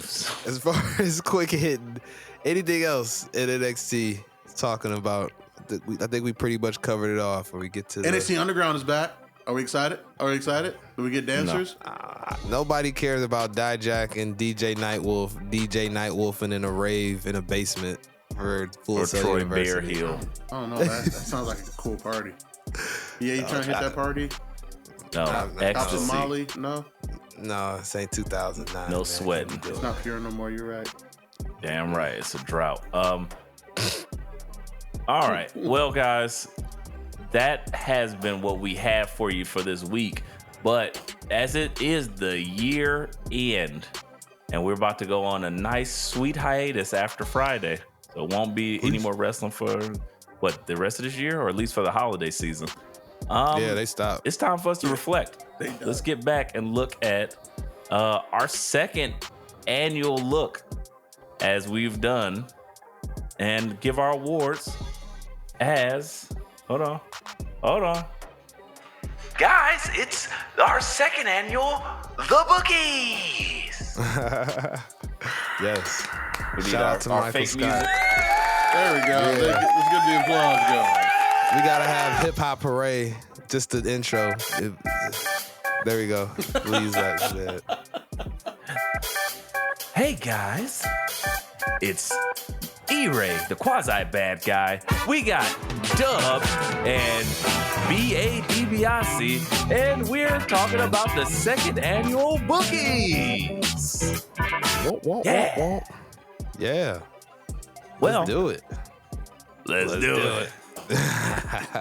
S3: as far as quick hitting, anything else in NXT talking about, I think we pretty much covered it off when we get to
S2: NXT Underground is back. Are we excited? Do we get dancers?
S3: No. Nobody cares about Dijak and DJ Nightwolf in a rave in a basement for Full Sail
S4: Troy
S3: University.
S4: Bearhill.
S2: I don't know. That sounds like a cool party. Yeah, you trying to hit that party?
S4: No,
S2: Cops
S4: ecstasy.
S2: and Molly? No?
S3: No, it's ain't 2009.
S4: No
S3: man.
S4: sweating.
S2: It's not pure no more. You're right.
S4: Damn right, it's a drought. All right, well, guys, that has been what we have for you for this week. But as it is the year end, and we're about to go on a nice, sweet hiatus after Friday, so it won't be any more wrestling for the rest of this year, or at least for the holiday season.
S3: Yeah, they stopped.
S4: It's time for us to reflect. Let's get back and look at our second annual look as we've done, and give our awards as hold on. Guys, it's our second annual The Bookies.
S3: Yes.
S4: Shout
S3: out to Michael
S4: fake
S3: Scott.
S4: music.
S2: There we go.
S3: Yeah.
S2: Let's get the applause going.
S3: We gotta have Hip Hop Parade, just the intro. There we go. We'll use that instead.
S4: Hey guys, it's E-Ray, the quasi-bad guy. We got Dub and B.A.D.B.I.C. and we're talking about the second annual Bookies. Yeah.
S3: Yeah.
S4: Well,
S3: Let's do it.
S4: Let's do it.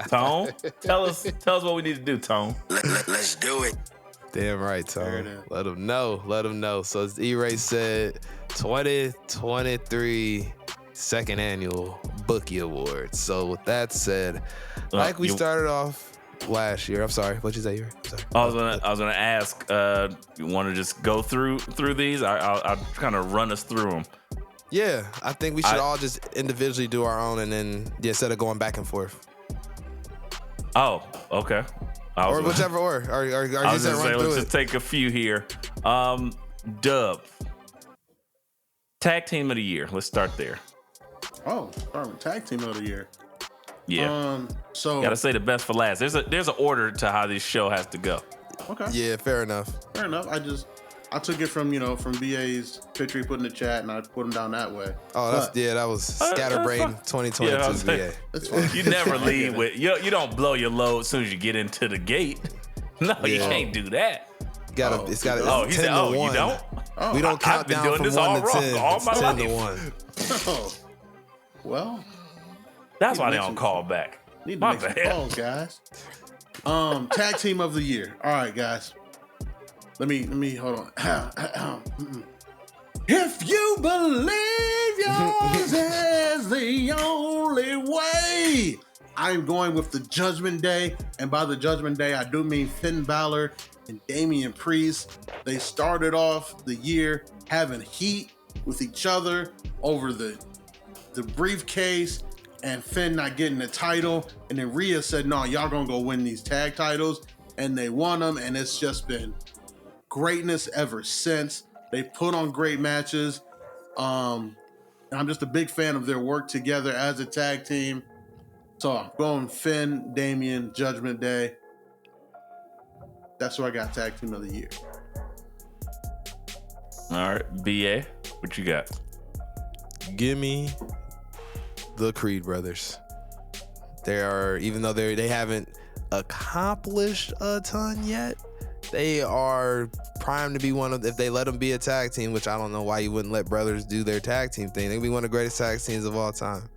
S4: Tone, tell us what we need to do, Tone.
S5: Let's do it.
S3: Damn right,
S2: There it
S3: Tom.
S2: is.
S3: Let them know. So as E-Ray said, 2023 second annual Bookie Awards. So with that said, like we started off last year. I'm sorry. What'd you say, E-Ray? I'm sorry.
S4: I was gonna ask. You want to just go through these? I'll kind of run us through them.
S3: Yeah, I think we should all just individually do our own, and then instead of going back and forth,
S4: Oh, okay.
S3: or whichever order. Or
S4: I was
S3: just
S4: gonna say,
S3: run
S4: let's
S3: through
S4: just
S3: it.
S4: take a few here. Dub. Tag team of the year. Let's start there.
S2: Oh, starting with tag team of the year.
S4: Yeah.
S2: So
S4: Gotta say the best for last. There's an order to how this show has to go.
S2: okay,
S3: Yeah, fair enough.
S2: fair enough. I took it from BA's picture he put in the chat, and I put him down that way.
S3: Oh, that was Scatterbrain 2022
S4: Yeah, I was
S3: VA.
S4: saying-
S2: That's fine.
S4: You never leave with you don't blow your load as soon as you get into the gate. No, you
S3: Yeah.
S4: can't do that.
S3: It's got
S4: Oh, he
S3: 10
S4: said,
S3: to 1.
S4: you don't?
S2: Oh,
S3: We don't count
S4: I've been
S3: down
S4: doing
S3: from
S4: this
S3: 1
S4: all
S3: to
S4: wrong
S3: 10.
S4: all
S3: It's
S4: my
S3: 10 to
S4: life.
S3: 1.
S2: Oh, well,
S4: That's why they
S2: mention
S4: don't call back.
S2: need to
S4: My
S2: make some
S4: bad.
S2: calls, guys. Tag team of the year. All right, guys. Let me hold on. If you believe yours is the only way, I'm going with the Judgment Day, and by the Judgment Day, I do mean Finn Balor and Damian Priest. They started off the year having heat with each other over the briefcase and Finn not getting the title. And then Rhea said, no, y'all gonna go win these tag titles. And they won them, and it's just been greatness ever since. They put on great matches. And I'm just a big fan of their work together as a tag team. So I'm going Finn, Damian, Judgment Day. That's what I got tag team of the year.
S4: All right, BA, what you got?
S3: Give me the Creed brothers. They are, even though they haven't accomplished a ton yet, they are primed to be one of, if they let them be a tag team, which I don't know why you wouldn't let brothers do their tag team thing. They'd be one of the greatest tag teams of all time,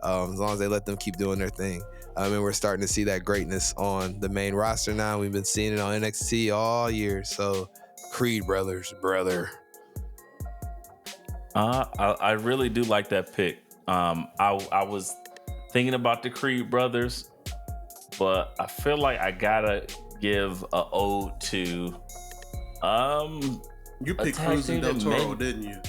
S3: as long as they let them keep doing their thing. And we're starting to see that greatness on the main roster now. We've been seeing it on NXT all year. So Creed brothers, brother.
S4: I really do like that pick. I was thinking about the Creed brothers, but I feel like I gotta give a ode to
S2: you picked Cruz and Del Toro, didn't you?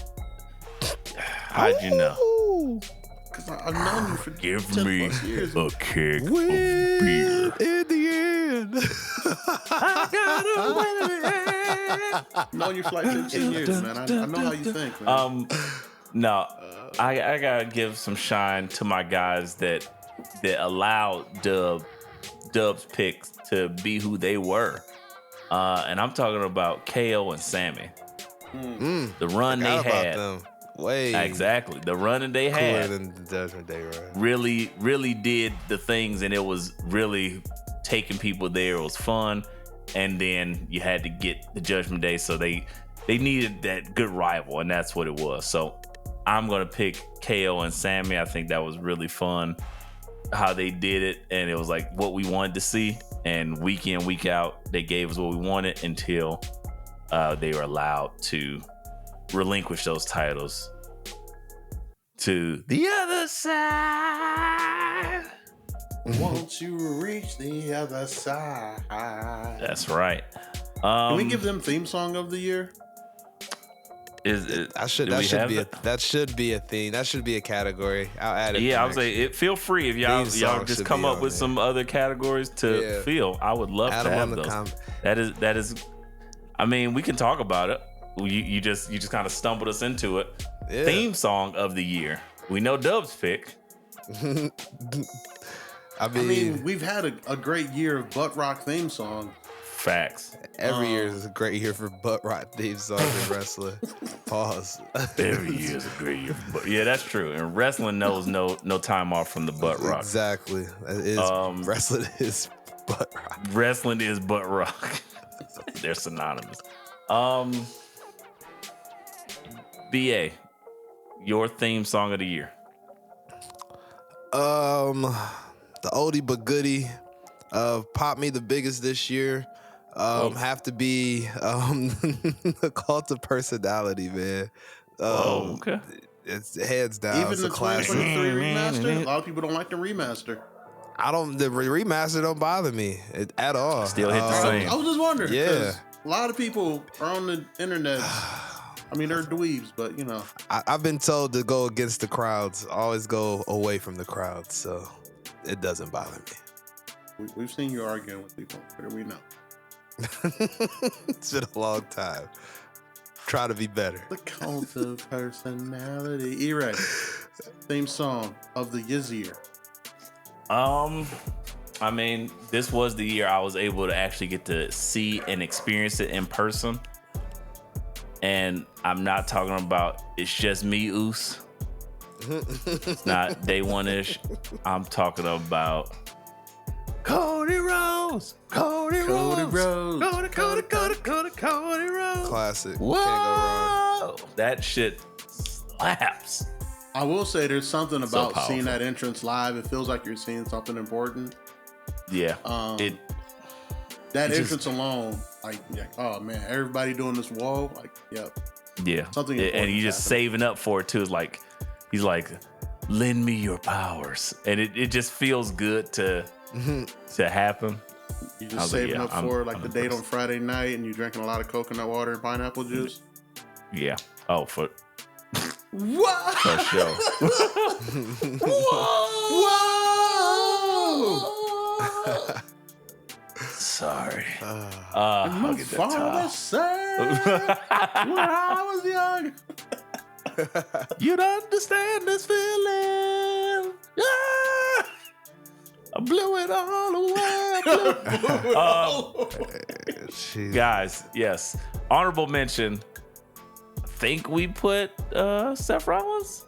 S4: How'd you know?
S2: Because I've known you for
S4: Give
S2: 10
S4: me
S2: plus years.
S4: a keg of beer.
S3: In the end.
S2: I've known you for like 15 years, man. I know how you think, man.
S4: No, I gotta give some shine to my guys that allowed Dub's picks to be who they were. And I'm talking about KO and Sammy. The run they had.
S3: Them. Way
S4: exactly. The run that they
S3: cooler
S4: had
S3: than the Judgment Day, right?
S4: really did the things, and it was really taking people there. It was fun. And then you had to get the Judgment Day, so they needed that good rival, and that's what it was. So I'm gonna pick KO and Sammy. I think that was really fun how they did it, and it was like what we wanted to see. And week in, week out, they gave us what we wanted until they were allowed to relinquish those titles to the other side.
S2: Won't you reach the other side?
S4: That's right.
S2: Can we give them theme song of the year?
S3: That should be a theme. That should be a category. I'll add it.
S4: Yeah, I would say feel free if y'all just come up with some other categories to fill. I would love to have those. That is. I mean, we can talk about it. You just kind of stumbled us into it. Yeah. Theme song of the year. We know Dub's pick.
S3: I mean,
S2: we've had a great year of butt rock theme song.
S4: Facts.
S3: Every year is a great year for butt rock theme songs in wrestling. Pause.
S4: Every year is a great year. Yeah, that's true. And wrestling knows no time off from the butt rock.
S3: Exactly. Wrestling is butt rock.
S4: Wrestling is butt rock. They're synonymous. BA, your theme song of the year.
S3: The oldie but goodie of Pop Me the Biggest this year. Have to be the Cult of Personality, man.
S4: Okay.
S3: It's hands down.
S2: Even the 2023 remaster. A lot of people don't like the remaster.
S3: The remaster don't bother me at all.
S4: Still hit the same.
S2: I was just wondering.
S3: Yeah.
S2: A lot of people are on the internet. I mean, they're dweebs, but you know.
S3: I've been told to go against the crowds. Always go away from the crowds, so it doesn't bother me.
S2: We've seen you arguing with people. Here we know.
S3: It's been a long time. Try to be better.
S2: The Cult of Personality. E-Ray, theme song of the year.
S4: I mean, this was the year I was able to actually get to see and experience it in person. And I'm not talking about It's Just Me, Oos. It's not day one-ish. I'm talking about Cody Rhodes. Cody Rhodes. Cody Rhodes.
S3: Classic.
S4: Whoa.
S3: Can't go wrong.
S4: That shit slaps.
S2: I will say there's something
S4: So
S2: about
S4: powerful.
S2: seeing that entrance live. It feels like you're seeing something important.
S4: Yeah.
S2: That entrance alone, like, oh man, everybody doing this whoa, like, yep.
S4: Yeah.
S2: Something
S4: And
S2: important
S4: you just
S2: happening.
S4: saving up for it too. It's like he's like, lend me your powers. And it just feels good to happen.
S2: You just saving up for the date on Friday night, and you drinking a lot of coconut water and pineapple juice.
S4: Yeah. Oh, for
S2: what?
S4: For sure.
S2: Whoa!
S4: Sorry.
S2: My father said when I was young.
S4: You'd understand this feeling. Yeah. I blew it all away. Guys, yes. Honorable mention. I think we put Seth Rollins.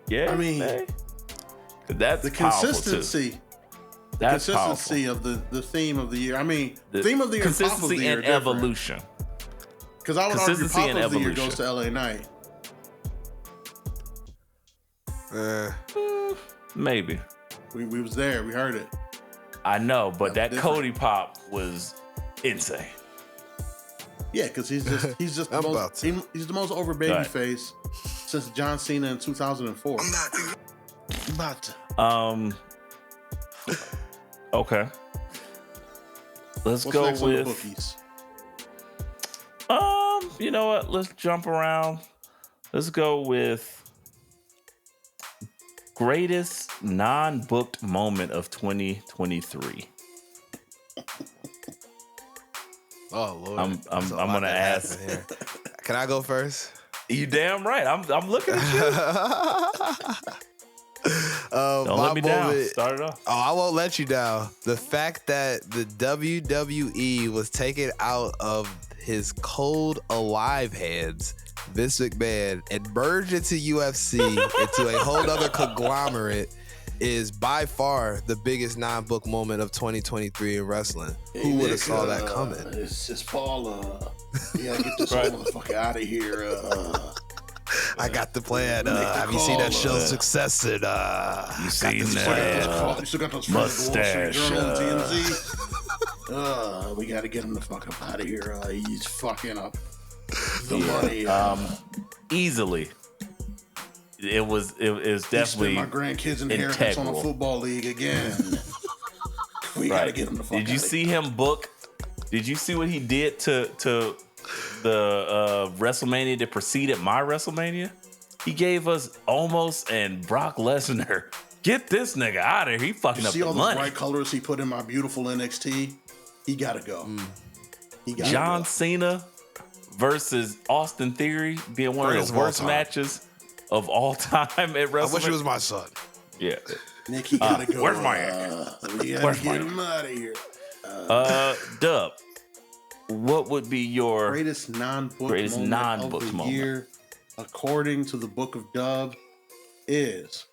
S4: Yeah,
S2: I mean,
S4: that's
S2: the consistency.
S4: Too. That's
S2: the consistency
S4: powerful.
S2: of the theme of the year. I mean, the theme of the year,
S4: consistency
S2: of the year,
S4: and evolution.
S2: Because I would argue pop of the year goes to LA Knight.
S4: Maybe.
S2: We was there. We heard it.
S4: I know, but that Cody pop was insane.
S2: Yeah, because he's just he's the most over baby face since John Cena in 2004. I'm about to.
S4: Okay. What's
S2: go
S4: next
S2: with
S4: on the
S2: bookies?
S4: You know what? Let's jump around. Let's go with greatest non-booked moment of 2023.
S3: Oh Lord,
S4: I'm gonna ask.
S3: Can I go first?
S4: You damn right. I'm looking at you. Don't let me down. Start it off.
S3: Oh, I won't let you down. The fact that the WWE was taken out of his cold, alive hands, Vince McMahon, and merged into UFC into a whole other conglomerate is by far the biggest non-book moment of 2023 in wrestling. Who would have saw that coming?
S2: It's Paul. You gotta get this motherfucker out of here.
S3: I got the plan. Have you seen that show Succession?
S4: You seen that
S2: you still got those
S4: mustache?
S2: We got to get him the fuck up out of here. He's fucking up the money.
S4: Easily. It was definitely
S2: my grandkids inheritance on a football league again. We got to get him the fuck out.
S4: Did you see him book? Did you see what he did to the WrestleMania that preceded my WrestleMania? He gave us Omos and Brock Lesnar. Get this nigga out of here. He fucking up the money. See all the bright
S2: colors he put in my beautiful NXT? He got to go.
S4: John Cena versus Austin Theory being one of the worst matches of all time at WrestleMania.
S3: I wish it was my son.
S4: Yeah.
S2: Nick, he got to go.
S4: Where's my act?
S2: We got to get him out of here.
S4: Dub, what would be your
S2: greatest non-book moment of the year, according to the Book of Dub, is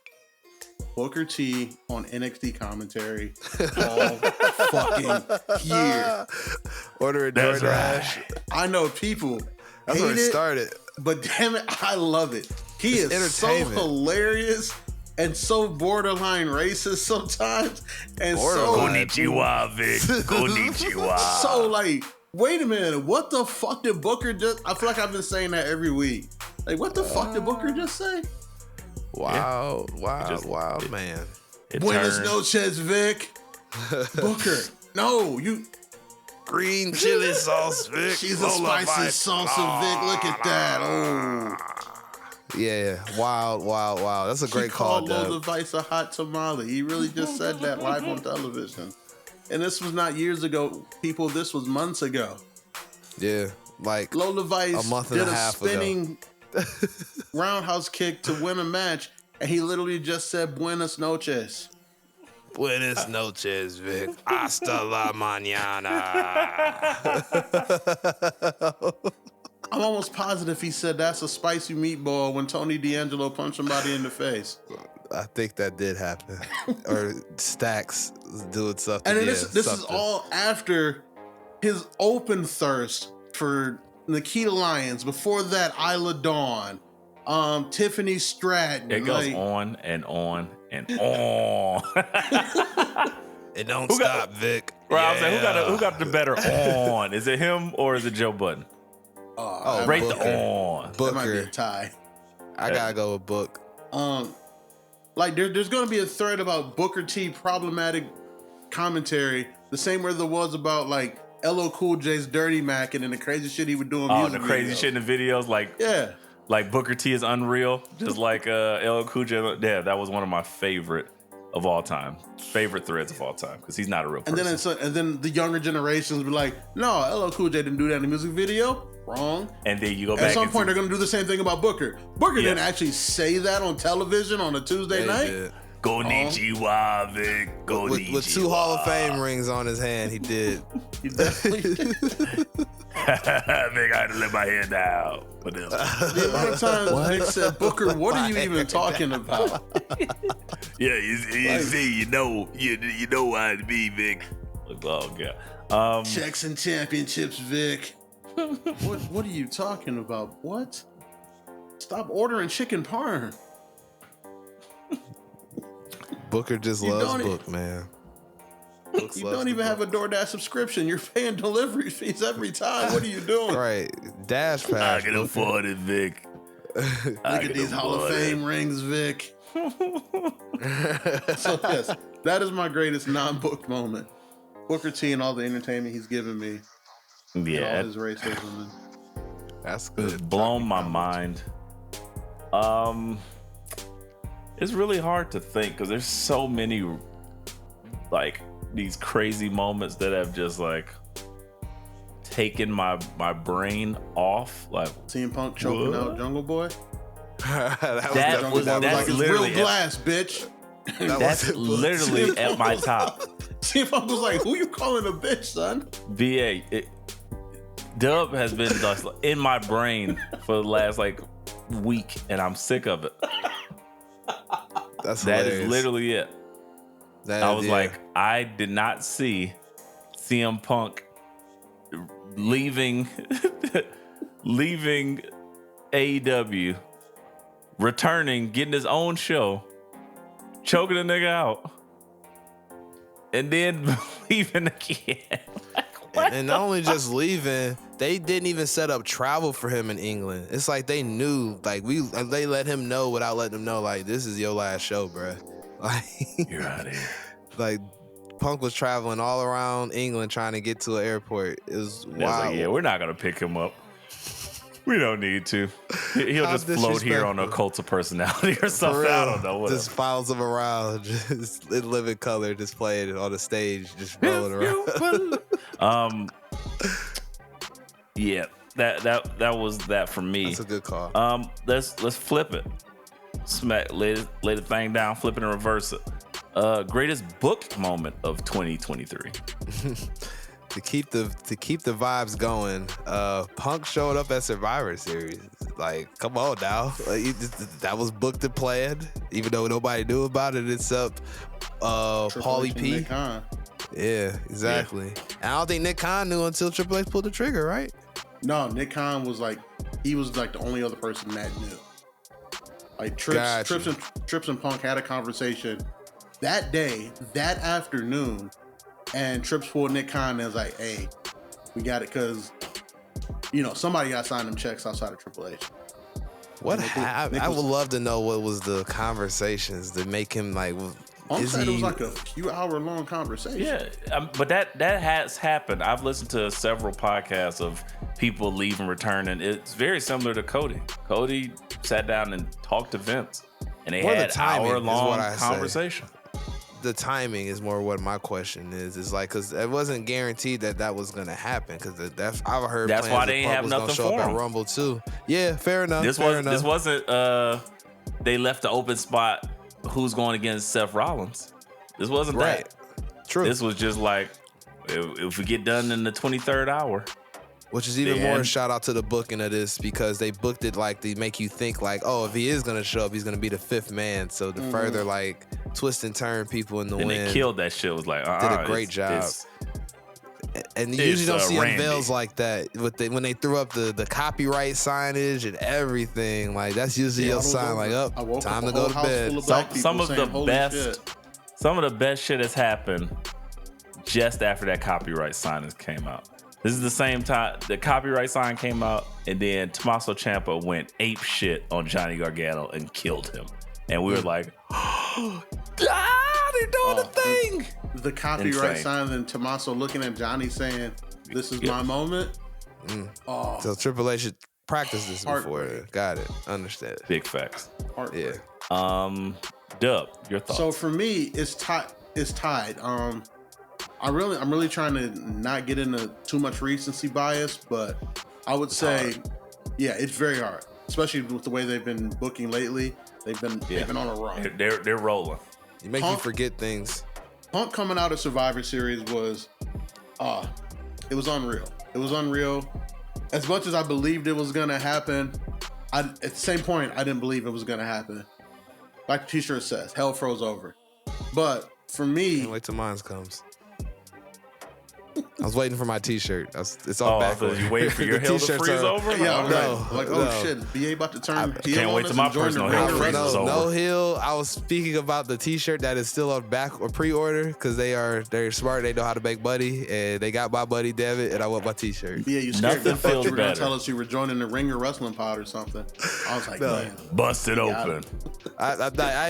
S2: Booker T on NXT commentary all fucking year.
S3: Ordering DoorDash. Right.
S2: I know people
S3: That's where it started.
S2: But damn it, I love it. He is so hilarious and so borderline racist sometimes. And
S4: borderline. So Konnichiwa, Vic. Konnichiwa.
S2: So like, wait a minute, what the fuck did Booker just... I feel like I've been saying that every week. Like, what the fuck did Booker just say?
S3: Wow, man.
S2: Buenas noches, Vic. Booker, no, you...
S3: Green chili sauce, Vic.
S2: She's a spicy salsa, Vic. Look at that. Oh.
S3: Yeah, wow. That's a great call,
S2: He called Lola a hot tamale. He really just said that live on television. And this was not years ago, people. This was months ago.
S3: Yeah, like
S2: Lola Vice
S3: a month and
S2: did
S3: a
S2: a
S3: half
S2: spinning roundhouse kick to win a match, and he literally just said "Buenas noches."
S3: Buenas noches, Vic. Hasta la mañana.
S2: I'm almost positive he said that's a spicy meatball when Tony D'Angelo punched somebody in the face.
S3: I think that did happen. Or Stax doing something.
S2: And this is all after his open thirst for Nikita Lyons. Before that, Isla Dawn, Tiffany Stratton.
S4: It goes on and on and on.
S3: It don't stop, Vic.
S4: Right, I was like, who got the better on? Is it him or is it Joe Budden?
S2: Rate
S4: the on.
S2: That might be a tie.
S3: I gotta go with Book.
S2: Like there's gonna be a thread about Booker T problematic commentary, the same way there was about like LL Cool J's Dirty Mac and then the crazy shit he would do in music
S4: the crazy
S2: videos.
S4: shit in the videos, like Booker T is unreal, just like LL Cool J. Yeah, that was one of my favorite of all time, favorite threads of all time, because he's not a real person.
S2: And then the younger generations be like, no, LL Cool J didn't do that in the music video. Wrong.
S4: And then you go back.
S2: At some point, they're going to do the same thing about Booker. Booker didn't actually say that on television on a Tuesday night.
S3: Did.
S4: Konnichiwa, Vic. Konnichiwa.
S3: With 2 Hall of Fame rings on his hand, he did.
S2: He definitely did.
S4: Vic, I had to let my head down.
S2: The amount of times Vic said, Booker, what are you even talking about?
S4: Yeah, you see, you know why it be, Vic. Oh, God.
S2: Checks and championships, Vic. What are you talking about? What? Stop ordering chicken parm.
S3: Booker just loves Book, man.
S2: You don't even have a DoorDash subscription. You're paying delivery fees every time. What are you doing?
S3: Right. Dash Pass.
S4: I can afford it, Vic.
S2: Look at these Hall of Fame rings, Vic. So yes, that is my greatest non-booked moment. Booker T and all the entertainment he's given me.
S4: Yeah,
S2: all his racism.
S3: That's good.
S4: It's blown my mind. It's really hard to think because there's so many like these crazy moments that have just like taken my brain off. Like
S2: CM Punk choking out Jungle Boy.
S4: That's literally
S2: real glass, bitch.
S4: That's literally at my top.
S2: CM Punk was like, "Who you calling a bitch, son?"
S4: BA. Dub has been in my brain for the last like week, and I'm sick of it. That is literally it. I was like, I did not see CM Punk leaving AEW, returning, getting his own show, choking a nigga out, and then leaving again.
S3: And not only just leaving, they didn't even set up travel for him in England. It's like they knew, like they let him know without letting him know, like, this is your last show, bruh. Like,
S4: you're out of here.
S3: Like, Punk was traveling all around England trying to get to an airport. It was wild.
S4: Like, yeah, we're not gonna pick him up. We don't need to. He'll just float here on a cult of personality or something. I don't know.
S3: Just follows him around, just in living color, just playing it on the stage, just rolling around.
S4: Yeah, that was that for me.
S3: That's a good call.
S4: Let's flip it. Lay the thing down, flip it and reverse it. Greatest book moment of 2023.
S3: To keep the vibes going, Punk showed up at Survivor Series. Like, come on now, that was booked and planned, even though nobody knew about it except Paulie P. Yeah, exactly. Yeah. And I don't think Nick Khan knew until Triple H pulled the trigger, right?
S2: No, Nick Khan was like the only other person that knew. Like Trips and Punk had a conversation that day, that afternoon. And Trips pulled Nick Khan and was like, "Hey, we got it," because somebody got to sign them checks outside of Triple H.
S3: I would love to know what was the conversations that make him like.
S2: It was like a few hour long conversation.
S4: Yeah, but that has happened. I've listened to several podcasts of people leave and return, and it's very similar to Cody. Cody sat down and talked to Vince, and they had an hour-long conversation.
S3: The timing is more what my question is. It's like, because it wasn't guaranteed that was going to happen. Because I've heard
S4: that's why they ain't have nothing
S3: show
S4: for
S3: up
S4: him.
S3: At Rumble too. Yeah, fair enough.
S4: This wasn't. They left the open spot. Who's going against Seth Rollins? This wasn't
S3: right.
S4: That.
S3: True.
S4: This was just like if we get done in the 23rd hour.
S3: Which is even more shout out to the booking of this, because they booked it like they make you think like, oh, if he is gonna show up, he's gonna be the fifth man. So to further like twist and turn people in the wind.
S4: And they killed that shit. It was like,
S3: did a great job. And you usually don't see unveils like that when they threw up the copyright signage and everything. Like that's usually your sign, like, time to go to bed.
S4: Some of the best shit has happened just after that copyright signage came out. This is the same time the copyright sign came out, and then Tommaso Ciampa went ape shit on Johnny Gargano and killed him. And we were like, they're doing the thing.
S2: The copyright
S4: Insane.
S2: sign, and Tommaso looking at Johnny saying, "This is my moment." Oh,
S3: So Triple H should practice this before.
S2: Heartbreak.
S3: Got it. Understand.
S4: Big facts.
S2: heartbreak.
S3: Yeah.
S4: Dub, your thoughts?
S2: So for me, it's tied. It's tied. I'm really trying to not get into too much recency bias, but I would say, yeah, it's very hard, especially with the way they've been booking lately. They've been on a run.
S4: They're rolling.
S3: You make you forget things.
S2: Punk coming out of Survivor Series was, it was unreal. It was unreal. As much as I believed it was gonna happen, at the same point, I didn't believe it was gonna happen. Like the T-shirt says, hell froze over. But for me,
S3: Can't wait till mine comes. I was waiting for my T-shirt. It's all
S4: I
S3: backwards.
S4: thought you waiting for your hell to
S3: T-shirts
S4: freeze
S3: are-
S4: over?
S2: yeah,
S3: No,
S2: right. Like,
S3: no.
S2: oh shit, BA about to turn heel
S4: can't
S2: on
S4: wait
S2: us
S4: till my
S2: and join the
S4: personal
S2: Ring
S4: hell
S2: of
S4: freezes
S2: Wrestling.
S4: over.
S3: No hill. I was speaking about the T-shirt that is still on back or pre-order because they're smart. They know how to make money, and they got my money, damn it, and I want my T-shirt.
S2: Yeah, you scared
S4: Nothing
S2: me. I thought
S4: feels
S2: you were gonna
S4: better.
S2: tell us you were joining the Ring of Wrestling pod or something. I was like,
S3: No.
S2: man.
S4: Bust it open.
S3: Why?
S4: Bust it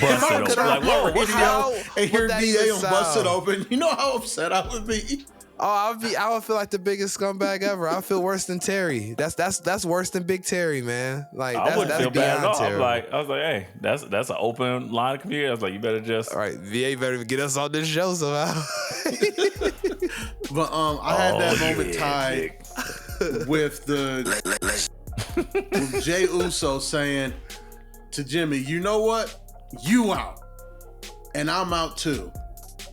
S4: open. Like, whoa, what's
S3: How
S2: And hear
S3: would that
S2: BA
S3: even
S2: on Bust It
S3: sound?
S2: Open. You know how upset I would be.
S3: Oh, I would feel like the biggest scumbag ever. I feel worse than Terry. That's worse than Big Terry, man. Like
S4: I wouldn't
S3: that's
S4: feel bad at
S3: beyond
S4: all.
S3: terrible.
S4: I was like, hey, that's an open line of communication. I was like, you better just.
S3: All right, VA better get us on this show somehow.
S2: But I had that moment
S4: yeah,
S2: tied
S4: Dick.
S2: with with Jey Uso saying to Jimmy, you know what? You out. And I'm out too.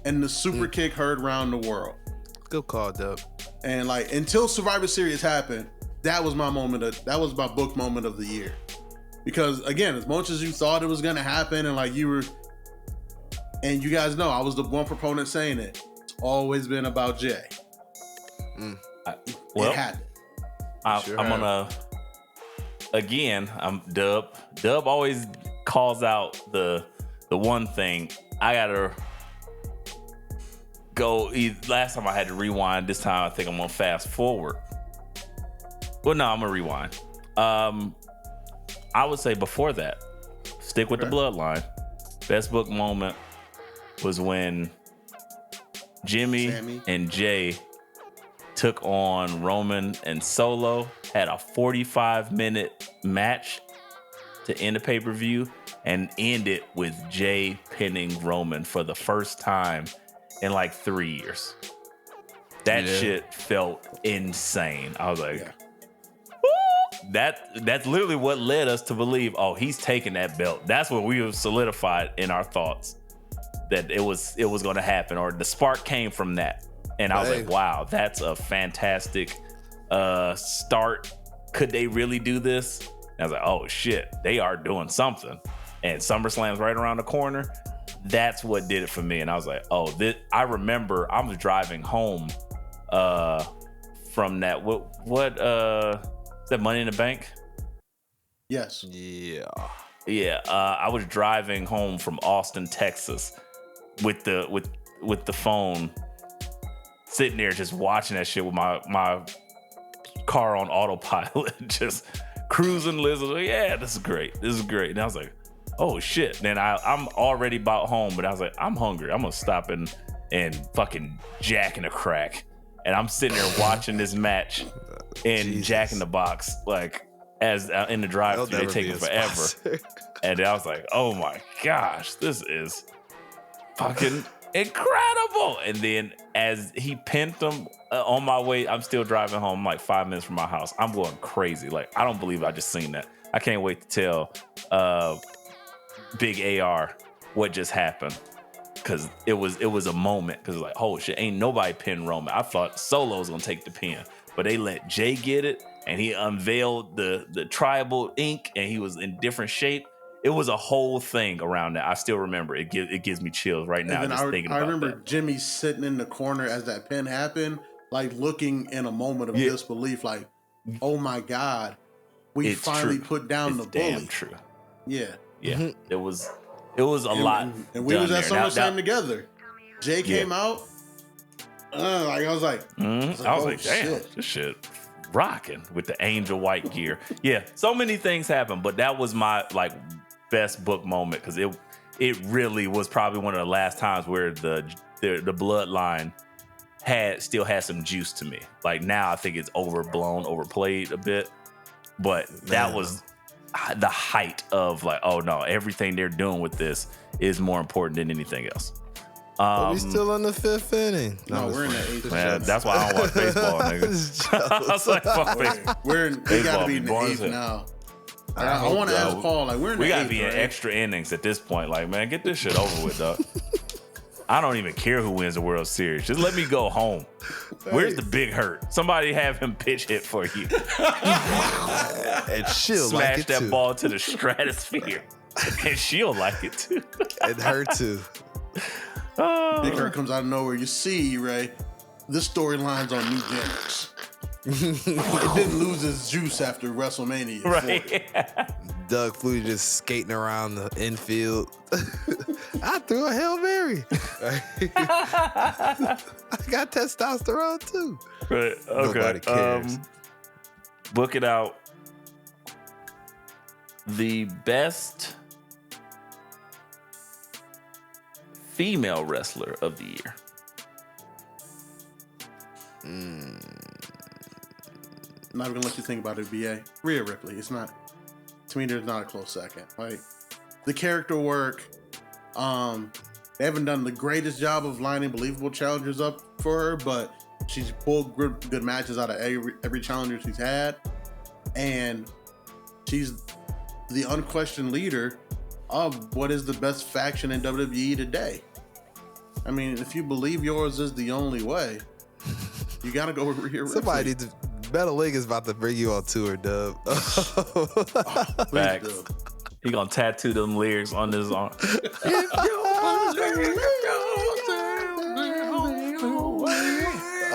S2: And the super kick heard around the world.
S3: Good call, Dub.
S2: And like until Survivor Series happened, that was my book moment of the year. Because again, as much as you thought it was gonna happen, and like you guys know, I was the one proponent saying it. It's always been about Jay.
S4: Well,
S2: It happened.
S4: I'm gonna again. I'm Dub. Dub always calls out the one thing. I gotta go. Last time I had to rewind. This time I think I'm gonna fast forward. Well, no, I'm gonna rewind. I would say before that, stick with the bloodline. Best book moment was when Jimmy
S2: Sammy.
S4: and Jay took on Roman and Solo, had a 45-minute match to end the pay-per-view, and ended with Jay pinning Roman for the first time in like 3 years. That shit felt insane. I was like, "Woo!" That's literally what led us to believe, oh, he's taking that belt. That's what we have solidified in our thoughts, that it was going to happen, or the spark came from that. And I was like, wow, that's a fantastic start. Could they really do this? And I was like, oh shit, they are doing something. And SummerSlam's right around the corner. That's what did it for me. And I was like, oh, I remember I was driving home from that. What is that Money in the Bank?
S2: Yes.
S3: Yeah.
S4: Yeah. I was driving home from Austin, Texas with the phone, sitting there just watching that shit with my car on autopilot, just cruising. Liz was like, yeah, this is great. And I was like, oh shit. Then I'm already about home, but I was like, I'm hungry. I'm gonna stop and fucking Jack in a Crack. And I'm sitting there watching this match in Jack in the Box, like as in the drive-thru. They take it forever. And I was like, oh my gosh, this is fucking incredible. And then as he pinned him on my way, I'm still driving home. I'm like 5 minutes from my house. I'm going crazy. Like, I don't believe I just seen that. I can't wait to tell Big AR what just happened. Cause it was a moment. Cause like, oh shit, ain't nobody pinned Roman. I thought Solo was gonna take the pin, but they let Jay get it, and he unveiled the tribal ink, and he was in different shape. It was a whole thing around that. I still remember. It gives me chills right now just thinking about
S2: I remember
S4: that.
S2: Jimmy sitting in the corner as that pin happened, like looking in a moment of disbelief, like, oh my God, we finally put down the bully.
S4: Damn true.
S2: Yeah.
S4: Yeah.
S3: Mhm.
S4: It was a lot.
S2: And we was at
S4: done there.
S2: SummerSlam together. Jay came out. I was like,
S4: damn,
S2: shit.
S4: this shit rocking with the angel white gear. Yeah, so many things happen, but that was my like best book moment because it really was probably one of the last times where the bloodline still had some juice to me. Like now, I think it's overblown, overplayed a bit, but that was the height of like, oh no, everything they're doing with this is more important than anything else.
S3: Are we still in the 5th inning?
S2: No, we're in the 8th.
S4: Man, that's why I don't watch baseball, nigga. I was like, fuck baseball.
S2: We gotta be in the 8th now. I want to ask Paul, like, we're in the 8th.
S4: We gotta be in
S2: right?
S4: extra innings at this point. Like, man, get this shit over with, dog. I don't even care who wins the World Series. Just let me go home. Where's the big hurt? Somebody have him pitch hit for you.
S3: And she'll
S4: Smash
S3: like it
S4: that
S3: too.
S4: ball to the stratosphere. And she'll like it too.
S3: And her too.
S2: Big Hurt comes out of nowhere. You see, Ray, this storyline's on New Gimmicks. It didn't lose its juice after WrestleMania.
S4: Right.
S3: Doug Flutie just skating around the infield. I threw a Hail Mary. I got testosterone too.
S4: Right. Okay.
S3: Nobody cares.
S4: Book it out. The best female wrestler of the year.
S2: I'm not even gonna let you think about it, BA. Rhea Ripley. It's not, to me, there's not a close second. Like, the character work, they haven't done the greatest job of lining believable challengers up for her, but she's pulled good matches out of every challenger she's had. And she's the unquestioned leader of what is the best faction in WWE today. I mean, if you believe yours is the only way, you gotta go with Rhea Ripley.
S3: Somebody needs to. Metal League is about to bring you on tour, Dub.
S4: Facts. He gonna tattoo them lyrics on his arm.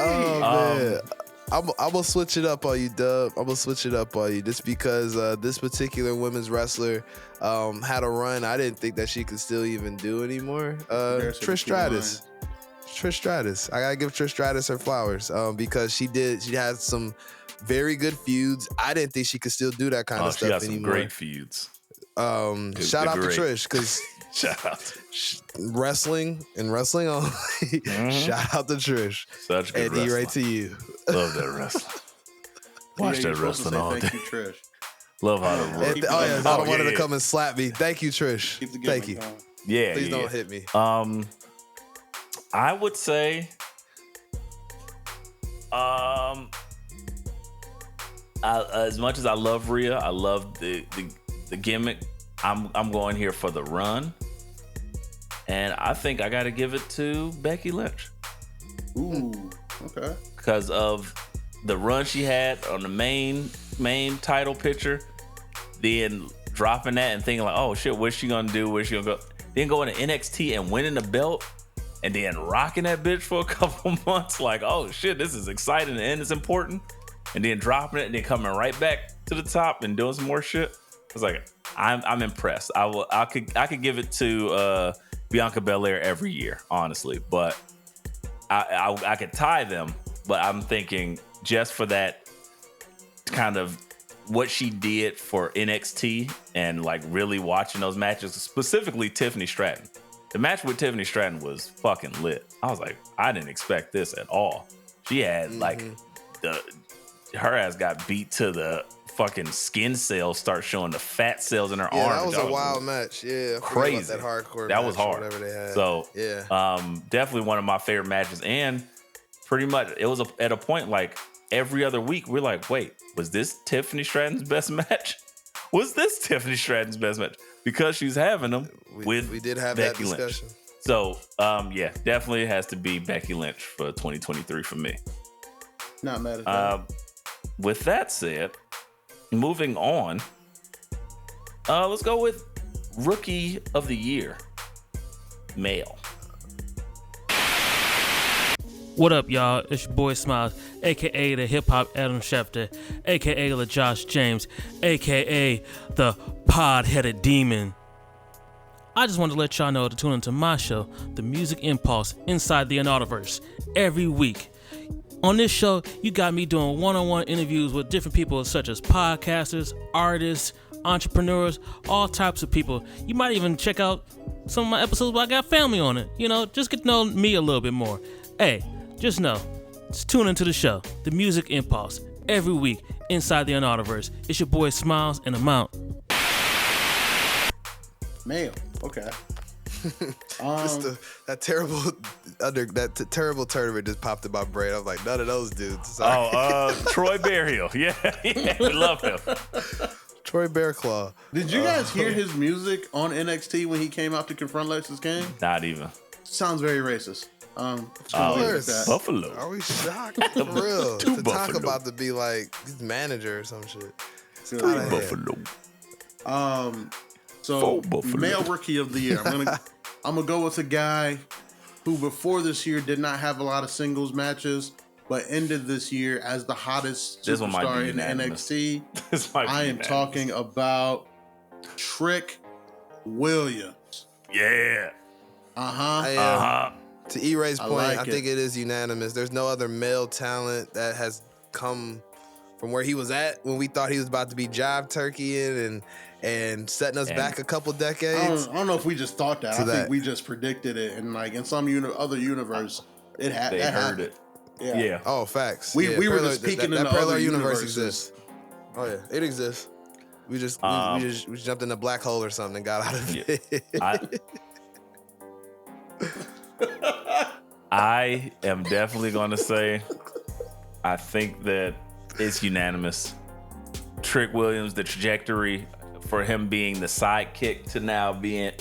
S3: Oh man, I'm gonna switch it up on you, Dub. I'm gonna switch it up on you just because this particular women's wrestler had a run I didn't think that she could still even do anymore. Trish Stratus. Trish Stratus. I gotta give Trish Stratus her flowers because she had some very good feuds. I didn't think she could still do that kind of stuff anymore.
S4: She got some great feuds.
S3: Shout out to Trish because
S4: shout out
S3: wrestling only. Shout out to Trish.
S4: Such good
S3: Eddie, right to you.
S4: Love that wrestling. Watch that wrestling all day.
S2: Thank you, Trish.
S4: Love how to work.
S3: I don't want her to come and slap me. Thank you, Trish. Thank you.
S2: Going.
S4: Yeah.
S3: Please don't hit me.
S4: I would say, as much as I love Rhea, I love the gimmick. I'm going here for the run, and I think I got to give it to Becky Lynch.
S2: Ooh, okay.
S4: Because of the run she had on the main title picture, then dropping that and thinking like, oh shit, what's she gonna do? Where's she gonna go? Then going to NXT and winning the belt. And then rocking that bitch for a couple months, like, oh shit, this is exciting and it's important. And then dropping it and then coming right back to the top and doing some more shit. I was like, I'm impressed. I could give it to Bianca Belair every year, honestly. But I could tie them. But I'm thinking just for that kind of what she did for NXT and like really watching those matches, specifically Tiffany Stratton. The match with Tiffany Stratton was fucking lit. I was like, I didn't expect this at all. She had like her ass got beat to the fucking skin cells start showing the fat cells in her arm.
S3: That was a wild match. Yeah,
S4: crazy.
S3: That hardcore.
S4: That was hard.
S3: Whatever they had.
S4: So
S3: yeah,
S4: definitely one of my favorite matches. And pretty much it was at a point like every other week we're like, wait, was this Tiffany Stratton's best match? Was this Tiffany Stratton's best match? Because she's having them
S3: we did have
S4: Becky
S3: that discussion.
S4: Lynch. So yeah, definitely has to be Becky Lynch for 2023 for me.
S2: Not mad at that.
S4: With that said, moving on, let's go with Rookie of the Year, male.
S7: What up, y'all? It's your boy Smiles, aka the Hip Hop Adam Schefter, aka the Josh James, aka the Pod-Headed Demon. I just wanted to let y'all know to tune into my show, The Music Impulse, Inside the Anartiverse, every week. On this show, you got me doing one-on-one interviews with different people such as podcasters, artists, entrepreneurs, all types of people. You might even check out some of my episodes where I got family on it. You know, just get to know me a little bit more. Hey, just know, just tune into the show, The Music Impulse, every week inside the Anartiverse. It's your boy Smiles and Amount.
S2: Male. Okay.
S3: That terrible tournament just popped in my brain. I was like, none of those dudes.
S4: Troy Bearhill. Yeah, we love him.
S3: Troy Bearclaw.
S2: Did you guys hear his music on NXT when he came out to confront Lexus King?
S4: Not even.
S2: Sounds very racist.
S4: Buffalo.
S3: Are we shocked? For real.
S4: To
S3: to
S4: Buffalo.
S3: talk about to be like his manager or some shit.
S4: Buffalo.
S2: So
S4: Buffalo.
S2: male rookie of the year. I'm gonna go with a guy who before this year did not have a lot of singles matches, but ended this year as the hottest
S4: This one might
S2: superstar
S4: be
S2: in
S4: unanimous.
S2: NXT.
S4: This might be
S2: I am
S4: unanimous.
S2: talking about Trick Williams.
S4: Yeah.
S3: To E-Ray's
S2: I
S3: point,
S2: like
S3: I
S2: it.
S3: think it is unanimous. There's no other male talent that has come from where he was at when we thought he was about to be jive turkeying and setting us back a couple decades.
S2: I don't know if we just thought that.
S3: To
S2: I think
S3: that.
S2: we just predicted it, and like in some other universe,
S4: They
S2: that
S4: heard
S2: happened.
S4: it.
S2: Yeah.
S4: Yeah.
S3: Oh, facts.
S2: We were
S3: parallel-
S2: just peeking
S3: that
S2: into
S3: parallel
S2: other
S3: universe
S2: universes.
S3: exists. Oh yeah, it exists. We just we jumped in a black hole or something and got out of it.
S4: I am definitely going to say, I think that it's unanimous. Trick Williams, the trajectory for him being the sidekick to now being,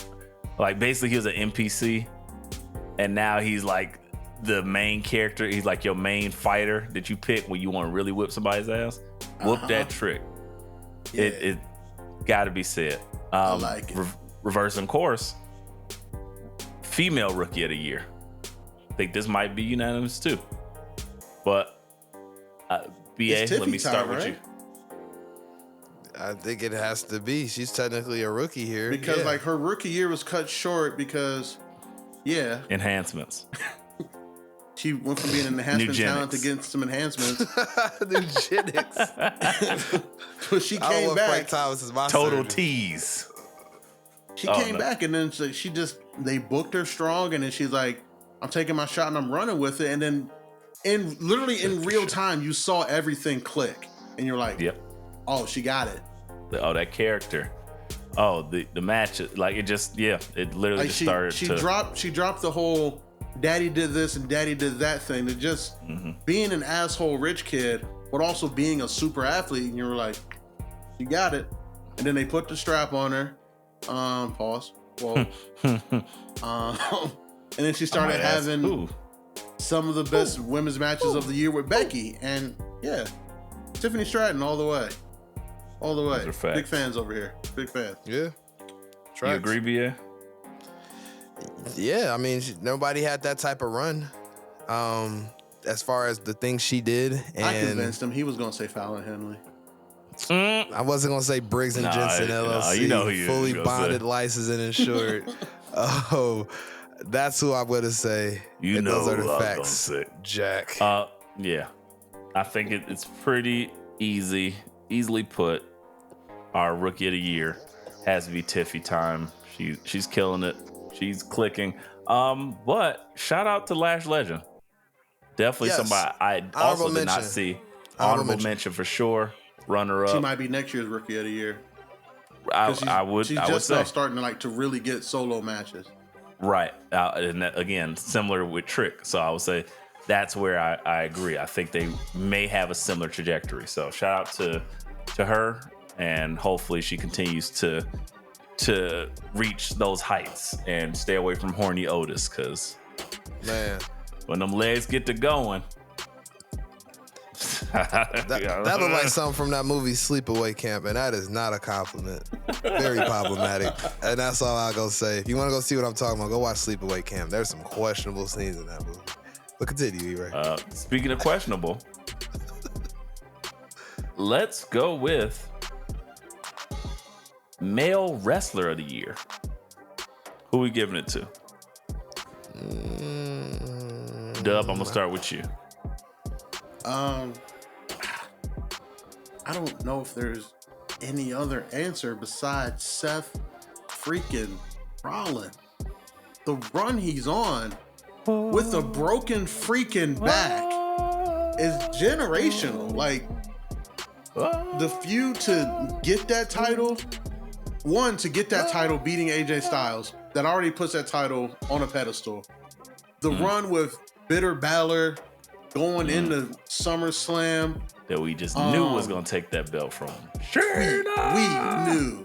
S4: like, basically he was an NPC, and now he's like the main character. He's like your main fighter that you pick when you want to really whip somebody's ass. Whoop that Trick.
S2: Yeah.
S4: It got to be said.
S2: I like it.
S4: Reversing course, female rookie of the year. I think this might be unanimous too. But BA,
S2: It's
S4: let
S2: Tiffy
S4: me start
S2: time,
S4: with
S2: right?
S4: you.
S3: I think it has to be. She's technically a rookie here.
S2: Because
S3: Yeah.
S2: like her rookie year was cut short because,
S4: Enhancements.
S2: she went from being an enhancement talent to
S4: Nugenics.
S2: getting some enhancements.
S3: Eugenics.
S2: But she
S3: I don't
S2: came
S3: want Frank
S2: back.
S3: Thomas as my
S4: Total
S3: surgeon.
S4: tease.
S2: She
S4: Oh,
S2: came
S4: no.
S2: back and then they booked her strong, and then she's like, I'm taking my shot and I'm running with it. And then literally in real time, you saw everything click. And you're like,
S4: Yep.
S2: oh, she got it.
S4: That character. Oh, the match, like it just, it literally
S2: Like
S4: just started
S2: she
S4: to.
S2: dropped the whole daddy did this and daddy did that thing to just being an asshole rich kid, but also being a super athlete. And you were like, you got it. And then they put the strap on her. Pause. Whoa. And then she started having
S4: Ooh.
S2: some of the best women's matches of the year with Becky. And yeah, Tiffany Stratton all the way. All the way.
S4: Those are facts.
S2: Big fans over here. Big fans.
S3: Yeah.
S4: You
S3: Tracks.
S4: agree, BA?
S3: Yeah, I mean, nobody had that type of run. As far as the things she did, and
S2: I convinced him he was going to say Fallon Henley.
S3: I wasn't gonna say Briggs and
S4: Nah,
S3: Jensen
S4: nah,
S3: LLC,
S4: you know who you
S3: fully
S4: was gonna
S3: bonded,
S4: say.
S3: licensed, and insured. Oh, that's who I'm gonna say.
S4: You
S3: And
S4: know
S3: those are
S4: who
S3: the
S4: I was
S3: facts,
S4: gonna say.
S3: Jack.
S4: Yeah. I think it's pretty easily put. Our rookie of the year has to be Tiffy time. She's killing it. She's clicking. But shout out to Lash Legend. Definitely
S3: Yes.
S4: somebody I
S3: Honorable
S4: also did not
S3: mention.
S4: see.
S3: Honorable
S4: Honorable mention for sure. Runner
S2: She
S4: up.
S2: might be next year's rookie of the year.
S4: I would
S2: She's
S4: say
S2: just now starting to really get solo matches.
S4: right. And that, again, similar with Trick. So I would say that's where I agree. I think they may have a similar trajectory. So shout out to her, and hopefully she continues to reach those heights and stay away from horny Otis, because
S3: Man,
S4: when them legs get to going,
S3: that looked like something from that movie Sleepaway Camp, and that is not a compliment. Very problematic, and that's all I'll go say. If you want to go see what I'm talking about, go watch Sleepaway Camp. There's some questionable scenes in that movie. But continue, E-Ray.
S4: Speaking of questionable, let's go with male wrestler of the year. Who we giving it to? Dub, I'm gonna start with you.
S2: I don't know if there's any other answer besides Seth freaking Rollins. The run he's on with a broken freaking back is generational. Like, the feud to get that title, to get that title beating AJ Styles, that already puts that title on a pedestal. The run with Bitter Balor going into SummerSlam.
S4: That we just knew was going to take that belt from him.
S2: We knew.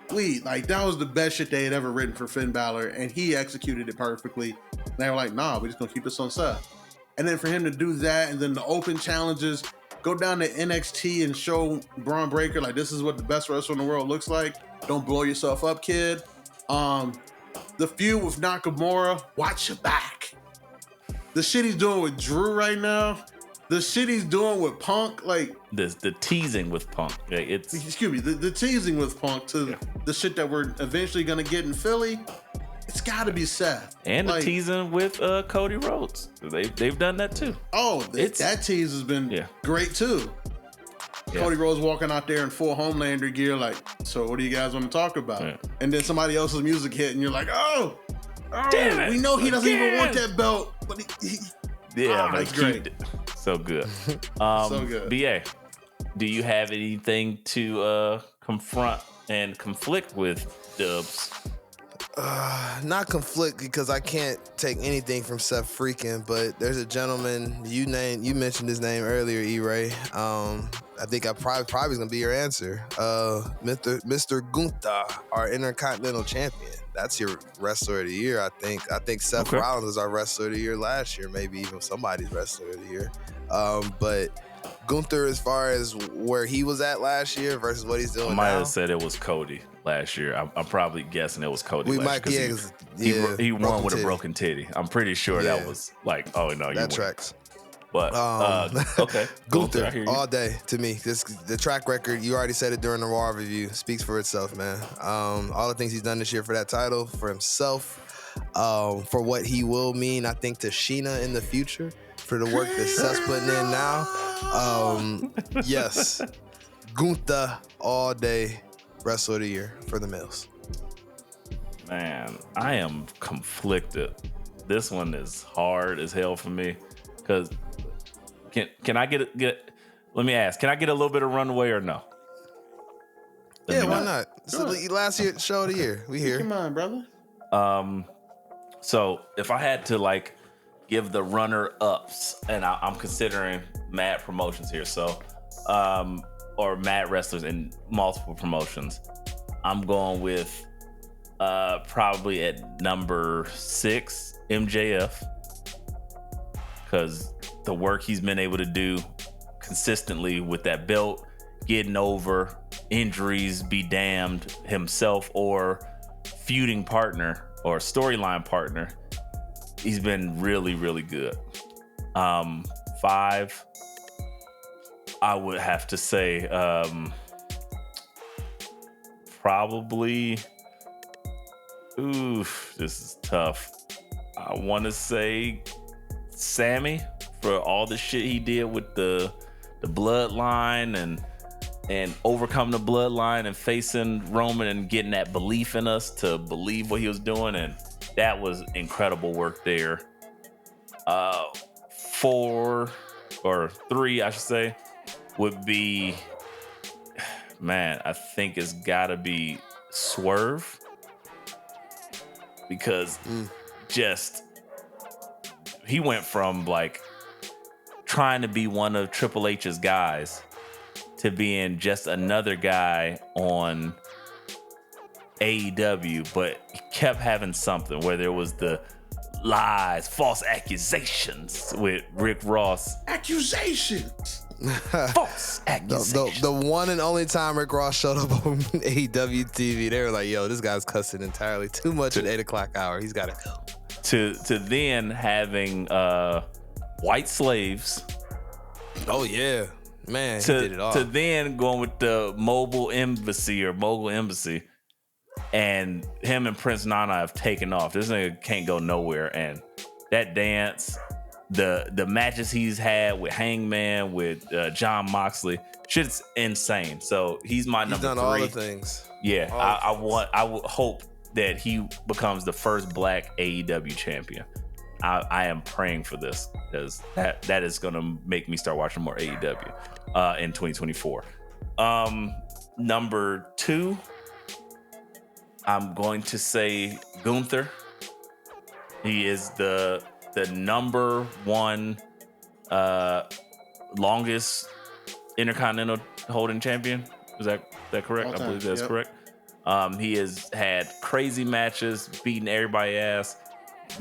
S2: That was the best shit they had ever written for Finn Balor, and he executed it perfectly. And they were like, nah, we're just going to keep this on Seth. And then for him to do that, and then the open challenges, go down to NXT and show Braun Breaker, like, this is what the best wrestler in the world looks like. Don't blow yourself up, kid. The feud with Nakamura, watch your back. The shit he's doing with Drew right now, the shit he's doing with Punk, like
S4: the teasing with Punk. Yeah,
S2: the teasing with Punk to the shit that we're eventually gonna get in Philly. It's gotta be Seth.
S4: And the teasing with Cody Rhodes. They've done that too.
S2: Oh, that tease has been great too. Yeah. Cody Rhodes walking out there in full Homelander gear, like, so what do you guys want to talk about? Yeah. And then somebody else's music hit, and you're like, oh, damn it. We know he doesn't even want that belt, but
S4: that's great. So good.
S2: So good.
S4: BA, do you have anything to confront and conflict with Dubs?
S3: Not conflict, because I can't take anything from Seth freaking, but there's a gentleman you mentioned his name earlier, E-Ray. I think I probably is gonna be your answer. Mr. Gunther, our Intercontinental Champion. That's your Wrestler of the Year, I think. I think Seth Rollins was our Wrestler of the Year last year, maybe even somebody's Wrestler of the Year. But Gunther, as far as where he was at last year versus what he's doing now.
S4: I might have said it was Cody last year. I'm probably guessing it was Cody last year. He won with a broken titty. I'm pretty sure that was like, oh no,
S3: that tracks.
S4: But okay,
S3: Gunther all day to me. The track record, you already said it during the Raw review, speaks for itself, man. All the things he's done this year for that title, for himself, for what he will mean, I think, to Sheena in the future, for the work that Seth's putting in now. Yes, Gunther all day, Wrestler of the Year for the males.
S4: Man, I am conflicted. This one is hard as hell for me, because can I get? Let me ask. Can I get a little bit of runway or no?
S3: Why not? It's the last year show of the year. We here.
S2: Come on, brother.
S4: So if I had to give the runner ups, and I'm considering mad promotions here, so or mad wrestlers in multiple promotions, I'm going with probably at number 6 MJF, because the work he's been able to do consistently with that belt, getting over injuries, be damned, himself or feuding partner or storyline partner, he's been really, really good. 5, I would have to say probably, this is tough. I want to say Sammy, for all the shit he did with the bloodline and overcoming the bloodline and facing Roman and getting that belief in us to believe what he was doing, and that was incredible work there. 4 or 3, I should say, would be, man, I think it's gotta be Swerve, because just he went from trying to be one of Triple H's guys to being just another guy on AEW, but he kept having something, whether it was the lies, false accusations with Rick Ross.
S2: Accusations!
S4: False accusations.
S3: The one and only time Rick Ross showed up on AEW TV, they were like, yo, this guy's cussing entirely too much at 8 o'clock hour. He's got to go.
S4: To then having white slaves.
S3: Oh, yeah. Man, he did it all.
S4: To then going with the mogul embassy. and him and Prince Nana have taken off. This nigga can't go nowhere, and that dance, the matches he's had with Hangman, with John Moxley, shit's insane. So he's my number 3.
S3: He's done all the things.
S4: Yeah, I would hope that he becomes the first black AEW champion. I am praying for this because that is gonna make me start watching more AEW in 2024. Number 2, I'm going to say Gunther. He is the number 1 longest Intercontinental holding champion. Is that correct? I believe that's correct. He has had crazy matches, beating everybody's ass,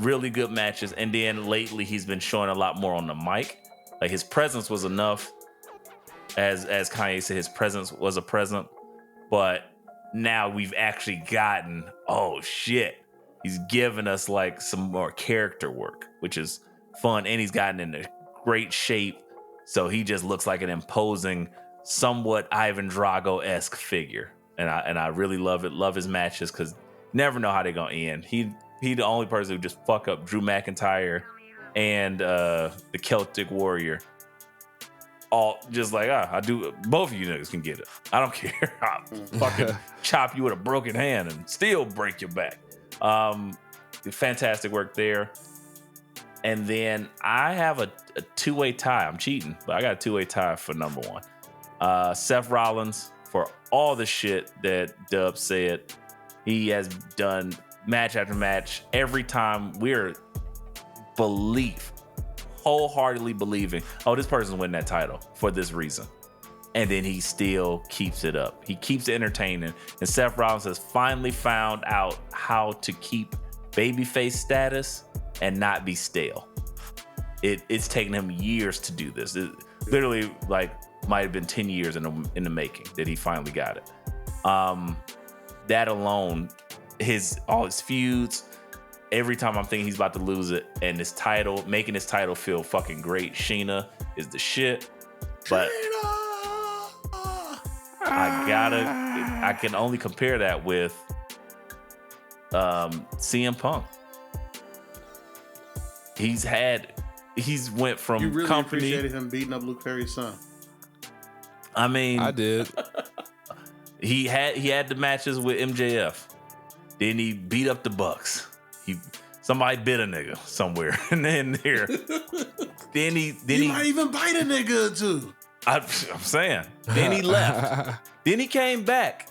S4: really good matches, and then lately he's been showing a lot more on the mic. Like his presence was enough, as Kanye said, his presence was a present, but now we've actually gotten, oh shit, he's given us like some more character work, which is fun, and he's gotten in a great shape, so he just looks like an imposing, somewhat Ivan Drago-esque figure. And I really love it. Love his matches because never know how they're gonna end. He the only person who just fuck up Drew McIntyre and the Celtic Warrior. All just like I do. Both of you niggas can get it. I don't care. I'll fucking chop you with a broken hand and still break your back. Fantastic work there. And then I have a 2-way tie. I'm cheating, but I got a 2-way tie for number 1. Seth Rollins. For all the shit that Dub said, he has done match after match. Every time we're wholeheartedly believing, oh, this person's winning that title for this reason. And then he still keeps it up. He keeps it entertaining. And Seth Rollins has finally found out how to keep babyface status and not be stale. It's taken him years to do this. It literally, like, might have been 10 years in the making that he finally got it. That alone, all his feuds, every time I'm thinking he's about to lose it, and his title, making his title feel fucking great. Sheena is the shit. But I can only compare that with CM Punk. He's went from
S2: you really
S4: company.
S2: Appreciated him beating up Luke Perry's son.
S4: I mean,
S3: I did.
S4: He had the matches with MJF. Then he beat up the Bucks. Somebody bit a nigga somewhere, and then here. then he
S2: might even bite a nigga too.
S4: I'm saying. Then he left. Then he came back,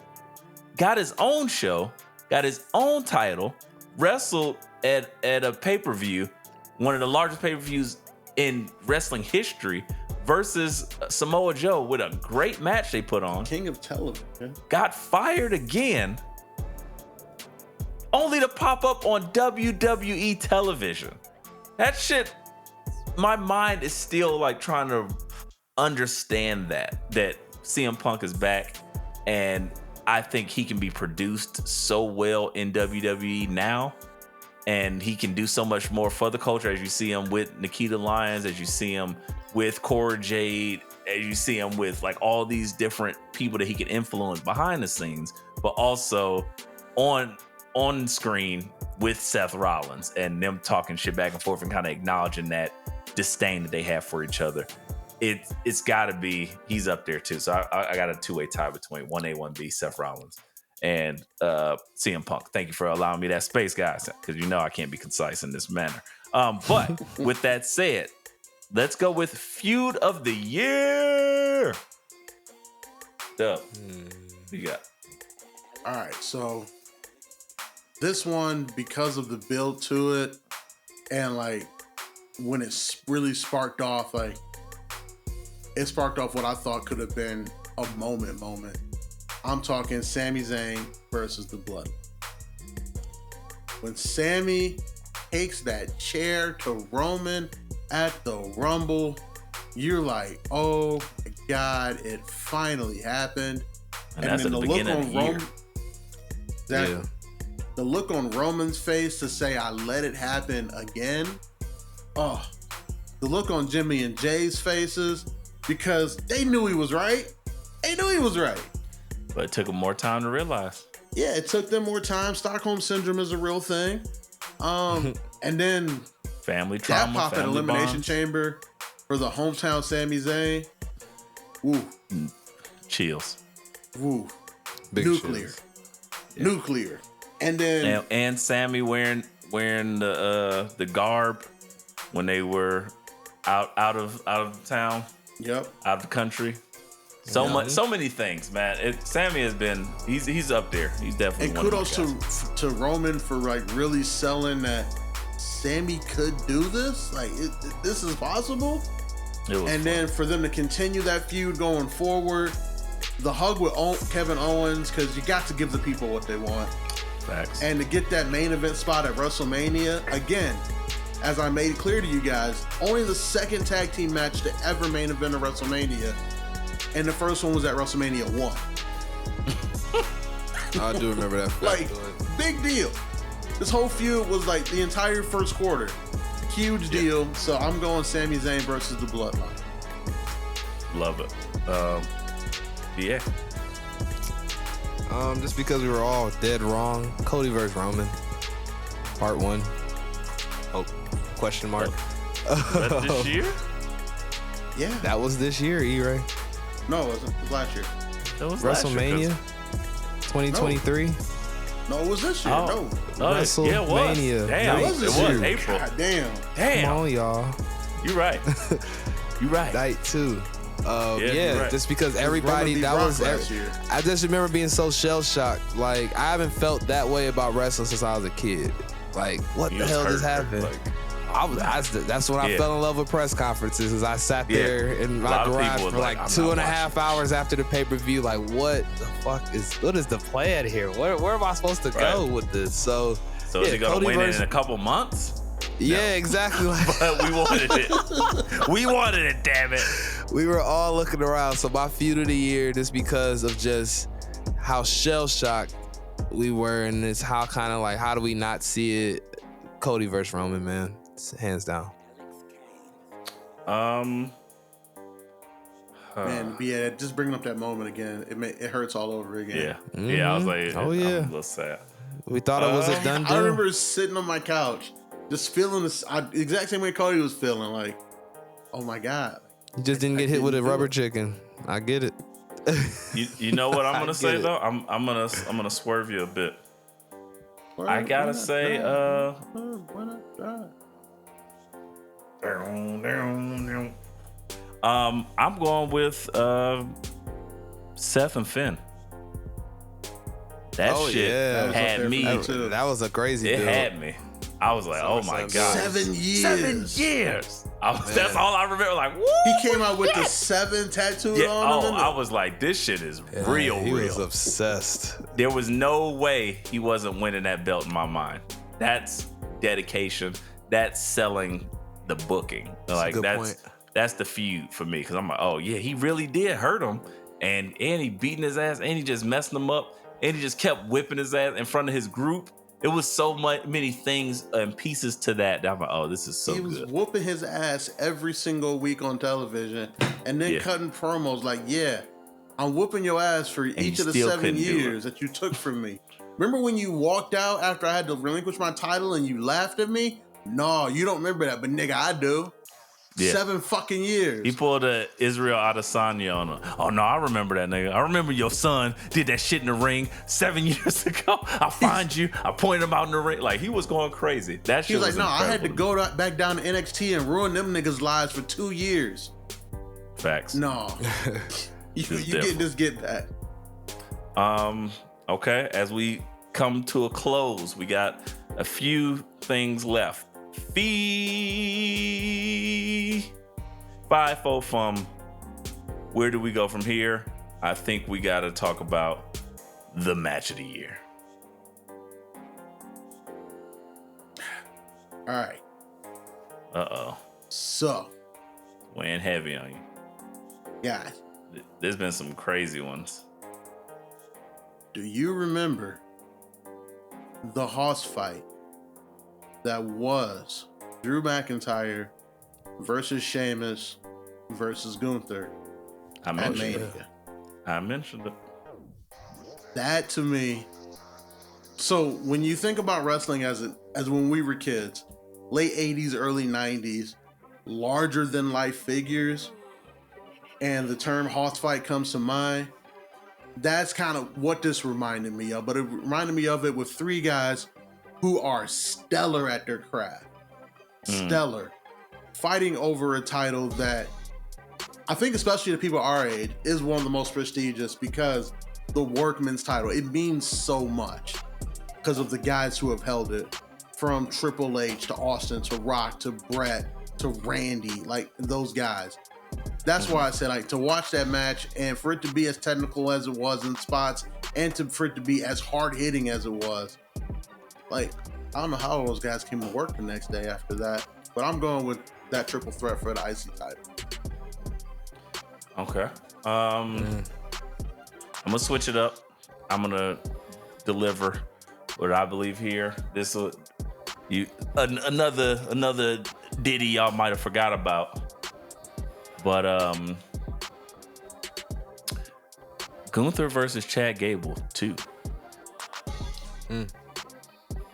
S4: got his own show, got his own title, wrestled at a pay-per-view, one of the largest pay-per-views in wrestling history, versus Samoa Joe with a great match they put on.
S2: King of television.
S4: Got fired again, only to pop up on WWE television. That shit, my mind is still like trying to understand that CM Punk is back, and I think he can be produced so well in WWE now, and he can do so much more for the culture, as you see him with Nikita Lyons, as you see him with Cora Jade, as you see him with like all these different people that he can influence behind the scenes, but also on screen with Seth Rollins and them talking shit back and forth and kind of acknowledging that disdain that they have for each other. It's got to be, he's up there too. So I got a 2-way tie between 1A, 1B, Seth Rollins and CM Punk. Thank you for allowing me that space, guys, because you know I can't be concise in this manner. But with that said, let's go with Feud of the Year. Dub, what you got?
S2: All right, so this one, because of the build to it, and like when it really sparked off, like it sparked off what I thought could have been a moment. I'm talking Sami Zayn versus The Blood. When Sami takes that chair to Roman at the Rumble, you're like, oh my God, it finally happened.
S4: And that's
S2: then
S4: at the beginning of the year.
S2: Exactly. Yeah. The look on Roman's face to say, I let it happen again. Oh, the look on Jimmy and Jay's faces, because they knew he was right. They knew he was right.
S4: But it took him more time to realize.
S2: yeah, it took them more time. Stockholm syndrome is a real thing. And then
S4: Family trauma,
S2: that pop at
S4: family
S2: Elimination
S4: bonds.
S2: Chamber for the hometown Sami Zayn. Woo,
S4: Chills.
S2: woo,
S3: Big
S2: nuclear,
S3: chills.
S2: nuclear. And then
S4: And Sammy wearing the garb when they were out of town,
S2: yep.
S4: out of the country. So many things, man. Sammy has been he's up there. He's definitely
S2: And
S4: one of my
S2: kudos
S4: guys.
S2: to Roman for like really selling that Sammy could do this. Like this is possible.
S4: It was
S2: And then for them to continue that feud going forward, the hug with Kevin Owens, because you got to give the people what they want,
S4: facts.
S2: and to get that main event spot at WrestleMania again. As I made it clear to you guys, only the second tag team match to ever main event of WrestleMania, and the first one was at WrestleMania 1.
S3: I do remember that.
S2: Like, big deal. This whole feud was like the entire first quarter. Huge deal. So I'm going Sami Zayn versus the Bloodline.
S4: Love it. Yeah.
S3: Just because we were all dead wrong. Cody versus Roman, part 1. Oh, question mark.
S4: That this year?
S2: Yeah.
S3: That was this year, E-Ray.
S2: No, it wasn't. It was last year.
S4: That was last year,
S3: WrestleMania 2023.
S2: No, it was this year.
S4: Oh.
S2: No.
S4: Yeah, it was.
S3: WrestleMania.
S4: Damn,
S2: It
S4: it
S2: was
S4: was,
S2: this year.
S4: April.
S2: God damn.
S4: Damn.
S3: Come on, y'all.
S4: You're right. You're right.
S3: Night 2.
S4: Yeah, you're
S3: Yeah,
S4: right.
S3: just because everybody
S2: Roman
S3: that
S2: beat
S3: was
S2: Rock last year.
S3: I just remember being so shell shocked. Like I haven't felt that way about wrestling since I was a kid. Like what
S4: You
S3: the
S4: was
S3: hell just
S4: hurt,
S3: happened?
S4: like-
S3: That's when I
S4: Yeah.
S3: fell in love with press conferences. As I sat
S4: Yeah.
S3: there in
S4: A
S3: my
S4: lot of
S3: garage
S4: people
S3: for
S4: was
S3: like
S4: like, I'm
S3: 2.5
S4: not
S3: hours after the pay-per-view. Like what the fuck what is the plan here? Where am I supposed to go
S4: Right.
S3: with this? So
S4: So is he gonna
S3: Cody
S4: win it
S3: versus-
S4: in a couple months?
S3: yeah, exactly. Like,
S4: But we wanted it. We wanted it, damn it.
S3: we were all looking around. So my feud of the year, just because of just how shell shocked we were, and it's how kind of like how do we not see it? Cody versus Roman, man, it's hands down.
S2: Man, yeah, just bringing up that moment again, it hurts all over again.
S4: Yeah. Yeah, I was like,
S3: Oh,
S4: I'm
S3: yeah.
S4: a little sad.
S3: We thought it was a done
S2: I
S3: deal.
S2: remember sitting on my couch, just feeling this exact same way Cody was feeling. Like, oh my god.
S3: You just didn't
S2: I
S3: get hit with a
S2: didn't do
S3: rubber
S2: it.
S3: chicken. I get it.
S4: You know what I'm
S3: I
S4: gonna
S3: get
S4: say
S3: it.
S4: though? I'm gonna swerve you a bit.
S2: Why
S4: I gotta
S2: not
S4: say,
S2: try? Why not try?
S4: I'm going with Seth and Finn. That
S3: Oh,
S4: shit
S3: yeah. That was
S2: up
S4: had
S2: there
S4: me.
S2: for me,
S3: That,
S2: too.
S3: that was a crazy
S4: It
S3: deal.
S4: had me. I was like, oh my god,
S2: 7 years.
S4: 7 years. That's
S3: Man.
S4: all I remember. Like, woo!
S2: He came out with the 7 tattooed
S4: Yeah,
S2: on him.
S4: I was like, this shit is real,
S3: He
S4: real.
S3: was obsessed.
S4: There was no way he wasn't winning that belt in my mind. That's dedication. That's selling the booking. Like
S3: good
S4: that's
S3: point.
S4: that's the feud for me because I'm like, oh yeah, he really did hurt him, and he beating his ass, and he just messing him up, and he just kept whipping his ass in front of his group. It was so many things and pieces to that I'm like, oh, this is so
S2: he was
S4: good.
S2: whooping his ass every single week on television and then
S4: Yeah.
S2: cutting promos like, yeah, I'm whooping your ass for each
S4: you
S2: of the
S4: still
S2: 7
S4: couldn't do
S2: years that you took from me. Remember when you walked out after I had to relinquish my title and you laughed at me? No, you don't remember that, but nigga, I do.
S4: Yeah.
S2: 7 fucking years.
S4: He pulled a Israel Adesanya on him. Oh no, I remember that nigga. I remember your son did that shit in the ring 7 years ago. I'll find you. I pointed him out in the ring. Like he was going crazy. That
S2: He
S4: shit
S2: was like, no, I had to
S4: incredible.
S2: go back down to NXT and ruin them niggas' lives for 2 years.
S4: Facts.
S2: No. you
S4: different.
S2: just get that.
S4: Okay, as we come to a close, we got a few things left. FIFO from where do we go from here? I think we got to talk about the match of the year.
S2: All right.
S4: Uh-oh.
S2: So,
S4: Weighing heavy on you.
S2: guys,
S4: There's been some crazy ones.
S2: do you remember the hoss fight that was Drew McIntyre versus Sheamus versus Gunther
S4: I
S2: at
S4: mentioned it.
S2: Mania?
S4: I mentioned it.
S2: That to me So when you think about wrestling as when we were kids, late 80s, early 90s, larger than life figures, and the term Hoss fight comes to mind, that's kind of what this reminded me of. But it reminded me of it with three guys who are stellar at their craft. Stellar. Fighting over a title that I think, especially to people our age, is one of the most prestigious because the workman's title, it means so much because of the guys who have held it, from Triple H to Austin to Rock to Brett to Randy, like those guys. That's why I said, like, to watch that match and for it to be as technical as it was in spots and for it to be as hard hitting as it was, like, I don't know how those guys came to work the next day after that, but I'm going with that triple threat for the IC title.
S4: Okay. I'm gonna switch it up. I'm gonna deliver what I believe here. This will another ditty y'all might have forgot about. But Gunther versus Chad Gable 2.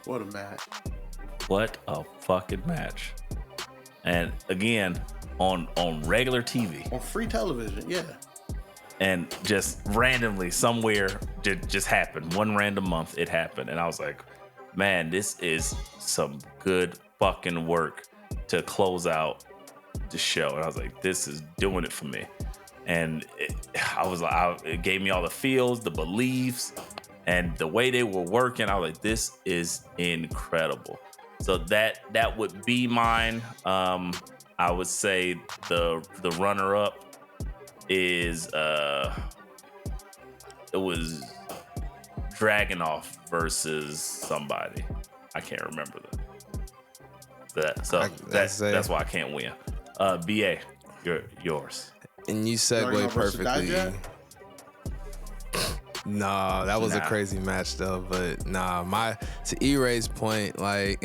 S2: What a match.
S4: What a fucking match. And again, on regular TV.
S2: On free television, yeah.
S4: And just randomly somewhere just happened. One random month it happened. And I was like, man, this is some good fucking work to close out the show. And I was like, this is doing it for me. And it gave me all the feels, the beliefs, and the way they were working. I was like, this is incredible. So that would be mine. I would say the runner-up is it was Dragunov versus somebody. I can't remember that. So that's why I can't win. BA, yours.
S3: And you segue perfectly. Nah, that was a crazy match though. But nah, to E-Ray's point, like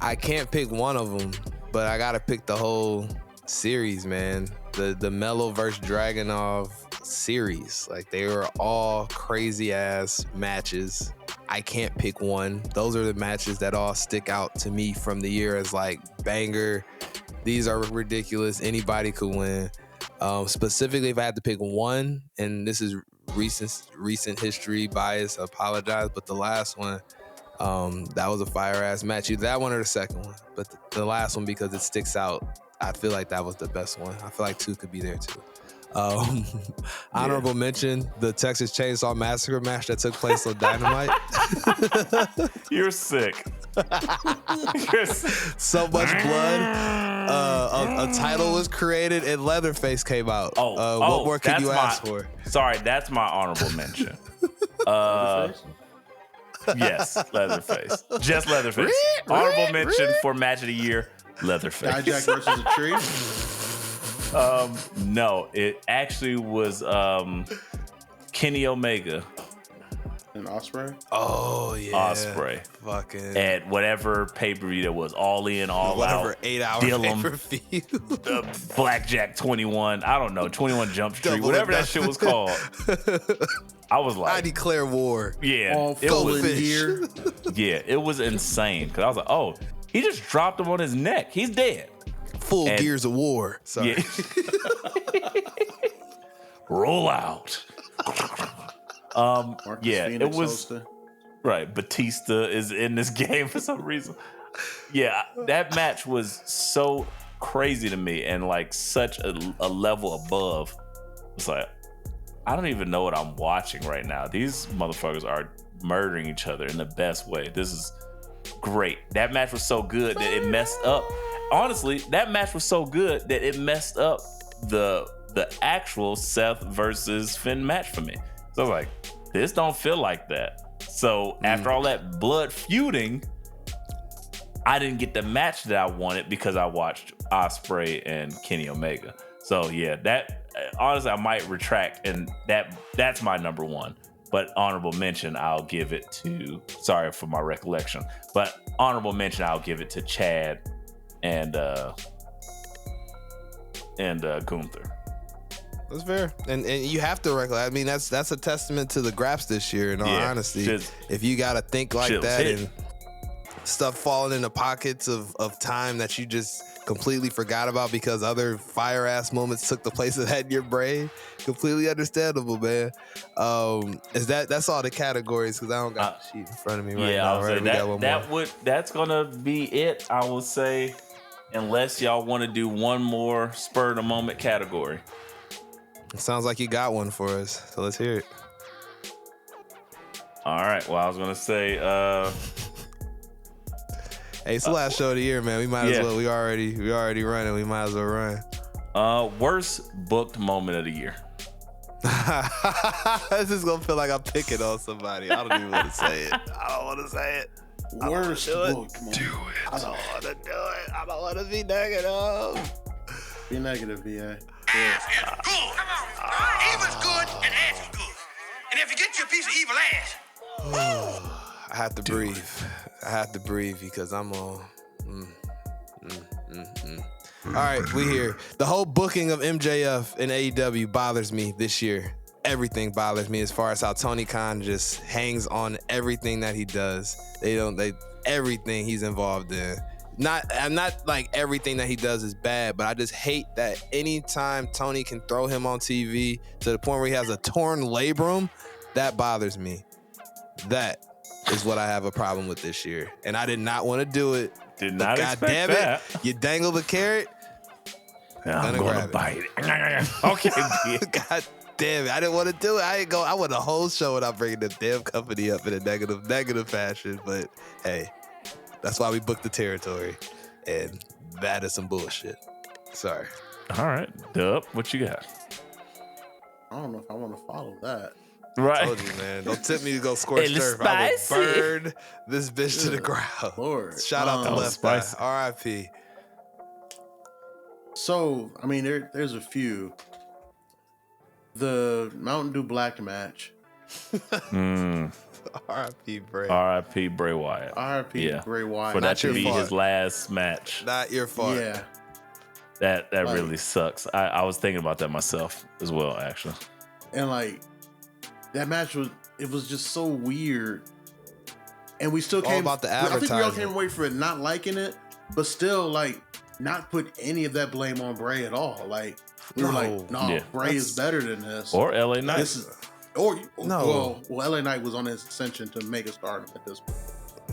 S3: I can't pick one of them, but I gotta pick the whole series, man. The Mello versus Dragunov series, like they were all crazy ass matches. I can't pick one. Those are the matches that all stick out to me from the year as like banger. These are ridiculous. Anybody could win. Specifically, if I had to pick one, and this is recent history bias, I apologize, but the last one, that was a fire ass match. Either that one or the second one, but the last one, because it sticks out, I feel like that was the best one. I feel like two could be there too. Honorable mention, the Texas Chainsaw Massacre match that took place on Dynamite.
S4: You're sick.
S3: So much blood. A title was created and Leatherface came out. What more can you ask for?
S4: Sorry, that's my honorable mention. Yes, Leatherface. Just Leatherface. Honorable mention for match of the year, Leatherface.
S2: Dijak versus a tree?
S4: No, it actually was Kenny Omega
S2: and Ospreay.
S3: Oh yeah,
S4: Ospreay.
S3: Fucking
S4: at whatever pay-per-view that was, All In, All
S3: whatever
S4: Out,
S3: 8-hour
S4: pay-per-view, Blackjack 21. I don't know, 21 Jump Street, whatever that shit was called. I was like,
S3: I declare war.
S4: Yeah,
S2: all
S4: it was
S2: gear.
S4: Yeah, it was insane because I was like, oh, he just dropped him on his neck. He's dead.
S3: Full Gears of War. Sorry.
S4: Yeah. Roll out. Yeah, Phoenix it was hosted. Right. Batista is in this game for some reason. Yeah, that match was so crazy to me and like such a level above. It's like, I don't even know what I'm watching right now. These motherfuckers are murdering each other in the best way. This is great. That match was so good that it messed up. Honestly, that match was so good that it messed up the actual Seth versus Finn match for me. So I was like, this don't feel like that. So after all that blood feuding, I didn't get the match that I wanted because I watched Ospreay and Kenny Omega. So yeah, that honestly I might retract, and that's my number one. But honorable mention, I'll give it to, sorry for my recollection, but honorable mention, I'll give it to Chad and Gunther.
S3: That's fair, and you have to recognize. I mean, that's a testament to the Graps this year. In all honesty, if you gotta think like that and stuff falling into pockets of time that you just completely forgot about because other fire ass moments took the place of that in your brain, completely understandable, man. That's all the categories because I don't got the sheet in front of me right now. Right?
S4: That's gonna be it. I will say, unless y'all want to do one more spur of the moment category.
S3: It sounds like you got one for us, so let's hear it.
S4: All right. Well, I was gonna say,
S3: hey, it's the last show of the year, man. We might as well. We already running. We might as well run.
S4: Worst booked moment of the year.
S3: This is gonna feel like I'm picking on somebody. I don't even want to say it. I don't want to say it.
S2: Worst booked moment.
S3: Do it. I don't want to do it. I don't want to be negative.
S2: Be negative, VA.
S8: Ass is good. Come on. Evil's good and ass is good. And if you get you a piece of evil ass.
S3: I have to breathe. I have to breathe because I'm on. All right, we here. The whole booking of MJF and AEW bothers me this year. Everything bothers me as far as how Tony Khan just hangs on everything that he does. Everything he's involved in. I'm not like everything that he does is bad, but I just hate that anytime Tony can throw him on TV to the point where he has a torn labrum, that bothers me. That is what I have a problem with this year. And I did not want to do it.
S4: Did not expect that.
S3: You dangle the carrot.
S4: I'm gonna bite it. Okay.
S3: God damn it. I didn't want to do it. I went a whole show without bringing the damn company up in a negative fashion. But hey, that's why we booked the territory. And that is some bullshit. Sorry.
S4: All right. Dub, what you got?
S2: I don't know if I want to follow that.
S4: Right.
S3: I told you, man. Don't tip me to go scorch turf. I will burn this bitch to the ground.
S2: Lord.
S3: Shout out to Left Eye. R.I.P.
S2: So, I mean, there's a few. The Mountain Dew Black match.
S3: R.I.P. Bray.
S4: R.I.P. Bray Wyatt.
S2: R.I.P. Bray Wyatt.
S4: For that to be his last match.
S3: Not your fault.
S2: Yeah.
S4: That really sucks. I was thinking about that myself as well, actually.
S2: And like, that match was just so weird. And we still came
S3: about the
S2: I think we all
S3: advertising.
S2: came away from it not liking it, but still like not put any of that blame on Bray at all. Like we were like, no, Bray is better than this.
S4: Or LA Knight.
S2: Well, LA Knight was on his ascension to make a stardom at this point.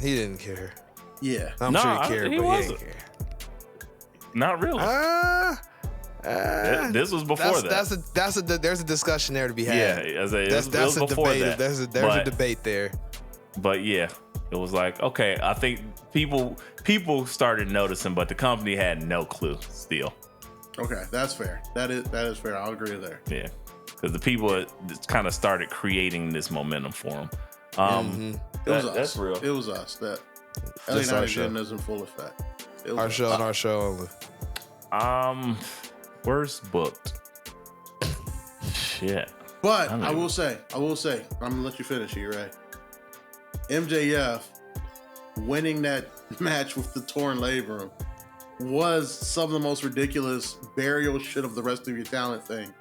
S3: He didn't care.
S2: Yeah.
S3: I'm sure he cared, but he didn't care.
S4: Not really. This was before that.
S3: There's a discussion there to be had.
S4: Yeah,
S3: that's a debate. There's a debate there.
S4: But yeah, it was like, okay, I think people started noticing, but the company had no clue still.
S2: Okay, that's fair. That is fair. I'll agree there.
S4: Yeah, because the people kind of started creating this momentum for them.
S2: It was us.
S4: That's real.
S2: It was us. That LA Knight again is in full effect.
S3: Our show and our show only.
S4: Worst booked. Shit.
S2: But I will say, I'm gonna let you finish here, right? MJF winning that match with the torn labrum was some of the most ridiculous burial shit of the rest of your talent thing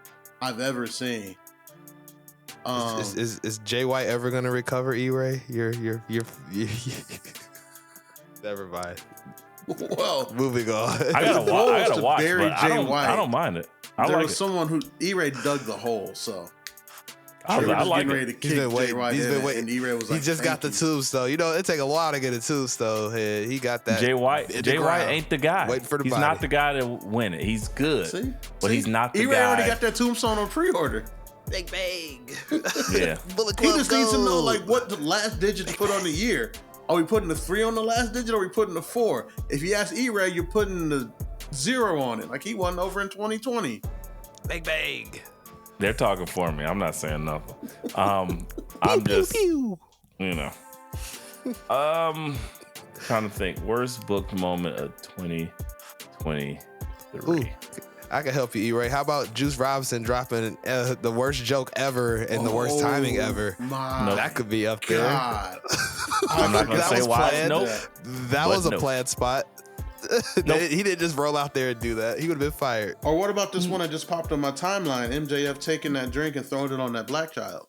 S2: I've ever seen.
S3: Is Jay White ever gonna recover, E-Ray? You're never mind.
S2: Well,
S3: moving on.
S4: I gotta watch.
S2: Bury
S4: But
S2: Jay White.
S4: I don't mind it.
S2: There was someone who E-Ray dug the hole, so
S4: I like
S2: ready to
S4: it.
S2: kick Jay White.
S3: He's been waiting.
S2: And E-Ray was like,
S3: he just got the tombstone. You know, it take a while to get a tombstone. He got that.
S4: Jay White ain't the guy.
S3: Waiting for the
S4: He's
S3: body.
S4: not the guy to win it. He's good, but he's not the
S2: E-Ray
S4: guy.
S2: already got that tombstone on pre-order.
S3: Bang.
S4: Yeah.
S3: Bullet
S2: He
S3: Club
S2: just needs to know
S3: Gold.
S2: like what the last digit to put on the year. Are we putting the 3 on the last digit or are we putting the 4? If you ask E-Ray, you're putting the 0 on it. Like he won over in 2020.
S3: Bang.
S4: They're talking for me. I'm not saying nothing. I'm just, you know, trying to think. Worst booked moment of 2023.
S3: Ooh, I can help you, E-Ray. How about Juice Robinson dropping the worst joke ever and the worst timing ever? That could be up there.
S2: God.
S4: I'm not gonna say why.
S3: Planned.
S4: Nope.
S3: That
S4: But
S3: was a
S4: no.
S3: planned spot. He didn't just roll out there and do that. He would have been fired.
S2: Or what about this one that just popped on my timeline? MJF taking that drink and throwing it on that black child.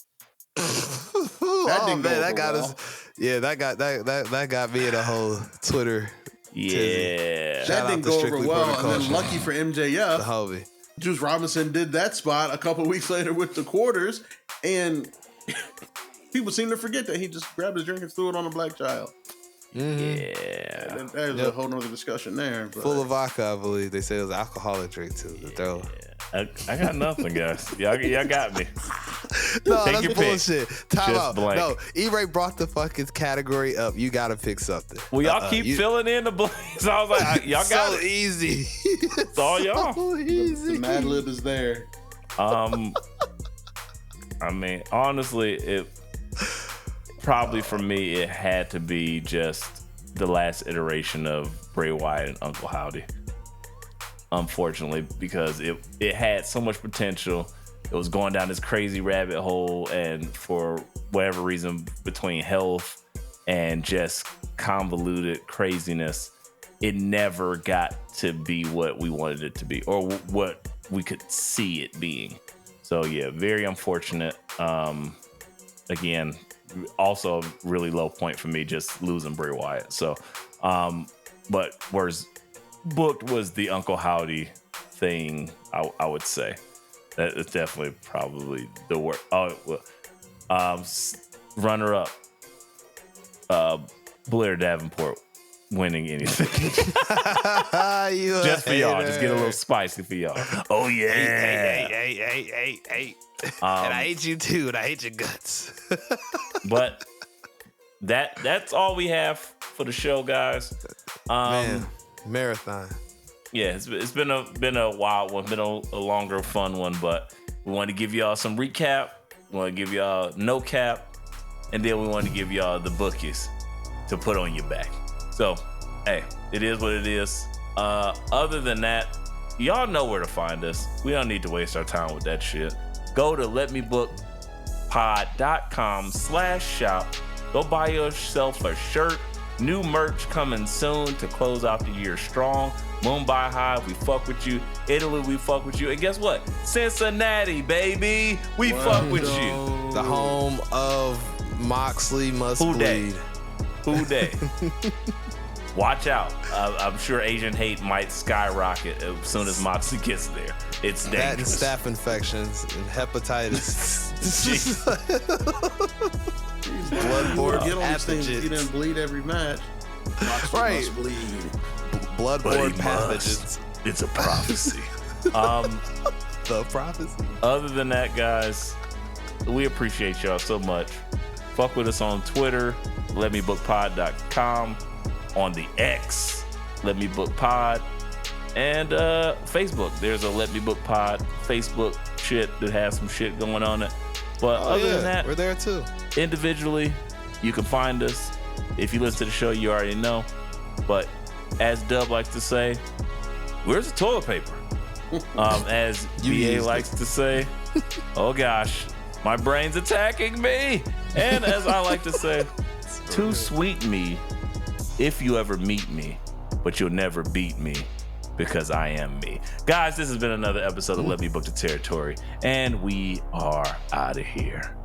S3: That
S2: didn't go over
S3: that got
S2: well.
S3: us. Yeah, that got me in a whole Twitter.
S4: Yeah.
S3: Shout
S2: That
S3: out
S2: didn't
S3: to
S2: go over
S3: Strictly
S2: well.
S3: Protocol
S2: And then
S3: Show.
S2: lucky for
S3: The
S2: MJF,
S3: homie.
S2: Juice Robinson did that spot a couple weeks later with the quarters, and people seem to forget that he just grabbed his drink and threw it on a black child.
S4: Yeah.
S2: And there's a whole nother discussion there. But
S3: Full of vodka, I believe. They say it was an alcoholic drink too. To throw.
S4: I got nothing, guys. Y'all got me.
S3: No,
S4: Take
S3: that's
S4: your
S3: bullshit. Time
S4: Just
S3: out.
S4: blank.
S3: No, E-Ray brought the fucking category up. You gotta pick something.
S4: Well, y'all keep filling in the blanks. I was like, y'all got
S3: so
S4: it.
S3: easy.
S4: It's all y'all.
S3: So
S2: the
S3: easy.
S2: Mad Lib is there.
S4: I mean, honestly, it probably for me it had to be just the last iteration of Bray Wyatt and Uncle Howdy. Unfortunately, because it had so much potential. It was going down this crazy rabbit hole, and for whatever reason, between health and just convoluted craziness, it never got to be what we wanted it to be, or what we could see it being. So yeah, very unfortunate. Again, also a really low point for me, just losing Bray Wyatt. So, but whereas booked was the Uncle Howdy thing, I would say. That is definitely probably the worst. Runner up, Blair Davenport winning anything. Just for y'all, just get a little spicy for y'all. Oh yeah,
S3: Hey. And I hate you too, and I hate your guts.
S4: But that's all we have for the show, guys.
S3: Man, marathon.
S4: Yeah, it's been a wild one, been a longer, fun one, but we want to give y'all some recap. We want to give y'all no cap, and then we want to give y'all the bookies to put on your back. So, hey, it is what it is. Other than that, y'all know where to find us. We don't need to waste our time with that shit. Go to letmebookpod.com/shop. Go buy yourself a shirt. New merch coming soon to close out the year strong. Mumbai High, we fuck with you. Italy, we fuck with you. And guess what? Cincinnati, baby, we fuck with you.
S3: The home of Moxley Must
S4: Who
S3: Bleed.
S4: Who day? Watch out. I'm sure Asian hate might skyrocket as soon as Moxley gets there. It's
S3: That and
S4: dangerous.
S3: staph infections and hepatitis.
S2: Bloodborne. Get on these
S3: pathogens.
S2: things. You didn't bleed every match. Moxley
S3: Right.
S2: must bleed.
S3: Bloodborne pathogens.
S4: It's a prophecy.
S3: The prophecy.
S4: Other than that, guys, we appreciate y'all so much. Fuck with us on Twitter, letmebookpod.com, on the X, letmebookpod, and Facebook. There's a Let Me Book Pod Facebook shit that has some shit going on it. But other than that,
S3: we're there too.
S4: individually, you can find us. If you listen to the show, you already know. But as Dub likes to say, where's the toilet paper? As
S3: You
S4: BA
S3: used
S4: likes to say, oh gosh, my brain's attacking me. And as I like to say, too sweet me if you ever meet me, but you'll never beat me because I am me. Guys, this has been another episode of Let Me Book the Territory, and we are out of here.